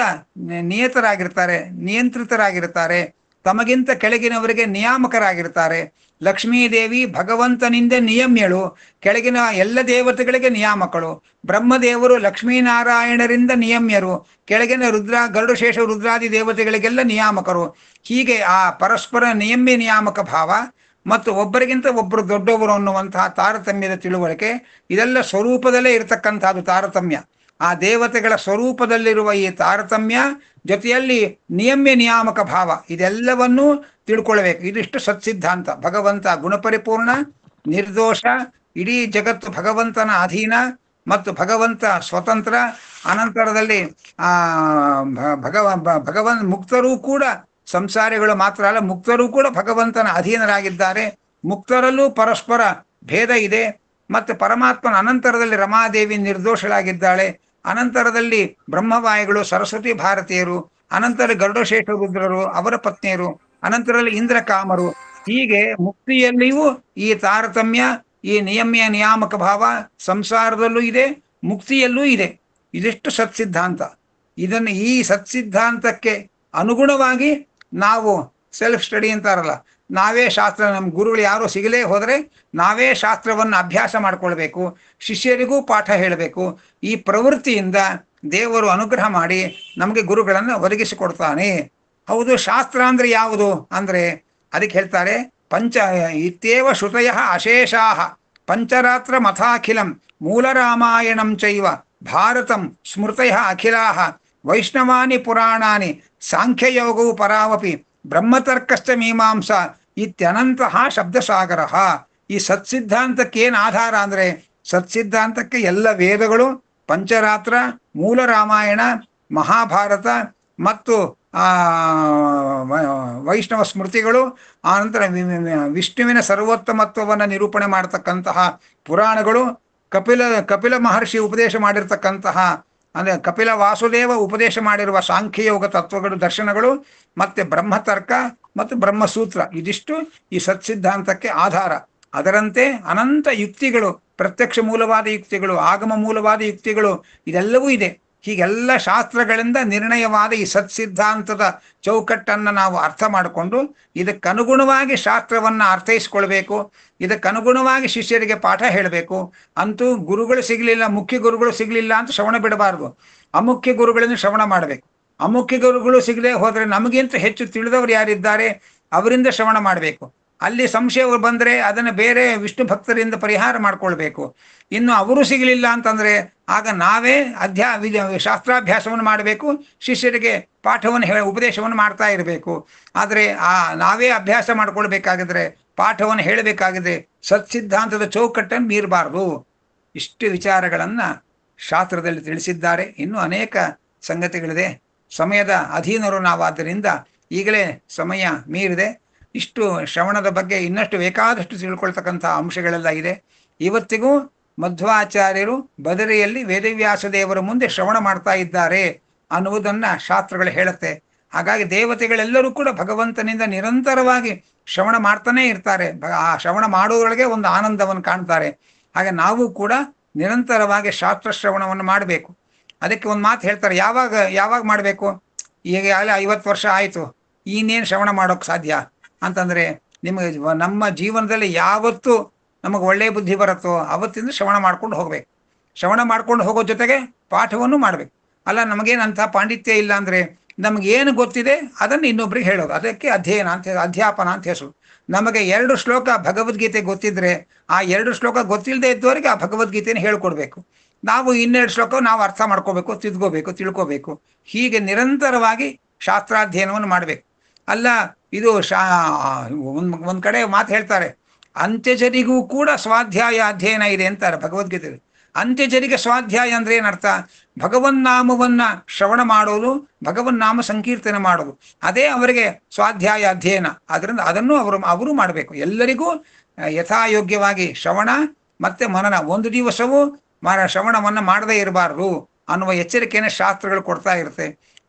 ನಿಯಂತ್ರಿತರಾಗಿರ್ತಾರೆ. ತಮಗಿಂತ ಕೆಳಗಿನವರಿಗೆ ನಿಯಾಮಕರಾಗಿರ್ತಾರೆ. ಲಕ್ಷ್ಮೀದೇವಿ ಭಗವಂತನಿಂದ ನಿಯಮ್ಯಳು, ಕೆಳಗಿನ ಎಲ್ಲ ದೇವತೆಗಳಿಗೆ ನಿಯಾಮಕಳು. ಬ್ರಹ್ಮದೇವರು ಲಕ್ಷ್ಮೀನಾರಾಯಣರಿಂದ ನಿಯಮ್ಯರು, ಕೆಳಗಿನ ಗರುಡಶೇಷ ರುದ್ರಾದಿ ದೇವತೆಗಳಿಗೆಲ್ಲ ನಿಯಾಮಕರು. ಹೀಗೆ ಆ ಪರಸ್ಪರ ನಿಯಮ್ಯ ನಿಯಾಮಕ ಭಾವ ಮತ್ತು ಒಬ್ಬರಿಗಿಂತ ಒಬ್ಬರು ದೊಡ್ಡವರು ಅನ್ನುವಂತಹ ತಾರತಮ್ಯದ ತಿಳುವಳಿಕೆ, ಇದೆಲ್ಲ ಸ್ವರೂಪದಲ್ಲೇ ಇರತಕ್ಕಂಥದ್ದು ತಾರತಮ್ಯ. ಆ ದೇವತೆಗಳ ಸ್ವರೂಪದಲ್ಲಿರುವ ಈ ತಾರತಮ್ಯ ಜೊತೆಯಲ್ಲಿ ನಿಯಮ್ಯ ನಿಯಾಮಕ ಭಾವ, ಇದೆಲ್ಲವನ್ನೂ ತಿಳ್ಕೊಳ್ಬೇಕು. ಇದಿಷ್ಟು ಸತ್ಸಿದ್ಧಾಂತ. ಭಗವಂತ ಗುಣಪರಿಪೂರ್ಣ, ನಿರ್ದೋಷ, ಇಡೀ ಜಗತ್ತು ಭಗವಂತನ ಅಧೀನ ಮತ್ತು ಭಗವಂತ ಸ್ವತಂತ್ರ. ಅನಂತರದಲ್ಲಿ ಭಗವನ್ ಮುಕ್ತರೂ ಕೂಡ, ಸಂಸಾರಿಗಳು ಮಾತ್ರ ಅಲ್ಲ, ಮುಕ್ತರೂ ಕೂಡ ಭಗವಂತನ ಅಧೀನರಾಗಿದ್ದಾರೆ. ಮುಕ್ತರಲ್ಲೂ ಪರಸ್ಪರ ಭೇದ ಇದೆ. ಮತ್ತು ಪರಮಾತ್ಮನ ಅನಂತರದಲ್ಲಿ ರಮಾದೇವಿ ನಿರ್ದೋಷಳಾಗಿದ್ದಾಳೆ. ಅನಂತರದಲ್ಲಿ ಬ್ರಹ್ಮವಾಯುಗಳು, ಸರಸ್ವತಿ ಭಾರತೀಯರು, ಅನಂತರ ಗರುಡಶೇಷ ರುದ್ರರು ಅವರ ಪತ್ನಿಯರು, ಅನಂತರದಲ್ಲಿ ಇಂದ್ರಕಾಮರು. ಹೀಗೆ ಮುಕ್ತಿಯಲ್ಲಿಯೂ ಈ ತಾರತಮ್ಯ, ಈ ನಿಯಮ್ಯ ನಿಯಾಮಕ ಭಾವ ಸಂಸಾರದಲ್ಲೂ ಇದೆ, ಮುಕ್ತಿಯಲ್ಲೂ ಇದೆ. ಇದಿಷ್ಟು ಸತ್ಸಿದ್ಧಾಂತ. ಇದನ್ನು ಈ ಸತ್ಸಿದ್ಧಾಂತಕ್ಕೆ ಅನುಗುಣವಾಗಿ ನಾವು ಸೆಲ್ಫ್ ಸ್ಟಡಿ ಅಂತಾರಲ್ಲ, ನಾವೇ ಶಾಸ್ತ್ರ, ನಮ್ಮ ಗುರುಗಳು ಯಾರು ಸಿಗಲೇ ಹೋದರೆ ನಾವೇ ಶಾಸ್ತ್ರವನ್ನು ಅಭ್ಯಾಸ ಮಾಡ್ಕೊಳ್ಬೇಕು, ಶಿಷ್ಯರಿಗೂ ಪಾಠ ಹೇಳಬೇಕು. ಈ ಪ್ರವೃತ್ತಿಯಿಂದ ದೇವರು ಅನುಗ್ರಹ ಮಾಡಿ ನಮಗೆ ಗುರುಗಳನ್ನು ಒದಗಿಸಿಕೊಡ್ತಾನೆ. ಹೌದು, ಶಾಸ್ತ್ರ ಅಂದ್ರೆ ಯಾವುದು ಅಂದ್ರೆ ಅದಕ್ಕೆ ಹೇಳ್ತಾರೆ, ಇತ್ಯೇವ ಶ್ರುತಯ ಅಶೇಷಾಹ ಪಂಚರಾತ್ರ ಮಥಾಖಿಲಂ ಮೂಲರಾಮಾಯಣಂ ಚೈವ ಭಾರತಂ ಸ್ಮೃತಯ ಅಖಿಲಾಹ ವೈಷ್ಣವಾನಿ ಪುರಾಣಾನಿ ಸಾಂಖ್ಯಯೋಗವು ಪರಾವಪಿ ಬ್ರಹ್ಮತರ್ಕಶ್ಚ ಮೀಮಾಂಸಾ ಇತ್ಯನಂತಹ ಶಬ್ದಸಾಗರ. ಈ ಸತ್ಸಿದ್ಧಾಂತಕ್ಕೇನು ಆಧಾರ ಅಂದ್ರೆ, ಸತ್ಸಿದ್ಧಾಂತಕ್ಕೆ ಎಲ್ಲ ವೇದಗಳು, ಪಂಚರಾತ್ರ, ಮೂಲ ರಾಮಾಯಣ, ಮಹಾಭಾರತ ಮತ್ತು ವೈಷ್ಣವ ಸ್ಮೃತಿಗಳು, ಆನಂತರ ವಿಷ್ಣುವಿನ ಸರ್ವೋತ್ತಮತ್ವವನ್ನು ನಿರೂಪಣೆ ಮಾಡತಕ್ಕಂತಹ ಪುರಾಣಗಳು, ಕಪಿಲ ಮಹರ್ಷಿ ಉಪದೇಶ ಮಾಡಿರ್ತಕ್ಕಂತಹ ಅಂದ್ರೆ ಕಪಿಲ ವಾಸುದೇವ ಉಪದೇಶ ಮಾಡಿರುವ ಸಾಂಖ್ಯಯೋಗ ತತ್ವಗಳು, ದರ್ಶನಗಳು, ಮತ್ತೆ ಬ್ರಹ್ಮತರ್ಕ ಮತ್ತು ಬ್ರಹ್ಮಸೂತ್ರ. ಇದಿಷ್ಟು ಈ ಸತ್ಸಿದ್ಧಾಂತಕ್ಕೆ ಆಧಾರ. ಅದರಂತೆ ಅನಂತ ಯುಕ್ತಿಗಳು, ಪ್ರತ್ಯಕ್ಷ ಮೂಲವಾದ ಯುಕ್ತಿಗಳು, ಆಗಮ ಮೂಲವಾದ ಯುಕ್ತಿಗಳು, ಇದೆಲ್ಲವೂ ಇದೆ. ಹೀಗೆಲ್ಲ ಶಾಸ್ತ್ರಗಳಿಂದ ನಿರ್ಣಯವಾದ ಈ ಸತ್ಸಿದ್ಧಾಂತದ ಚೌಕಟ್ಟನ್ನು ನಾವು ಅರ್ಥ ಮಾಡಿಕೊಂಡು ಇದಕ್ಕನುಗುಣವಾಗಿ ಶಾಸ್ತ್ರವನ್ನು ಅರ್ಥೈಸ್ಕೊಳ್ಬೇಕು. ಇದಕ್ಕನುಗುಣವಾಗಿ ಶಿಷ್ಯರಿಗೆ ಪಾಠ ಹೇಳಬೇಕು. ಅಂತೂ ಗುರುಗಳು ಸಿಗಲಿಲ್ಲ, ಮುಖ್ಯ ಗುರುಗಳು ಸಿಗಲಿಲ್ಲ ಅಂತ ಶ್ರವಣ ಬಿಡಬಾರ್ದು. ಅಮುಖ್ಯ ಗುರುಗಳನ್ನು ಶ್ರವಣ ಮಾಡಬೇಕು. ಅಮುಖ್ಯ ಗುರುಗಳು ಸಿಗದೆ ಹೋದರೆ ನಮಗಿಂತ ಹೆಚ್ಚು ತಿಳಿದವರು ಯಾರಿದ್ದಾರೆ ಅವರಿಂದ ಶ್ರವಣ ಮಾಡಬೇಕು. ಅಲ್ಲಿ ಸಂಶಯ ಬಂದರೆ ಅದನ್ನು ಬೇರೆ ವಿಷ್ಣು ಭಕ್ತರಿಂದ ಪರಿಹಾರ ಮಾಡ್ಕೊಳ್ಬೇಕು. ಇನ್ನು ಅವರು ಸಿಗಲಿಲ್ಲ ಅಂತಂದ್ರೆ ಆಗ ನಾವೇ ಶಾಸ್ತ್ರಾಭ್ಯಾಸವನ್ನು ಮಾಡಬೇಕು, ಶಿಷ್ಯರಿಗೆ ಪಾಠವನ್ನು ಉಪದೇಶವನ್ನು ಮಾಡ್ತಾ ಇರಬೇಕು. ಆದರೆ ನಾವೇ ಅಭ್ಯಾಸ ಮಾಡ್ಕೊಳ್ಬೇಕಾಗಿದ್ರೆ, ಪಾಠವನ್ನು ಹೇಳಬೇಕಾಗಿದ್ರೆ ಸತ್ಸಿದ್ಧಾಂತದ ಚೌಕಟ್ಟನ್ನು ಮೀರಬಾರ್ದು. ಇಷ್ಟು ವಿಚಾರಗಳನ್ನ ಶಾಸ್ತ್ರದಲ್ಲಿ ತಿಳಿಸಿದ್ದಾರೆ. ಇನ್ನೂ ಅನೇಕ ಸಂಗತಿಗಳಿದೆ. ಸಮಯದ ಅಧೀನರು ನಾವಾದ್ದರಿಂದ ಈಗಲೇ ಸಮಯ ಮೀರಿದೆ. ಇಷ್ಟು ಶ್ರವಣದ ಬಗ್ಗೆ ಇನ್ನಷ್ಟು ಬೇಕಾದಷ್ಟು ತಿಳ್ಕೊಳ್ತಕ್ಕಂಥ ಅಂಶಗಳೆಲ್ಲ ಇದೆ. ಇವತ್ತಿಗೂ ಮಧ್ವಾಚಾರ್ಯರು ಬದರಿಯಲ್ಲಿ ವೇದವ್ಯಾಸ ದೇವರ ಮುಂದೆ ಶ್ರವಣ ಮಾಡ್ತಾ ಇದ್ದಾರೆ ಅನ್ನುವುದನ್ನ ಶಾಸ್ತ್ರಗಳು ಹೇಳುತ್ತೆ. ಹಾಗಾಗಿ ದೇವತೆಗಳೆಲ್ಲರೂ ಕೂಡ ಭಗವಂತನಿಂದ ನಿರಂತರವಾಗಿ ಶ್ರವಣ ಮಾಡ್ತಾನೆ ಇರ್ತಾರೆ. ಆ ಶ್ರವಣ ಮಾಡುವವರೆಗೆ ಒಂದು ಆನಂದವನ್ನು ಕಾಣ್ತಾರೆ. ಹಾಗೆ ನಾವು ಕೂಡ ನಿರಂತರವಾಗಿ ಶಾಸ್ತ್ರ ಶ್ರವಣವನ್ನು ಮಾಡಬೇಕು. ಅದಕ್ಕೆ ಒಂದು ಮಾತು ಹೇಳ್ತಾರೆ, ಯಾವಾಗ ಮಾಡಬೇಕು? ಈಗ 50 ವರ್ಷ ಆಯಿತು, ಇನ್ನೇನು ಶ್ರವಣ ಮಾಡೋಕೆ ಸಾಧ್ಯ ಅಂತಂದ್ರೆ, ನಿಮಗೆ ನಮ್ಮ ಜೀವನದಲ್ಲಿ ಯಾವತ್ತು ನಮಗೆ ಒಳ್ಳೆಯ ಬುದ್ಧಿ ಬರುತ್ತೋ ಅವತ್ತಿಂದ ಶ್ರವಣ ಮಾಡ್ಕೊಂಡು ಹೋಗ್ಬೇಕು. ಶ್ರವಣ ಮಾಡ್ಕೊಂಡು ಹೋಗೋ ಜೊತೆಗೆ ಪಾಠವನ್ನು ಮಾಡಬೇಕು. ಅಲ್ಲ, ನಮಗೇನಂಥ ಪಾಂಡಿತ್ಯ ಇಲ್ಲ ಅಂದ್ರೆ ನಮಗೇನು ಗೊತ್ತಿದೆ ಅದನ್ನು ಇನ್ನೊಬ್ರಿಗೆ ಹೇಳೋದು, ಅದಕ್ಕೆ ಅಧ್ಯಯನ ಅಂತ, ಅಧ್ಯಾಪನ ಅಂತ ಹೆಸರು. ನಮಗೆ 2 ಶ್ಲೋಕ ಭಗವದ್ಗೀತೆ ಗೊತ್ತಿದ್ರೆ ಆ 2 ಶ್ಲೋಕ ಗೊತ್ತಿಲ್ಲದೆ ಇದ್ದವರಿಗೆ ಆ ಭಗವದ್ಗೀತೆಯನ್ನು ಹೇಳ್ಕೊಡ್ಬೇಕು. ನಾವು 2 ಶ್ಲೋಕ ನಾವು ಅರ್ಥ ಮಾಡ್ಕೋಬೇಕು, ತಿಳ್ಕೋಬೇಕು. ಹೀಗೆ ನಿರಂತರವಾಗಿ ಶಾಸ್ತ್ರಾಧ್ಯಯನವನ್ನು ಮಾಡಬೇಕು. ಅಲ್ಲ, ಇದು ಒಂದ್ ಕಡೆ ಮಾತು ಹೇಳ್ತಾರೆ, ಅಂತ್ಯಜರಿಗೂ ಕೂಡ ಸ್ವಾಧ್ಯಾಯ ಅಧ್ಯಯನ ಇದೆ ಅಂತಾರೆ ಭಗವದ್ಗೀತೆ. ಅಂತ್ಯಜರಿಗೆ ಸ್ವಾಧ್ಯಾಯ ಅಂದ್ರೆ ಏನರ್ಥ? ಭಗವನ್ನಾಮವನ್ನ ಶ್ರವಣ ಮಾಡೋದು, ಭಗವನ್ನಾಮ ಸಂಕೀರ್ತನೆ ಮಾಡೋದು, ಅದೇ ಅವರಿಗೆ ಸ್ವಾಧ್ಯಾಯ ಅಧ್ಯಯನ. ಅದರಿಂದ ಅದನ್ನು ಅವರು ಮಾಡಬೇಕು. ಎಲ್ಲರಿಗೂ ಯಥಾಯೋಗ್ಯವಾಗಿ ಶ್ರವಣ ಮತ್ತೆ ಮನನ, ಒಂದು ದಿವಸವೂ ಶ್ರವಣವನ್ನ ಮಾಡದೇ ಇರಬಾರ್ದು ಅನ್ನುವ ಎಚ್ಚರಿಕೆಯನ್ನು ಶಾಸ್ತ್ರಗಳು ಕೊಡ್ತಾ ಇರುತ್ತೆ.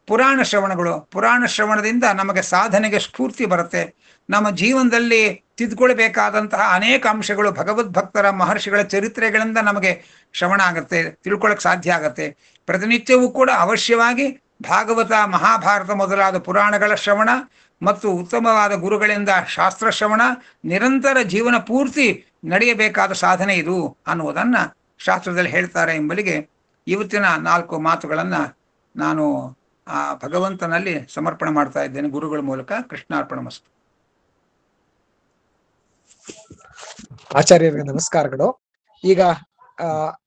ಪುರಾಣ ಶ್ರವಣದಿಂದ ನಮಗೆ ಸಾಧನೆಗೆ ಸ್ಫೂರ್ತಿ ಬರುತ್ತೆ. ನಮ್ಮ ಜೀವನದಲ್ಲಿ ತಿದ್ಕೊಳ್ಬೇಕಾದಂತಹ ಅನೇಕ ಅಂಶಗಳು ಭಗವದ್ ಭಕ್ತರ ಮಹರ್ಷಿಗಳ ಚರಿತ್ರೆಗಳಿಂದ ನಮಗೆ ಶ್ರವಣ ಆಗತ್ತೆ, ತಿಳ್ಕೊಳಕ್ ಸಾಧ್ಯ ಆಗತ್ತೆ. ಪ್ರತಿನಿತ್ಯವೂ ಕೂಡ ಅವಶ್ಯವಾಗಿ ಭಾಗವತ, ಮಹಾಭಾರತ ಮೊದಲಾದ ಪುರಾಣಗಳ ಶ್ರವಣ ಮತ್ತು ಉತ್ತಮವಾದ ಗುರುಗಳಿಂದ ಶಾಸ್ತ್ರಶ್ರವಣ ನಿರಂತರ ಜೀವನ ಪೂರ್ತಿ ನಡೆಯಬೇಕಾದ ಸಾಧನೆ ಇದು ಅನ್ನುವುದನ್ನ ಶಾಸ್ತ್ರದಲ್ಲಿ ಹೇಳ್ತಾರೆ ಎಂಬಲಿಗೆ ಇವತ್ತಿನ 4 ಮಾತುಗಳನ್ನ ನಾನು ಆ ಭಗವಂತನಲ್ಲಿ ಸಮರ್ಪಣೆ ಮಾಡ್ತಾ ಇದ್ದೇನೆ ಗುರುಗಳ ಮೂಲಕ. ಕೃಷ್ಣಾರ್ಪಣಮಸ್ತು. ಆಚಾರ್ಯರಿಗೆ ನಮಸ್ಕಾರಗಳು. ಈಗ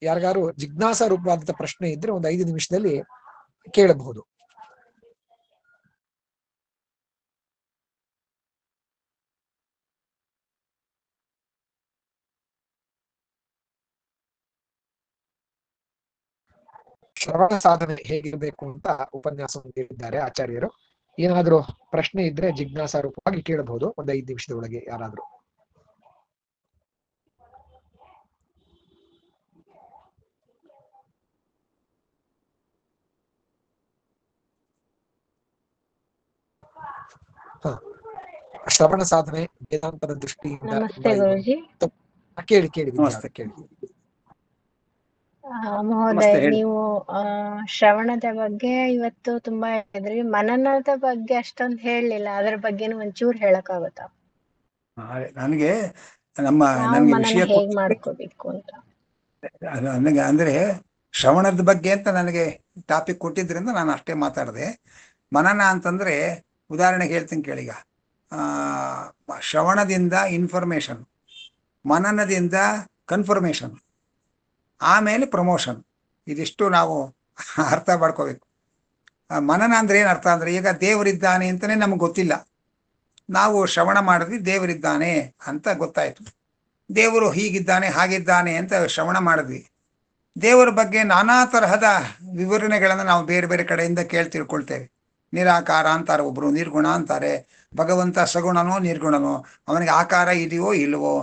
ಯಾರಿಗಾರು ಜಿಜ್ಞಾಸಾ ರೂಪವಾದಂತ ಪ್ರಶ್ನೆ ಇದ್ರೆ ಒಂದು 5 ನಿಮಿಷದಲ್ಲಿ ಕೇಳಬಹುದು. ಶ್ರವಣ ಸಾಧನೆ ಹೇಗಿರಬೇಕು ಅಂತ ಉಪನ್ಯಾಸವನ್ನು ನೀಡಿದ್ದಾರೆ ಆಚಾರ್ಯರು. ಏನಾದ್ರೂ ಪ್ರಶ್ನೆ ಇದ್ರೆ ಜಿಜ್ಞಾಸಾ ರೂಪವಾಗಿ ಕೇಳಬಹುದು ಒಂದು 5 ನಿಮಿಷದ ಒಳಗೆ ಯಾರಾದ್ರೂ. ಶ್ರವಣ ಸಾಧನೆ ವೇದಾಂತದ ದೃಷ್ಟಿಯಿಂದ ಕೇಳಿ ಕೇಳಿ. ಮಹೋದಯ, ನೀವು ಶ್ರವಣದ ಬಗ್ಗೆ ಇವತ್ತು ತುಂಬಾ ಹೇಳಿದ್ರಿ, ಮನನದ ಬಗ್ಗೆ ಅಷ್ಟೊಂದು ಹೇಳಲಿಲ್ಲ. ಅದ್ರ ಬಗ್ಗೆನೂ ಒಂಚೂರು ಹೇಳಕ್ಕಾಗುತ್ತಾ? ನನಗೆ ನನಗೆ ವಿಷಯ ಹೇಗ್ ಮಾಡ್ಕೋಬೇಕು ಅಂತ ನನಗೆ ಅಂದ್ರೆ ಶ್ರವಣದ ಬಗ್ಗೆ ಅಂತ ನನಗೆ ಟಾಪಿಕ್ ಕೊಟ್ಟಿದ್ರಿಂದ ನಾನು ಅಷ್ಟೇ ಮಾತಾಡಿದೆ. ಮನನ ಅಂತಂದ್ರೆ ಉದಾಹರಣೆಗೆ ಹೇಳ್ತೀನಿ ಕೇಳೀಗ. ಶ್ರವಣದಿಂದ ಇನ್ಫಾರ್ಮೇಶನ್, ಮನನದಿಂದ ಕನ್ಫರ್ಮೇಶನ್, ಆಮೇಲೆ ಪ್ರಮೋಷನ್. ಇದಿಷ್ಟು ನಾವು ಅರ್ಥ ಮಾಡ್ಕೋಬೇಕು. ಮನನ ಅಂದ್ರೆ ಏನು ಅರ್ಥ ಅಂದ್ರೆ, ಈಗ ದೇವರಿದ್ದಾನೆ ಅಂತಾನೆ ನಮ್ಗೆ ಗೊತ್ತಿಲ್ಲ. ನಾವು ಶ್ರವಣ ಮಾಡಿದ್ವಿ ದೇವರಿದ್ದಾನೆ ಅಂತ ಗೊತ್ತಾಯ್ತು. ದೇವರು ಹೀಗಿದ್ದಾನೆ ಹಾಗಿದ್ದಾನೆ ಅಂತ ಶ್ರವಣ ಮಾಡಿದ್ವಿ. ದೇವರ ಬಗ್ಗೆ ನಾನಾ ತರಹದ ವಿವರಣೆಗಳನ್ನು ನಾವು ಬೇರೆ ಬೇರೆ ಕಡೆಯಿಂದ ತಿಳ್ಕೊಳ್ತೇವೆ. ನಿರಾಕಾರ ಅಂತಾರೆ, ಒಬ್ರು ನಿರ್ಗುಣ ಅಂತಾರೆ, ಭಗವಂತ ಸಗುಣನೋ ನಿರ್ಗುಣನೋ, ಅವನಿಗೆ ಆಕಾರ ಇದೆಯೋ ಇಲ್ವೋ,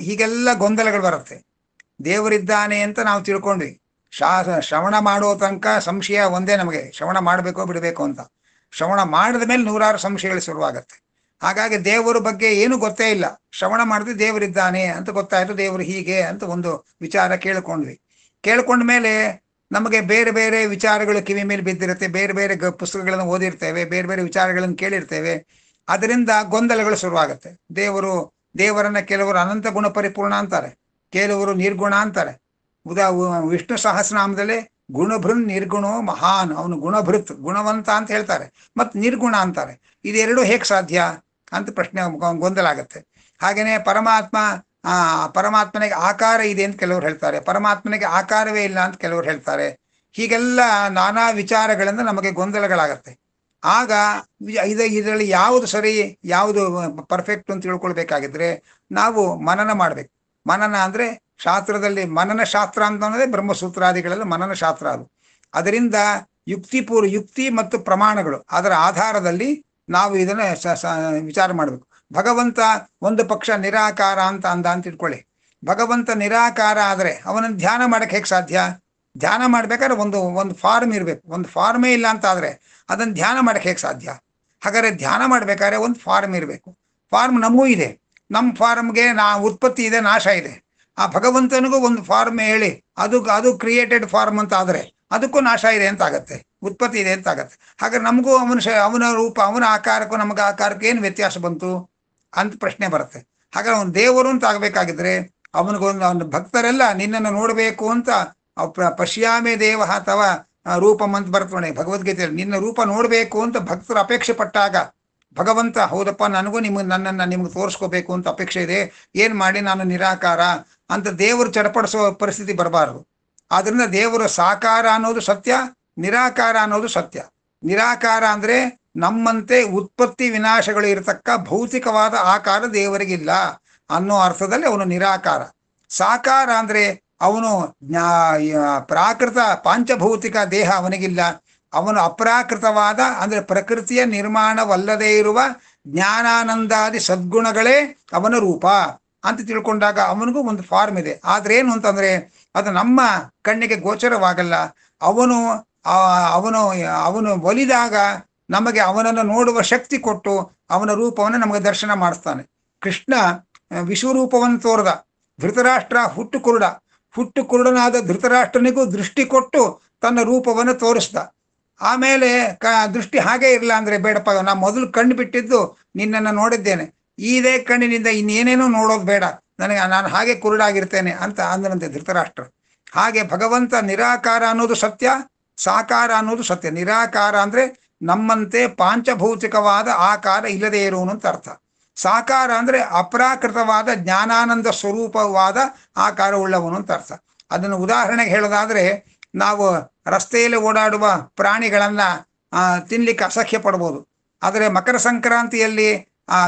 ಹೀಗೆಲ್ಲ ಗೊಂದಲಗಳು ಬರುತ್ತೆ. ದೇವರಿದ್ದಾನೆ ಅಂತ ನಾವು ತಿಳ್ಕೊಂಡ್ವಿ. ಶ್ರವಣ ಮಾಡೋ ತನಕ ಸಂಶಯ ಒಂದೇ ನಮಗೆ, ಶ್ರವಣ ಮಾಡಬೇಕೋ ಬಿಡಬೇಕು ಅಂತ. ಶ್ರವಣ ಮಾಡಿದ ಮೇಲೆ 100 ಸಂಶಯಗಳು ಶುರುವಾಗತ್ತೆ. ಹಾಗಾಗಿ ದೇವರ ಬಗ್ಗೆ ಏನು ಗೊತ್ತೇ ಇಲ್ಲ. ಶ್ರವಣ ಮಾಡಿದ್ರೆ ದೇವರಿದ್ದಾನೆ ಅಂತ ಗೊತ್ತಾಯ್ತು, ದೇವರು ಹೀಗೆ ಅಂತ ಒಂದು ವಿಚಾರ ಕೇಳ್ಕೊಂಡ ಮೇಲೆ ನಮಗೆ ಬೇರೆ ಬೇರೆ ವಿಚಾರಗಳು ಕಿವಿ ಮೇಲೆ ಬಿದ್ದಿರುತ್ತೆ, ಬೇರೆ ಬೇರೆ ಪುಸ್ತಕಗಳನ್ನು ಓದಿರ್ತೇವೆ, ಬೇರೆ ಬೇರೆ ವಿಚಾರಗಳನ್ನು ಕೇಳಿರ್ತೇವೆ. ಅದರಿಂದ ಗೊಂದಲಗಳು ಶುರುವಾಗುತ್ತೆ. ದೇವರನ್ನ ಕೆಲವರು ಅನಂತ ಗುಣ ಪರಿಪೂರ್ಣ ಅಂತಾರೆ, ಕೆಲವರು ನಿರ್ಗುಣ ಅಂತಾರೆ. ವಿಷ್ಣು ಸಹಸ್ರನಾಮದಲ್ಲೇ ಗುಣಭೃನ್ ನಿರ್ಗುಣೋ ಮಹಾನ್, ಅವನು ಗುಣಭೃತ್ ಗುಣವಂತ ಅಂತ ಹೇಳ್ತಾರೆ, ಮತ್ತು ನಿರ್ಗುಣ ಅಂತಾರೆ. ಇದೆರಡು ಹೇಗೆ ಸಾಧ್ಯ ಅಂತ ಪ್ರಶ್ನೆ ಗೊಂದಲ ಆಗತ್ತೆ. ಹಾಗೇನೆ ಪರಮಾತ್ಮನಿಗೆ ಆಕಾರ ಇದೆ ಅಂತ ಕೆಲವರು ಹೇಳ್ತಾರೆ, ಪರಮಾತ್ಮನಿಗೆ ಆಕಾರವೇ ಇಲ್ಲ ಅಂತ ಕೆಲವರು ಹೇಳ್ತಾರೆ. ಹೀಗೆಲ್ಲ ನಾನಾ ವಿಚಾರಗಳಿಂದ ನಮಗೆ ಗೊಂದಲಗಳಾಗತ್ತೆ. ಆಗ ಇದರಲ್ಲಿ ಯಾವುದು ಸರಿ ಯಾವುದು ಪರ್ಫೆಕ್ಟ್ ಅಂತ ತಿಳ್ಕೊಳ್ಬೇಕಾಗಿದ್ರೆ ನಾವು ಮನನ ಮಾಡ್ಬೇಕು. ಮನನ ಅಂದ್ರೆ ಶಾಸ್ತ್ರದಲ್ಲಿ ಮನನ ಶಾಸ್ತ್ರ ಅಂತ ಅನ್ನೋದೇ ಬ್ರಹ್ಮಸೂತ್ರಾದಿಗಳೆಲ್ಲ ಮನನ ಶಾಸ್ತ್ರ. ಅದು ಅದರಿಂದ ಯುಕ್ತಿ ಮತ್ತು ಪ್ರಮಾಣಗಳು, ಅದರ ಆಧಾರದಲ್ಲಿ ನಾವು ಇದನ್ನ ವಿಚಾರ ಮಾಡ್ಬೇಕು. ಭಗವಂತ ಒಂದು ಪಕ್ಷ ನಿರಾಕಾರ ಅಂತ ಇಟ್ಕೊಳ್ಳಿ. ಭಗವಂತ ನಿರಾಕಾರ ಆದ್ರೆ ಅವನನ್ನು ಧ್ಯಾನ ಮಾಡಕ್ ಹೇಗೆ ಸಾಧ್ಯ? ಧ್ಯಾನ ಮಾಡ್ಬೇಕಾದ್ರೆ ಒಂದು ಫಾರ್ಮ್ ಇರ್ಬೇಕು. ಒಂದು ಫಾರ್ಮೇ ಇಲ್ಲ ಅಂತ ಆದ್ರೆ ಅದನ್ನ ಧ್ಯಾನ ಮಾಡಕ್ ಹೇಗೆ ಸಾಧ್ಯ? ಹಾಗಾದ್ರೆ ಧ್ಯಾನ ಮಾಡ್ಬೇಕಾದ್ರೆ ಒಂದು ಫಾರ್ಮ್ ಇರಬೇಕು. ಫಾರ್ಮ್ ನಮಗೂ ಇದೆ. ನಮ್ಮ ಫಾರ್ಮ್ಗೆ ಉತ್ಪತ್ತಿ ಇದೆ, ನಾಶ ಇದೆ. ಆ ಭಗವಂತನಿಗೂ ಒಂದು ಫಾರ್ಮ್ ಹೇಳಿ ಅದು ಕ್ರಿಯೇಟೆಡ್ ಫಾರ್ಮ್ ಅಂತ ಆದ್ರೆ ಅದಕ್ಕೂ ನಾಶ ಇದೆ ಅಂತ ಆಗತ್ತೆ, ಉತ್ಪತ್ತಿ ಇದೆ ಅಂತ ಆಗತ್ತೆ. ಹಾಗಾದ್ರೆ ನಮಗೂ ಅವನ ರೂಪ, ಅವನ ಆಕಾರಕ್ಕೂ ನಮಗೆ ಆಕಾರಕ್ಕೂ ಏನು ವ್ಯತ್ಯಾಸ ಬಂತು ಅಂತ ಪ್ರಶ್ನೆ ಬರುತ್ತೆ. ಹಾಗಾದ್ರೆ ಅವನು ದೇವರು ಅಂತ ಆಗ್ಬೇಕಾಗಿದ್ರೆ ಅವನ ಭಕ್ತರೆಲ್ಲ ನಿನ್ನನ್ನು ನೋಡ್ಬೇಕು ಅಂತ ಪಶ್ಯಾಮೇ ದೇವ ಅಥವಾ ರೂಪಂ ಅಂತ ಬರ್ತದೆ ಭಗವದ್ಗೀತೆಯಲ್ಲಿ. ನಿನ್ನ ರೂಪ ನೋಡ್ಬೇಕು ಅಂತ ಭಕ್ತರು ಅಪೇಕ್ಷೆ ಪಟ್ಟಾಗ ಭಗವಂತ ಹೌದಪ್ಪ ನನಗೂ ನನ್ನನ್ನು ನಿಮ್ಗೆ ತೋರಿಸ್ಕೋಬೇಕು ಅಂತ ಅಪೇಕ್ಷೆ ಇದೆ, ಏನ್ ಮಾಡಿ ನಾನು ನಿರಾಕಾರ ಅಂತ ದೇವರು ಚಡಪಡಿಸೋ ಪರಿಸ್ಥಿತಿ ಬರಬಾರದು. ಆದ್ರಿಂದ ದೇವರು ಸಾಕಾರ ಅನ್ನೋದು ಸತ್ಯ, ನಿರಾಕಾರ ಅನ್ನೋದು ಸತ್ಯ. ನಿರಾಕಾರ ಅಂದ್ರೆ ನಮ್ಮಂತೆ ಉತ್ಪತ್ತಿ ವಿನಾಶಗಳು ಇರತಕ್ಕ ಭೌತಿಕವಾದ ಆಕಾರ ದೇವರಿಗಿಲ್ಲ ಅನ್ನೋ ಅರ್ಥದಲ್ಲಿ ಅವನು ನಿರಾಕಾರ. ಸಾಕಾರ ಅಂದ್ರೆ ಅವನು ಪ್ರಾಕೃತ ಪಾಂಚಭೌತಿಕ ದೇಹ ಅವನಿಗಿಲ್ಲ, ಅವನು ಅಪ್ರಾಕೃತವಾದ ಅಂದ್ರೆ ಪ್ರಕೃತಿಯ ನಿರ್ಮಾಣವಲ್ಲದೇ ಇರುವ ಜ್ಞಾನಾನಂದಾದಿ ಸದ್ಗುಣಗಳೇ ಅವನ ರೂಪ ಅಂತ ತಿಳ್ಕೊಂಡಾಗ ಅವನಿಗೂ ಒಂದು ಫಾರ್ಮ್ ಇದೆ. ಆದ್ರೆ ಏನು ಅಂತಂದ್ರೆ ಅದು ನಮ್ಮ ಕಣ್ಣಿಗೆ ಗೋಚರವಾಗಲ್ಲ. ಅವನು ಒಲಿದಾಗ ನಮಗೆ ಅವನನ್ನು ನೋಡುವ ಶಕ್ತಿ ಕೊಟ್ಟು ಅವನ ರೂಪವನ್ನು ನಮಗೆ ದರ್ಶನ ಮಾಡಿಸ್ತಾನೆ. ಕೃಷ್ಣ ವಿಶ್ವರೂಪವನ್ನು ತೋರ್ದ. ಧೃತರಾಷ್ಟ್ರ ಹುಟ್ಟು ಕುರುಡನಾದ ಧೃತರಾಷ್ಟ್ರನಿಗೂ ದೃಷ್ಟಿ ಕೊಟ್ಟು ತನ್ನ ರೂಪವನ್ನು ತೋರಿಸ್ದ. ಆಮೇಲೆ ದೃಷ್ಟಿ ಹಾಗೆ ಇರಲ್ಲ ಅಂದ್ರೆ ಬೇಡಪ್ಪ, ನಾ ಮೊದಲು ಕಣ್ಣು ಬಿಟ್ಟಿದ್ದು ನಿನ್ನನ್ನು ನೋಡಿದ್ದೇನೆ, ಇದೇ ಕಣ್ಣಿನಿಂದ ಇನ್ನೇನೇನೋ ನೋಡೋದು ಬೇಡ, ನಾನು ಹಾಗೆ ಕುರುಡಾಗಿರ್ತೇನೆ ಅಂತ ಅಂದನಂತೆ ಧೃತರಾಷ್ಟ್ರ. ಹಾಗೆ ಭಗವಂತ ನಿರಾಕಾರ ಅನ್ನೋದು ಸತ್ಯ, ಸಾಕಾರ ಅನ್ನೋದು ಸತ್ಯ. ನಿರಾಕಾರ ಅಂದ್ರೆ ನಮ್ಮಂತೆ ಪಾಂಚಭೌತಿಕವಾದ ಆಕಾರ ಇಲ್ಲದೆ ಇರುವನು ಅಂತ ಅರ್ಥ. ಸಾಕಾರ ಅಂದ್ರೆ ಅಪ್ರಾಕೃತವಾದ ಜ್ಞಾನಾನಂದ ಸ್ವರೂಪವಾದ ಆಕಾರವುಳ್ಳವನು ಅಂತ ಅರ್ಥ. ಅದನ್ನು ಉದಾಹರಣೆಗೆ ಹೇಳೋದಾದ್ರೆ, ನಾವು ರಸ್ತೆಯಲ್ಲಿ ಓಡಾಡುವ ಪ್ರಾಣಿಗಳನ್ನ ತಿನ್ಲಿಕ್ಕೆ ಅಸಹ್ಯ ಪಡ್ಬೋದು. ಆದರೆ ಮಕರ ಸಂಕ್ರಾಂತಿಯಲ್ಲಿ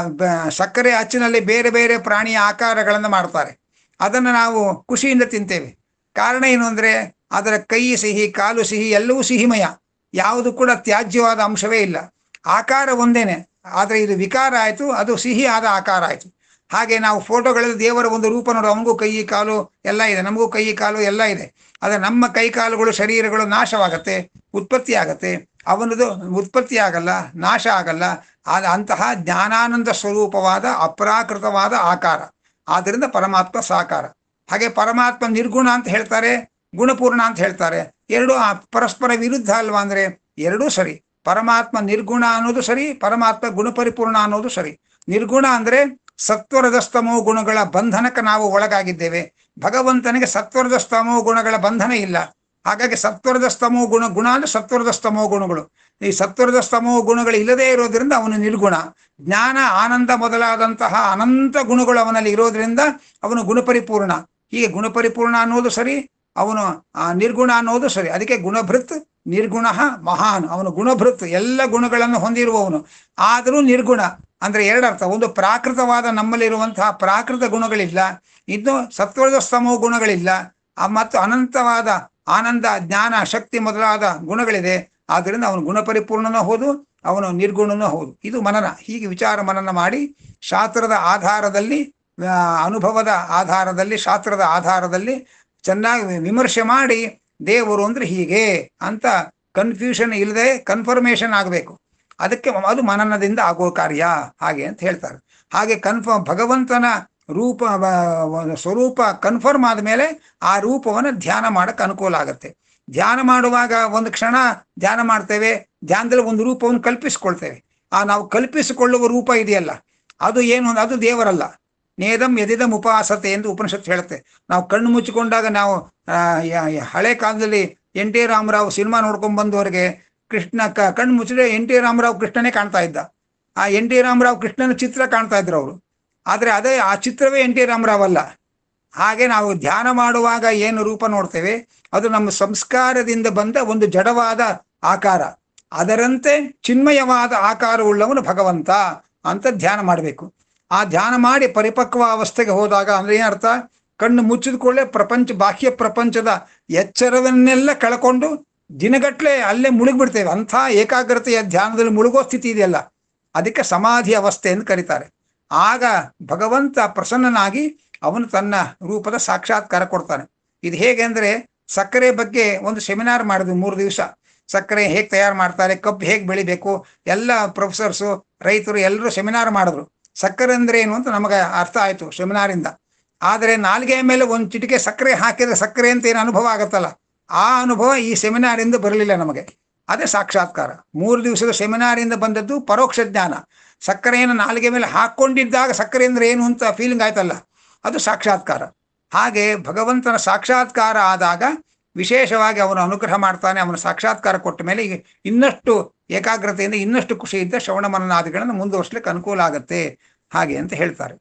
ಸಕ್ಕರೆ ಅಚ್ಚಿನಲ್ಲಿ ಬೇರೆ ಬೇರೆ ಪ್ರಾಣಿಯ ಆಕಾರಗಳನ್ನು ಮಾಡ್ತಾರೆ. ಅದನ್ನು ನಾವು ಖುಷಿಯಿಂದ ತಿಂತೇವೆ. ಕಾರಣ ಏನು ಅಂದ್ರೆ ಅದರ ಕೈ ಸಿಹಿ, ಕಾಲು ಸಿಹಿ, ಎಲ್ಲವೂ ಸಿಹಿಮಯ, ಯಾವುದು ಕೂಡ ತ್ಯಾಜ್ಯವಾದ ಅಂಶವೇ ಇಲ್ಲ. ಆಕಾರ ಒಂದೇನೆ, ಆದರೆ ಇದು ವಿಕಾರ ಆಯಿತು, ಅದು ಸಿಹಿ ಆದ ಆಕಾರ ಆಯಿತು. ಹಾಗೆ ನಾವು ಫೋಟೋಗಳಲ್ಲಿ ದೇವರ ಒಂದು ರೂಪ ನೋಡು, ಅವನಿಗೂ ಕೈ ಕಾಲು ಎಲ್ಲ ಇದೆ, ನಮಗೂ ಕೈ ಕಾಲು ಎಲ್ಲ ಇದೆ. ಆದರೆ ನಮ್ಮ ಕೈ ಕಾಲುಗಳು ಶರೀರಗಳು ನಾಶವಾಗತ್ತೆ, ಉತ್ಪತ್ತಿ ಆಗತ್ತೆ. ಅವನದು ಉತ್ಪತ್ತಿ ಆಗಲ್ಲ, ನಾಶ ಆಗಲ್ಲ. ಅಂತಹ ಜ್ಞಾನಾನಂದ ಸ್ವರೂಪವಾದ ಅಪ್ರಾಕೃತವಾದ ಆಕಾರ. ಆದ್ದರಿಂದ ಪರಮಾತ್ಮ ಸಾಕಾರ. ಹಾಗೆ ಪರಮಾತ್ಮ ನಿರ್ಗುಣ ಅಂತ ಹೇಳ್ತಾರೆ, ಗುಣಪೂರ್ಣ ಅಂತ ಹೇಳ್ತಾರೆ. ಎರಡು ಪರಸ್ಪರ ವಿರುದ್ಧ ಅಲ್ವಾ ಅಂದ್ರೆ ಎರಡೂ ಸರಿ. ಪರಮಾತ್ಮ ನಿರ್ಗುಣ ಅನ್ನೋದು ಸರಿ, ಪರಮಾತ್ಮ ಗುಣಪರಿಪೂರ್ಣ ಅನ್ನೋದು ಸರಿ. ನಿರ್ಗುಣ ಅಂದ್ರೆ ಸತ್ವರದ ಸ್ತಮೋ ಗುಣಗಳ ಬಂಧನಕ್ಕೆ ನಾವು ಒಳಗಾಗಿದ್ದೇವೆ. ಭಗವಂತನಿಗೆ ಸತ್ವರದ ಸ್ತಮೋ ಗುಣಗಳ ಬಂಧನ ಇಲ್ಲ. ಹಾಗಾಗಿ ಸತ್ವರದ ಸ್ತಮೋ ಗುಣ ಅಂದ್ರೆ ಸತ್ವರದ ಸ್ತಮೋ ಗುಣಗಳು. ಈ ಸತ್ವರದ ಸ್ತಮೋ ಗುಣಗಳು ಇಲ್ಲದೆ ಇರೋದ್ರಿಂದ ಅವನು ನಿರ್ಗುಣ. ಜ್ಞಾನ, ಆನಂದ ಮೊದಲಾದಂತಹ ಅನಂತ ಗುಣಗಳು ಅವನಲ್ಲಿ ಇರೋದ್ರಿಂದ ಅವನು ಗುಣಪರಿಪೂರ್ಣ. ಹೀಗೆ ಗುಣಪರಿಪೂರ್ಣ ಅನ್ನೋದು ಸರಿ, ಅವನು ನಿರ್ಗುಣ ಅನ್ನೋದು ಸರಿ. ಅದಕ್ಕೆ ಗುಣಭೃತ್ ನಿರ್ಗುಣ ಮಹಾನ್. ಅವನು ಗುಣಭೃತ್, ಎಲ್ಲ ಗುಣಗಳನ್ನು ಹೊಂದಿರುವವನು, ಆದರೂ ನಿರ್ಗುಣ. ಅಂದ್ರೆ ಎರಡರ್ಥ. ಒಂದು ಪ್ರಾಕೃತವಾದ ನಮ್ಮಲ್ಲಿರುವಂತಹ ಪ್ರಾಕೃತ ಗುಣಗಳಿಲ್ಲ, ಇನ್ನು ಸತ್ವದ ಸ್ತಮೋ ಗುಣಗಳಿಲ್ಲ, ಮತ್ತು ಅನಂತವಾದ ಆನಂದ, ಜ್ಞಾನ, ಶಕ್ತಿ ಮೊದಲಾದ ಗುಣಗಳಿದೆ. ಆದ್ದರಿಂದ ಅವನು ಗುಣಪರಿಪೂರ್ಣನೂ ಹೌದು, ಅವನು ನಿರ್ಗುಣನೂ ಹೌದು. ಇದು ಮನನ. ಹೀಗೆ ವಿಚಾರ ಮನನ ಮಾಡಿ ಶಾಸ್ತ್ರದ ಆಧಾರದಲ್ಲಿ, ಅನುಭವದ ಆಧಾರದಲ್ಲಿ, ಶಾಸ್ತ್ರದ ಆಧಾರದಲ್ಲಿ ಚೆನ್ನಾಗಿ ವಿಮರ್ಶೆ ಮಾಡಿ ದೇವರು ಅಂದ್ರೆ ಹೀಗೆ ಅಂತ ಕನ್ಫ್ಯೂಷನ್ ಇಲ್ಲದೆ ಕನ್ಫರ್ಮೇಷನ್ ಆಗಬೇಕು. ಅದಕ್ಕೆ ಅದು ಮನನದಿಂದ ಆಗೋ ಕಾರ್ಯ ಹಾಗೆ ಅಂತ ಹೇಳ್ತಾರೆ. ಹಾಗೆ ಭಗವಂತನ ರೂಪ ಸ್ವರೂಪ ಕನ್ಫರ್ಮ್ ಆದಮೇಲೆ ಆ ರೂಪವನ್ನು ಧ್ಯಾನ ಮಾಡಕ್ಕೆ ಅನುಕೂಲ ಆಗುತ್ತೆ. ಧ್ಯಾನ ಮಾಡುವಾಗ ಒಂದು ಕ್ಷಣ ಧ್ಯಾನ ಮಾಡ್ತೇವೆ, ಧ್ಯಾನದಲ್ಲಿ ಒಂದು ರೂಪವನ್ನು ಕಲ್ಪಿಸಿಕೊಳ್ತೇವೆ. ನಾವು ಕಲ್ಪಿಸಿಕೊಳ್ಳುವ ರೂಪ ಇದೆಯಲ್ಲ, ಅದು ಏನು, ಅದು ದೇವರಲ್ಲ. ನೇದಂ ಯದಿದಂ ಉಪಾಸತೆ ಎಂದು ಉಪನಿಷತ್ತು ಹೇಳುತ್ತೆ. ನಾವು ಕಣ್ಣು ಮುಚ್ಚಿಕೊಂಡಾಗ, ನಾವು ಹಳೆ ಕಾಲದಲ್ಲಿ ಎನ್ ಟಿ ರಾಮರಾವ್ ಸಿನಿಮಾ ನೋಡ್ಕೊಂಡ್ ಬಂದವರಿಗೆ ಕೃಷ್ಣ ಕಣ್ಣು ಮುಚ್ಚಿದ್ರೆ ಎನ್ ಟಿ ರಾಮರಾವ್ ಕೃಷ್ಣನೇ ಕಾಣ್ತಾ ಇದ್ದ. ಆ ಎನ್ ಟಿ ರಾಮರಾವ್ ಕೃಷ್ಣನ ಚಿತ್ರ ಕಾಣ್ತಾ ಇದ್ರು ಅವರು. ಆದ್ರೆ ಅದೇ ಆ ಚಿತ್ರವೇ ಎನ್ ಟಿ ರಾಮರಾವ್ ಅಲ್ಲ. ಹಾಗೆ ನಾವು ಧ್ಯಾನ ಮಾಡುವಾಗ ಏನು ರೂಪ ನೋಡ್ತೇವೆ ಅದು ನಮ್ಮ ಸಂಸ್ಕಾರದಿಂದ ಬಂದ ಒಂದು ಜಡವಾದ ಆಕಾರ. ಅದರಂತೆ ಚಿನ್ಮಯವಾದ ಆಕಾರವುಳ್ಳವನು ಭಗವಂತ ಅಂತ ಧ್ಯಾನ ಮಾಡಬೇಕು. ಆ ಧ್ಯಾನ ಮಾಡಿ ಪರಿಪಕ್ವ ಅವಸ್ಥೆಗೆ ಹೋದಾಗ ಅಂದ್ರೆ ಏನರ್ಥ, ಕಣ್ಣು ಮುಚ್ಚಿದ್ಕೊಳ್ಳೆ ಬಾಹ್ಯ ಪ್ರಪಂಚದ ಎಚ್ಚರವನ್ನೆಲ್ಲ ಕಳ್ಕೊಂಡು ದಿನಗಟ್ಲೆ ಅಲ್ಲೇ ಮುಳುಗ್ಬಿಡ್ತೇವೆ. ಅಂಥ ಏಕಾಗ್ರತೆಯ ಧ್ಯಾನದಲ್ಲಿ ಮುಳುಗೋ ಸ್ಥಿತಿ ಇದೆಯಲ್ಲ, ಅದಕ್ಕೆ ಸಮಾಧಿ ಅವಸ್ಥೆ ಎಂದು ಕರೀತಾರೆ. ಆಗ ಭಗವಂತ ಪ್ರಸನ್ನನಾಗಿ ಅವನು ತನ್ನ ರೂಪದ ಸಾಕ್ಷಾತ್ಕಾರ ಕೊಡ್ತಾನೆ. ಇದು ಹೇಗೆ ಅಂದ್ರೆ, ಸಕ್ಕರೆ ಬಗ್ಗೆ ಒಂದು ಸೆಮಿನಾರ್ ಮಾಡಿದ್ವಿ 3 ದಿವಸ. ಸಕ್ಕರೆ ಹೇಗೆ ತಯಾರು ಮಾಡ್ತಾರೆ, ಕಬ್ಬು ಹೇಗೆ ಬೆಳಿಬೇಕು, ಎಲ್ಲ ಪ್ರೊಫೆಸರ್ಸು, ರೈತರು ಎಲ್ಲರೂ ಸೆಮಿನಾರ್ ಮಾಡಿದ್ರು. ಸಕ್ಕರೆ ಅಂದ್ರೆ ಏನು ಅಂತ ನಮಗೆ ಅರ್ಥ ಆಯ್ತು ಸೆಮಿನಾರಿಂದ. ಆದರೆ ನಾಲ್ಗೆಯ ಮೇಲೆ ಒಂದು ಚಿಟಿಕೆ ಸಕ್ಕರೆ ಹಾಕಿದ್ರೆ ಸಕ್ಕರೆ ಅಂತ ಏನು ಅನುಭವ ಆಗತ್ತಲ್ಲ, ಆ ಅನುಭವ ಈ ಸೆಮಿನಾರಿಂದ ಬರಲಿಲ್ಲ ನಮಗೆ. ಅದೇ ಸಾಕ್ಷಾತ್ಕಾರ. 3 ದಿವಸದ ಸೆಮಿನಾರಿಂದ ಬಂದದ್ದು ಪರೋಕ್ಷ ಜ್ಞಾನ. ಸಕ್ಕರೆಯನ್ನು ನಾಲಿಗೆ ಮೇಲೆ ಹಾಕೊಂಡಿದ್ದಾಗ ಸಕ್ಕರೆ ಅಂದ್ರೆ ಏನು ಅಂತ ಫೀಲಿಂಗ್ ಆಯ್ತಲ್ಲ, ಅದು ಸಾಕ್ಷಾತ್ಕಾರ. ಹಾಗೆ ಭಗವಂತನ ಸಾಕ್ಷಾತ್ಕಾರ ಆದಾಗ ವಿಶೇಷವಾಗಿ ಅವನು ಅನುಗ್ರಹ ಮಾಡ್ತಾನೆ. ಅವನ ಸಾಕ್ಷಾತ್ಕಾರ ಕೊಟ್ಟ ಮೇಲೆ ಈಗ ಇನ್ನಷ್ಟು ಏಕಾಗ್ರತೆಯಿಂದ, ಇನ್ನಷ್ಟು ಖುಷಿಯಿಂದ ಶ್ರವಣ ಮನನಾದಿಗಳನ್ನು ಮುಂದುವರಿಸಲಿಕ್ಕೆ ಅನುಕೂಲ ಆಗತ್ತೆ ಹಾಗೆ ಅಂತ ಹೇಳ್ತಾರೆ.